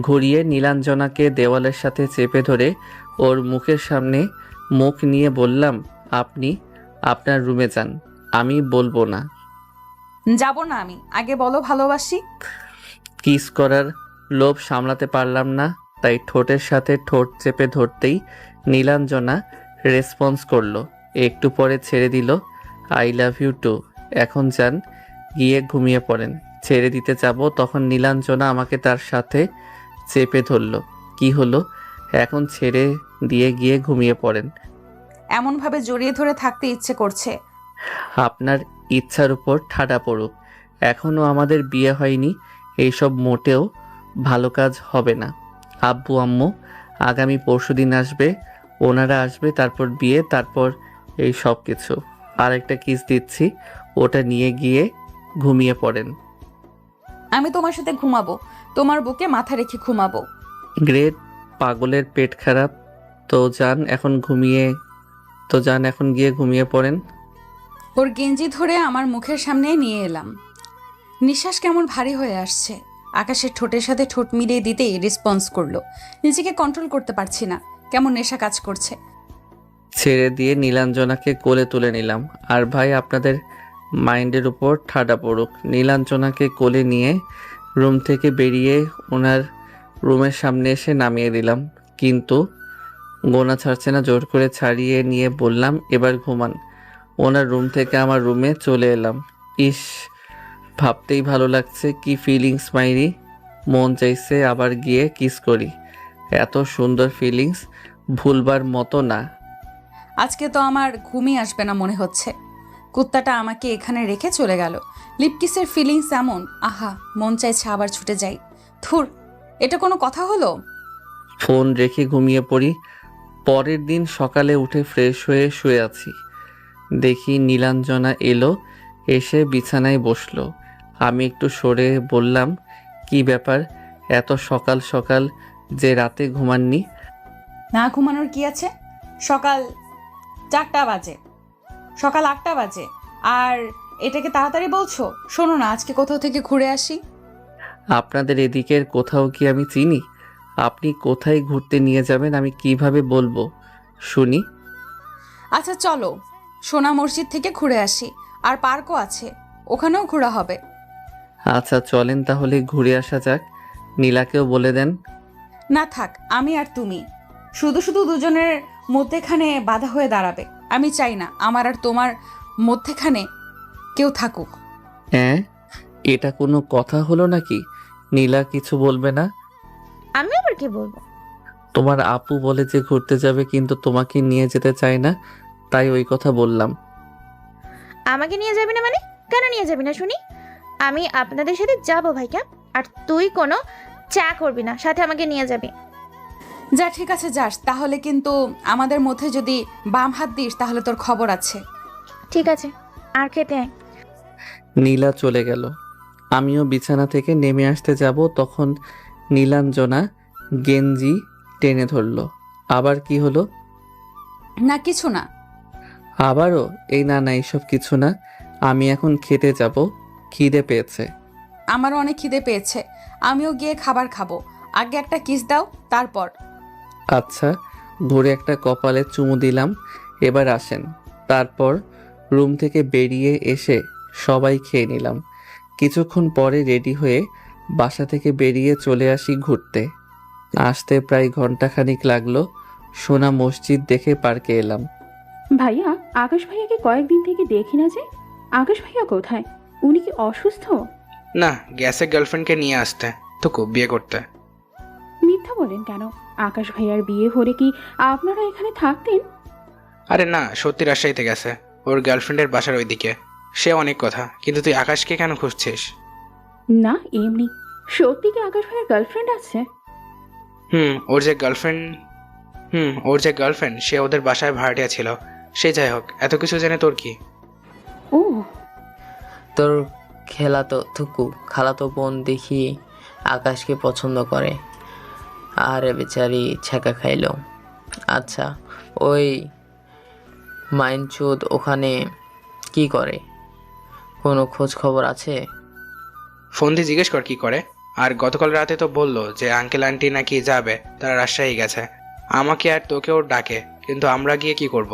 ঘুরিয়ে নীলাঞ্জনাকে দেওয়ালের সাথে চেপে ধরে ওর মুখের সামনে মুখ নিয়ে বললাম, আপনি আপনার রুমে যান, আমি বলবো না। যাব না আমি, আগে বলো ভালোবাসি। কিস করার লোভ সামলাতে পারলাম না, তাই ঠোঁটের সাথে ঠোঁট চেপে ধরতেই নীলাঞ্জনা রেসপন্স করলো। একটু পরে ছেড়ে দিল। I love you too. এখন যান, গিয়ে ঘুমিয়ে পড়েন। ছেড়ে দিতে যাব তখন নীলাঞ্জনা আমাকে তার সাথে চেপে ধরলো। কি হলো? এখন ছেড়ে দিয়ে গিয়ে ঘুমিয়ে পড়েন। এমনভাবে জড়িয়ে ধরে থাকতে ইচ্ছে করছে। আপনার ইচ্ছার উপর ঠাডা পড়ুক। এখনো আমাদের বিয়ে হয়নি, এইসব মোটেও ভালো কাজ হবে না। আব্বু আম্মু আগামী পরশুদিন আসবে, ওনারা আসবে, তারপর বিয়ে, তারপর এই সব কিছু। আর একটা কিস দিচ্ছি, ওটা নিয়ে গিয়ে ঘুমিয়ে পড়েন। আমি তোমার সাথে ঘুমাবো, তোমার বুকে মাথা রেখে ঘুমাবো। গ্রেট, পাগলের পেট খারাপ। তো যান এখন গিয়ে ঘুমিয়ে পড়েন। ওর গেঞ্জি ধরে আমার মুখের সামনে নিয়ে এলাম। নিঃশ্বাস কেমন ভারী হয়ে আসছে। আকাশের ঠোঁটের সাথে ঠোঁট মিলিয়ে দিতেই রেসপন্স করলো। নিজেকে কন্ট্রোল করতে পারছি না, কেমন নেশা কাজ করছে। ছেড়ে দিয়ে নীলাঞ্জনাকে কোলে তুলে নিলাম। আর ভাই, আপনাদের মাইন্ডের উপর ঠাডা পড়ুক। নীলাঞ্জনাকে কোলে নিয়ে রুম থেকে বেরিয়ে ওনার রুমের সামনে এসে নামিয়ে দিলাম, কিন্তু গোনা ছাড়ছে না। জোর করে ছাড়িয়ে নিয়ে বললাম, এবার ঘুমান। ওনার রুম থেকে আমার রুমে চলে এলাম। ইস, ভাবতেই ভালো লাগছে, কি ফিলিংস মাইরি। মন চাইছে আবার গিয়ে কিস করি। এত সুন্দর ফিলিংস ভুলবার মতো না। আজকে তো আমার ঘুমই আসবে না মনে হচ্ছে। কুত্তাটা আমাকে এখানে রেখে চলে গেল। লিপকিসের ফিলিংস এমন, আহা, মন চাইছে আবার ছুটে যাই। থুর, এটা কোনো কথা হলো? ফোন রেখে ঘুমিয়ে পড়ি। পরের দিন সকালে উঠে ফ্রেশ হয়ে শুয়ে আছি। দেখি নীলাঞ্জনা এলো, এসে বিছানায় বসলো। আমি একটু সরে বললাম, কি ব্যাপার এত সকাল সকাল যে, রাতে ঘুমাননি? না ঘুমানোর কি আছে? সকাল 4টা বাজে, সকাল 8টা বাজে, আর এটাকে তাড়াতাড়ি বলছো? শোনো না, আজকে কোথাও থেকে ঘুরে আসি। আপনাদের এদিকের কোথাও কি আমি চিনি? আপনি কোথায় ঘুরতে নিয়ে যাবেন আমি কিভাবে বলবো শুনি? আচ্ছা চলো, সোনা মসজিদ থেকে ঘুরে আসি, আর পার্কও আছে, ওখানেও ঘোরা হবে। আচ্ছা চলেন তাহলে ঘুরে আসা যাক। নীলাকেও বলে দেন। না থাক, আমি আর তুমি শুধু শুধু দুজনের মধ্যেখানে বাধা হয়ে দাঁড়াবে। আমি চাই না আমার আর তোমার মধ্যেখানে কেউ থাকুক। হ্যাঁ, এটা কোনো কথা হলো নাকি? নীলা কিছু বলবে না? আমি আবার কি বলবো? তোমার আপু বলে যে ঘুরতে যাবে, কিন্তু তোমাকে নিয়ে যেতে চায় না, তাই ওই কথা বললাম। আমাকে নিয়ে যাবি না মানে? কেন নিয়ে যাবি না শুনি? আমি আপনাদের সাথে যাবো ভাইকা, আর তুই কোনো চা করবি না, সাথে আমাকে নিয়ে যাবি। যা, ঠিক আছে যাস, তাহলে কিন্তু আমাদের মধ্যে যদি বাম হাত দিস তাহলে তোর খবর আছে। ঠিক আছে, আর খেতে আয়। নীলা চলে গেল। আমিও বিছানা থেকে নেমে আসতে যাব, তখন নীলাঞ্জনা গেঞ্জি টেনে ধরলো। আবার কি হলো? না কিছু না। আবারও? এই না না, এইসব কিছু না। আমি এখন খেতে যাব, খিদে পেয়েছে। আমারও অনেক খিদে পেয়েছে, আমিও গিয়ে খাবার খাবো। আগে একটা কিস দাও, তারপর। আচ্ছা, ঘুরে একটা কপালে চুমু দিলাম। এবার আসেন। তারপর রুম থেকে বেরিয়ে এসে সবাই খেয়ে নিলাম। কিছুক্ষণ পরে রেডি হয়ে বাসা থেকে বেরিয়ে চলে আসি ঘুরতে। আসতে প্রায় ঘন্টাখানিক লাগলো। সোনা মসজিদ দেখে পার্কে এলাম। ভাইয়া, আকাশ ভাইয়াকে কয়েকদিন থেকে দেখি না যে। আকাশ ভাইয়া কোথায়? উনি কি অসুস্থ? না, গ্যাসে গার্লফ্রেন্ডকে নিয়ে আসতে তো বিয়ে করতে। মিথ্যা বলেন কেন? আকাশ ভাইয়ার বিয়ে হলে কি আপনারা এখানে থাকতেন? আরে না, সত্যি রাজশাহীতে গেছে, ওর গার্লফ্রেন্ডের বাসার ওইদিকে। সে অনেক কথা, কিন্তু তুই আকাশকে কেন খুঁজছিস? না, এমনি। সত্যি কি আকাশ ভাইয়ার গার্লফ্রেন্ড আছে? ওর যে গার্লফ্রেন্ড সে ওদের বাসায় ভাড়াটিয়া ছিল। সে যাই হোক, এত কিছু জেনে তোর কি? ও, তোর খালাতো বোন দেখি আকাশকে পছন্দ করে। আরে বেচারি ছ্যাঁকা খাইল। আচ্ছা, ওই মাইনচোদ ওখানে কি করে? কোনো খোঁজ খবর আছে? ফোন দিয়ে জিজ্ঞেস কর কি করে। আর গতকাল রাতে তো বললো যে আঙ্কেল আন্টি নাকি যাবে, তারা রাজশাহী গেছে। আমাকে আর তোকেও ডাকে, কিন্তু আমরা গিয়ে কি করব?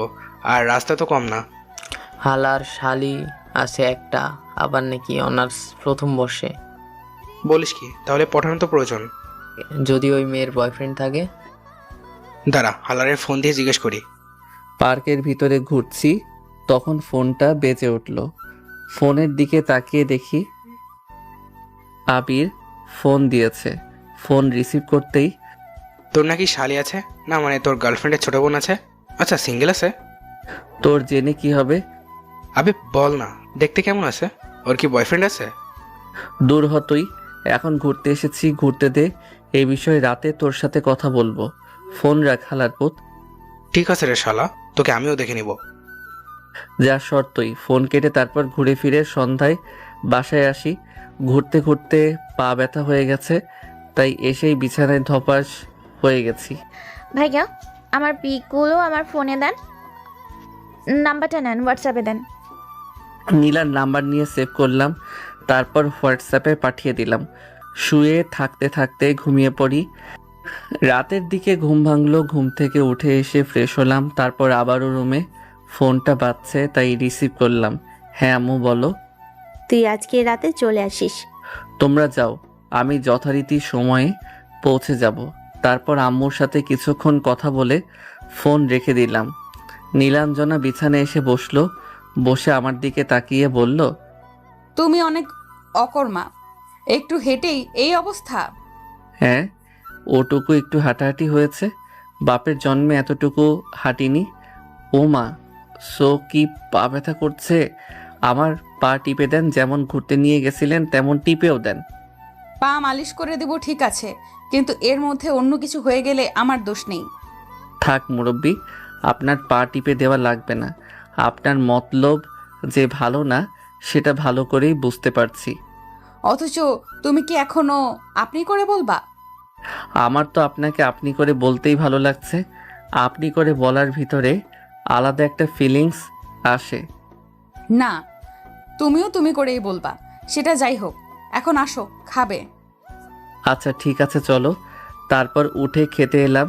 আর রাস্তা তো কম না। হালার শালি আছে একটা, আবার নাকি অনার্স প্রথম বর্ষে। বলিস কি? তাহলে পঠানো তো প্রয়োজন। যদি ওই মেয়ের বয়ফ্রেন্ড থাকে? দাঁড়া, হালারের ফোন দিয়ে জিজ্ঞেস করি। পার্কের ভিতরে ঘুরছি, তখন ফোনটা বেজে উঠল। ফোনের দিকে তাকিয়ে দেখি আবির ফোন দিয়েছে। ফোন রিসিভ করতেই, তোর নাকি শালি আছে? না মানে তোর গার্লফ্রেন্ডের ছোট বোন আছে? আচ্ছা, সিঙ্গেল আছে? তোর জেনে কি হবে? আবে বল না, দেখতে কেমন আছে? ওর কি বয়ফ্রেন্ড আছে? দূর হ তুই। এখন ঘুরতে এসেছি, ঘুরতে দে। এই বিষয়ে রাতে তোর সাথে কথা বলবো। ফোন রাখ হালার পুত। ঠিক আছে রে শালা, তোকে আমিও দেখে নিব। যা শর্তই। ফোন কেটে তারপর ঘুরে ফিরে সন্ধ্যায় বাসায় আসি। ঘুরতে ঘুরতে পা ব্যথা হয়ে গেছে, তাই এসেই বিছানায় ধপাস হয়ে গেছি। ভাইয়া, আমার পিকগুলো আমার ফোনে দেন। নাম্বারটা নেন, হোয়াটসঅ্যাপে দেন। নীলার নাম্বার নিয়ে সেভ করলাম, তারপর হোয়াটসঅ্যাপে পাঠিয়ে দিলাম। শুয়ে থাকতে থাকতে ঘুমিয়ে পড়ি। রাতের দিকে ঘুম ভাঙলো। ঘুম থেকে উঠে এসে ফ্রেশ হলাম, তারপর আবারও রুমে। ফোনটা বাজছে, তাই রিসিভ করলাম। হ্যাঁ আম্মু বলো। তুই আজকে রাতে চলে আসিস। তোমরা যাও, আমি যথারীতি সময়ে পৌঁছে যাব। তারপর আম্মুর সাথে কিছুক্ষণ কথা বলে ফোন রেখে দিলাম। নীলাঞ্জনা বিছানায় এসে বসলো। বসে আমার দিকে তাকিয়ে বলল, তুমি অনেক অকর্মা, একটু হেঁটেই এই অবস্থা? হ্যাঁ, ওটুকু একটু হাঁটাহাঁটি হয়েছে। বাপের জন্মে এতটুকু হাঁটিনি। ও মা, সো কি পা ব্যথা করছে? আমার পা টিপে দেন, যেমন ঘুরতে নিয়ে গেছিলেন তেমন টিপেও দেন। পা মালিশ করে দেব ঠিক আছে, কিন্তু এর মধ্যে অন্য কিছু হয়ে গেলে আমার দোষ নেই। থাক মুরব্বি, আপনার পা টিপে দেওয়া লাগবে না। আপনার মতলব যে ভালো না, সেটা ভালো করেই বুঝতে পারছি। অথচ তুমি কি এখনো আপনি করে বলবা? আমার তো আপনাকে আপনি করে বলতেই ভালো লাগছে। আপনি করে বলার ভিতরে আলাদা একটা ফিলিংস আসে। না, তুমিও তুমি করেই বলবা। সেটা যাই হোক, এখন আসো, খাবে। আচ্ছা ঠিক আছে চলো। তারপর উঠে খেতে এলাম।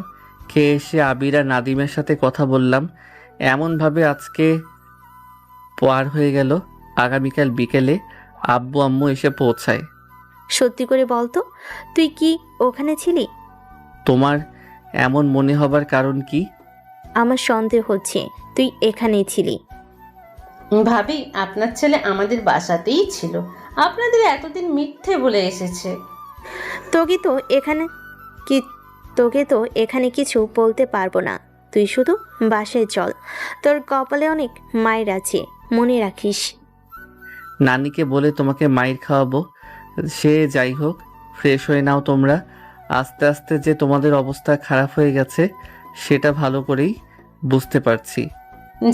খেয়ে এসে আবির আর নাদিমের সাথে কথা বললাম। এমনভাবে আজকে পার হয়ে গেল। আগামীকাল বিকেলে আব্বু আম্মু এসে পৌঁছায়। সত্যি করে বলতো, তুই কি ওখানে ছিলি? তোমার এমন মনে হবার কারণ কি? আমার সন্দেহ হচ্ছে তুই এখানেই ছিলি। ভাবি, আপনার ছেলে আমাদের বাসাতেই ছিল। আপনাদের এতদিন মিথ্যে বলে এসেছে। তোকে তো এখানে তোকে তো এখানে কিছু বলতে পারবো না। তুই শুধু বাসায় চল, তোর কপালে অনেক মায়ের আছে, মনে রাখিস। নানিকে বলে তোমাকে মাইর খাওয়াবো। সে যাই হোক, ফ্রেশ হয়ে নাও তোমরা। আস্তে আস্তে যে তোমাদের অবস্থা খারাপ হয়ে গেছে সেটা ভালো করেই বুঝতে পারছি।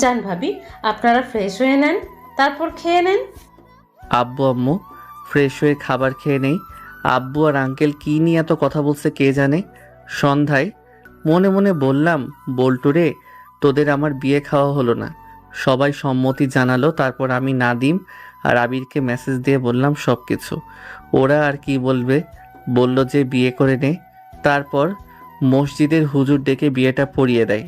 যান ভাবি, আপনারা ফ্রেশ হয়ে নেন, তারপর খেয়ে নেন। আব্বু আম্মু ফ্রেশ হয়ে খাবার খেয়ে নেই। আব্বু আর আঙ্কেল কী নিয়ে এত কথা বলছে কে জানে। সন্ধ্যায় মনে মনে বললাম, বল্টুরে, তোদের আমার বিয়ে খাওয়া হলো না। সবাই সম্মতি জানালো। তারপর আমি নাদিম আর আবিরকে মেসেজ দিয়ে বললাম সব কিছু। ওরা আর কি বলবে, বলল যে বিয়ে করে নে। তারপর মসজিদের হুজুর ডেকে বিয়েটা পড়িয়ে দেয়।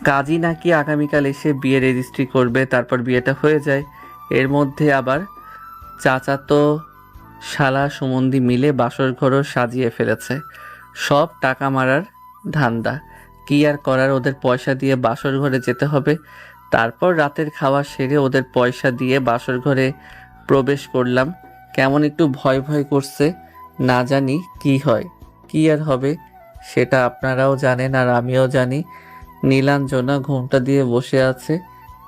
কাজী নাকি আগামীকাল এসে বিয়ে রেজিস্ট্রি করবে, তারপর বিয়েটা হয়ে যায়। এর মধ্যে আবার চাচাতো শালা সুমন্দি মিলে বাসর ঘরও সাজিয়ে ফেলেছে। সব টাকা মারার ধান্দা। কি আর করার, ওদের পয়সা দিয়ে বাসর ঘরে যেতে হবে। তারপর রাতের খাওয়া সেরে ওদের পয়সা দিয়ে বাসর ঘরে প্রবেশ করলাম। কেমন একটু ভয় ভয় করছে, না জানি কি হয়। কি আর হবে সেটা আপনারাও জানেন আর আমিও জানি। নীলাঞ্জনা ঘোমটা দিয়ে বসে আছে।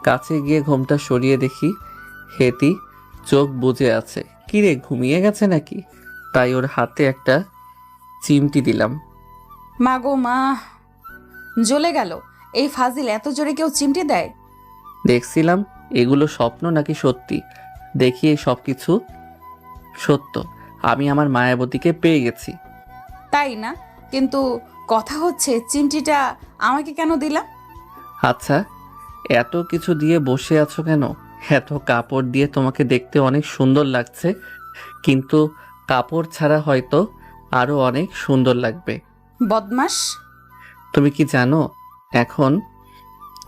কাছে গিয়ে ঘোমটা সরিয়ে দেখি হেতি চোখ বুজে আছে। কিরে, ঘুমিয়ে গেছে নাকি? তাই ওর হাতে একটা চিমটি দিলাম। মা গো মা, জ্বলে গেল। এই ফাজিল এত জোরে কেউ চিমটি দেয়? দেখছিলাম এগুলো স্বপ্ন নাকি সত্যি। দেখি এই সব কিছু সত্য। আমি আমার মায়াবতীকে পেয়ে গেছি। তাই না? কিন্তু কথা হচ্ছে চিমটিটা আমাকে কেন দিলা? আচ্ছা, এত কিছু দিয়ে বসে আছো কেন? এত কাপড় দিয়ে তোমাকে দেখতে অনেক সুন্দর লাগছে, কিন্তু কাপড় ছাড়া হয়তো আরো অনেক সুন্দর লাগবে। বদমাস! তুমি কি জানো এখন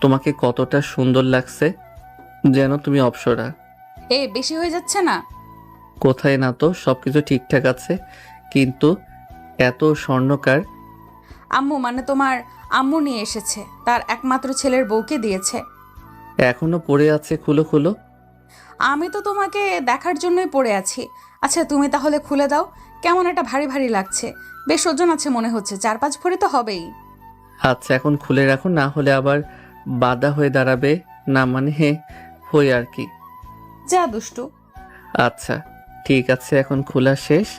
তোমাকে কতটা সুন্দর লাগছে? যেন তুমি অপ্সরা। বেশি হয়ে যাচ্ছে না? কোথায় না, তো সবকিছু ঠিকঠাক আছে, কিন্তু এত স্বর্ণকার। আম্মু, মানে তোমার আম্মু নিয়ে এসেছে, তার একমাত্র ছেলের বউকে দিয়েছে। এখনো পড়ে আছে, খুলো খুলো। আমি তো তোমাকে দেখার জন্যই পড়ে আছি। আচ্ছা তুমি তাহলে খুলে দাও। কেমন একটা ভারী ভারী লাগছে, বেশ ওজন আছে মনে হচ্ছে, 4-5 ভরি তো হবেই। আচ্ছা এখন খুলে রাখো, না হলে আবার বাধা হয়ে দাঁড়াবে। না মানে হই আর কি। যা দুষ্টু। আচ্ছা ঠিক আছে, এখন খোলা শেষ।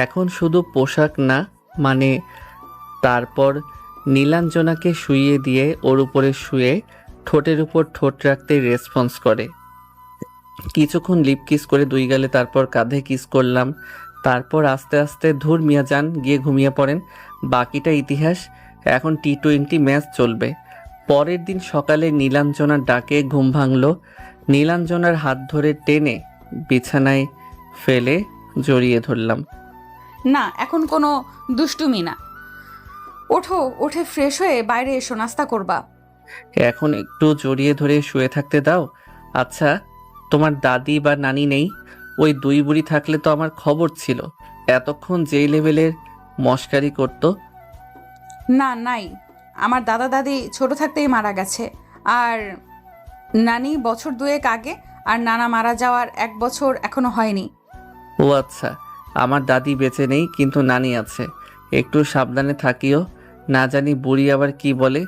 এখন শুধু পোশাক না, মানে তারপর নীলাঞ্জনাকে শুইয়ে দিয়ে ওর উপরে শুয়ে ঠোঁটের উপর ঠোঁট রাখতে রেসপন্স করে। কিছুক্ষণ লিপ কিস করে 2 গালে, তারপর কাঁধে কিস করলাম। তারপর আস্তে আস্তে ধুর মিয়া যান, গিয়ে ঘুমিয়ে পড়েন। বাকিটা ইতিহাস। এখন T20 ম্যাচ চলবে। পরের দিন সকালে নীলাঞ্জনার ডাকে ঘুম ভাঙলো। নীলাঞ্জনার হাত ধরে টেনে বিছানায় ফেলে জড়িয়ে ধরলাম। না, এখন কোনো দুষ্টুমি না। ওঠো, উঠে ফ্রেশ হয়ে বাইরে এসো, নাস্তা করবা। এখন একটু জড়িয়ে ধরে শুয়ে থাকতে দাও। আচ্ছা তোমার দাদি বা নানি নেই? ওই 2 বুড়ি থাকলে তো আমার খবর ছিল। এতক্ষণ যেই লেভেলের মস্কারি করতো। না, নাই। আমার দাদা দাদি ছোট থাকতেই মারা গেছে, আর নানি বছর 2 আগে, আর নানা মারা যাওয়ার 1 বছর এখনো হয়নি। ও আচ্ছা, আমার দাদি বেঁচে নেই, কিন্তু নানি আছে। একটু সাবধানে থাকিও, না জানি বুড়ি আবার কি বলে।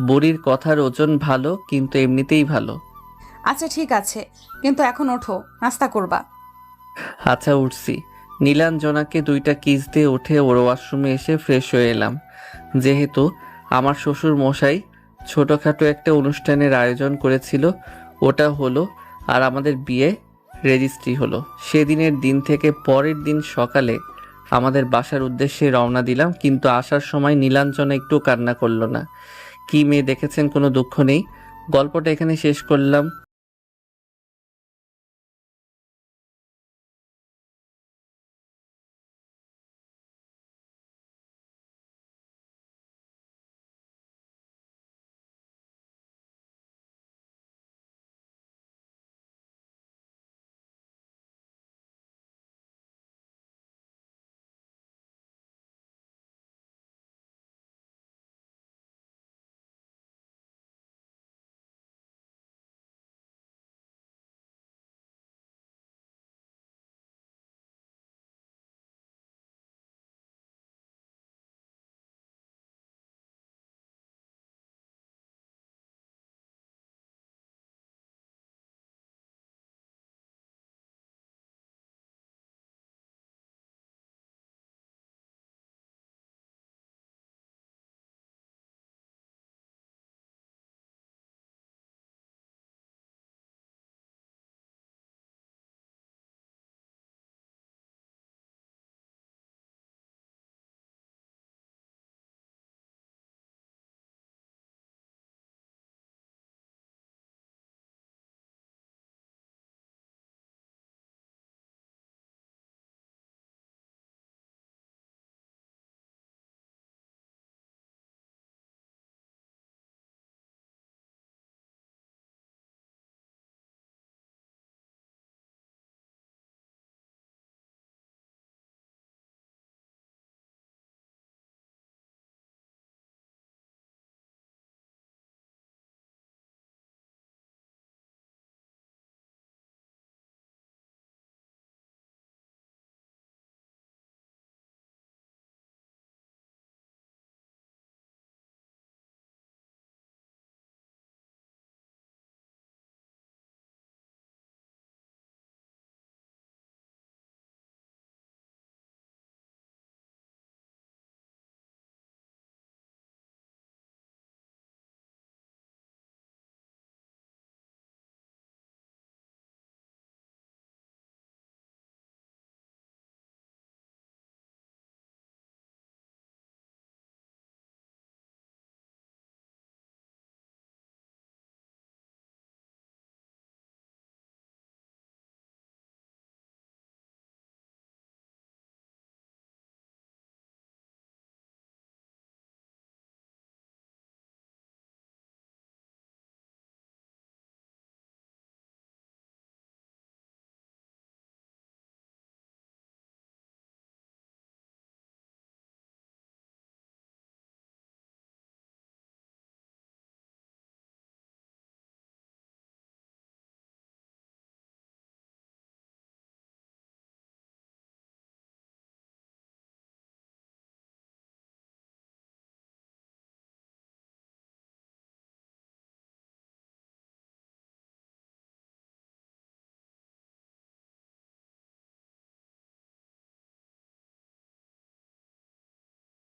বুড়ির কথার ওজন ভালো, কিন্তু এমনিতেই ভালো। আচ্ছা ঠিক আছে, কিন্তু এখন ওঠো, নাস্তা করবা। আচ্ছা উঠছি। নীলাঞ্জনাকে 2টা কিস দিয়ে উঠে ওর ওয়াশরুমে এসে ফ্রেশ হয়ে এলাম। যেহেতু আমার শ্বশুর মশাই ছোটোখাটো একটা অনুষ্ঠানের আয়োজন করেছিল, ওটা হলো, আর আমাদের বিয়ে রেজিস্ট্রি হলো। সেদিনের দিন থেকে পরের দিন সকালে আমাদের বাসার উদ্দেশ্যে রওনা দিলাম, কিন্তু আসার সময় নীলাঞ্জনা একটু কান্না করলো না। কি মেয়ে দেখেছেন, কোনো দুঃখ নেই। গল্পটা এখানে শেষ করলাম।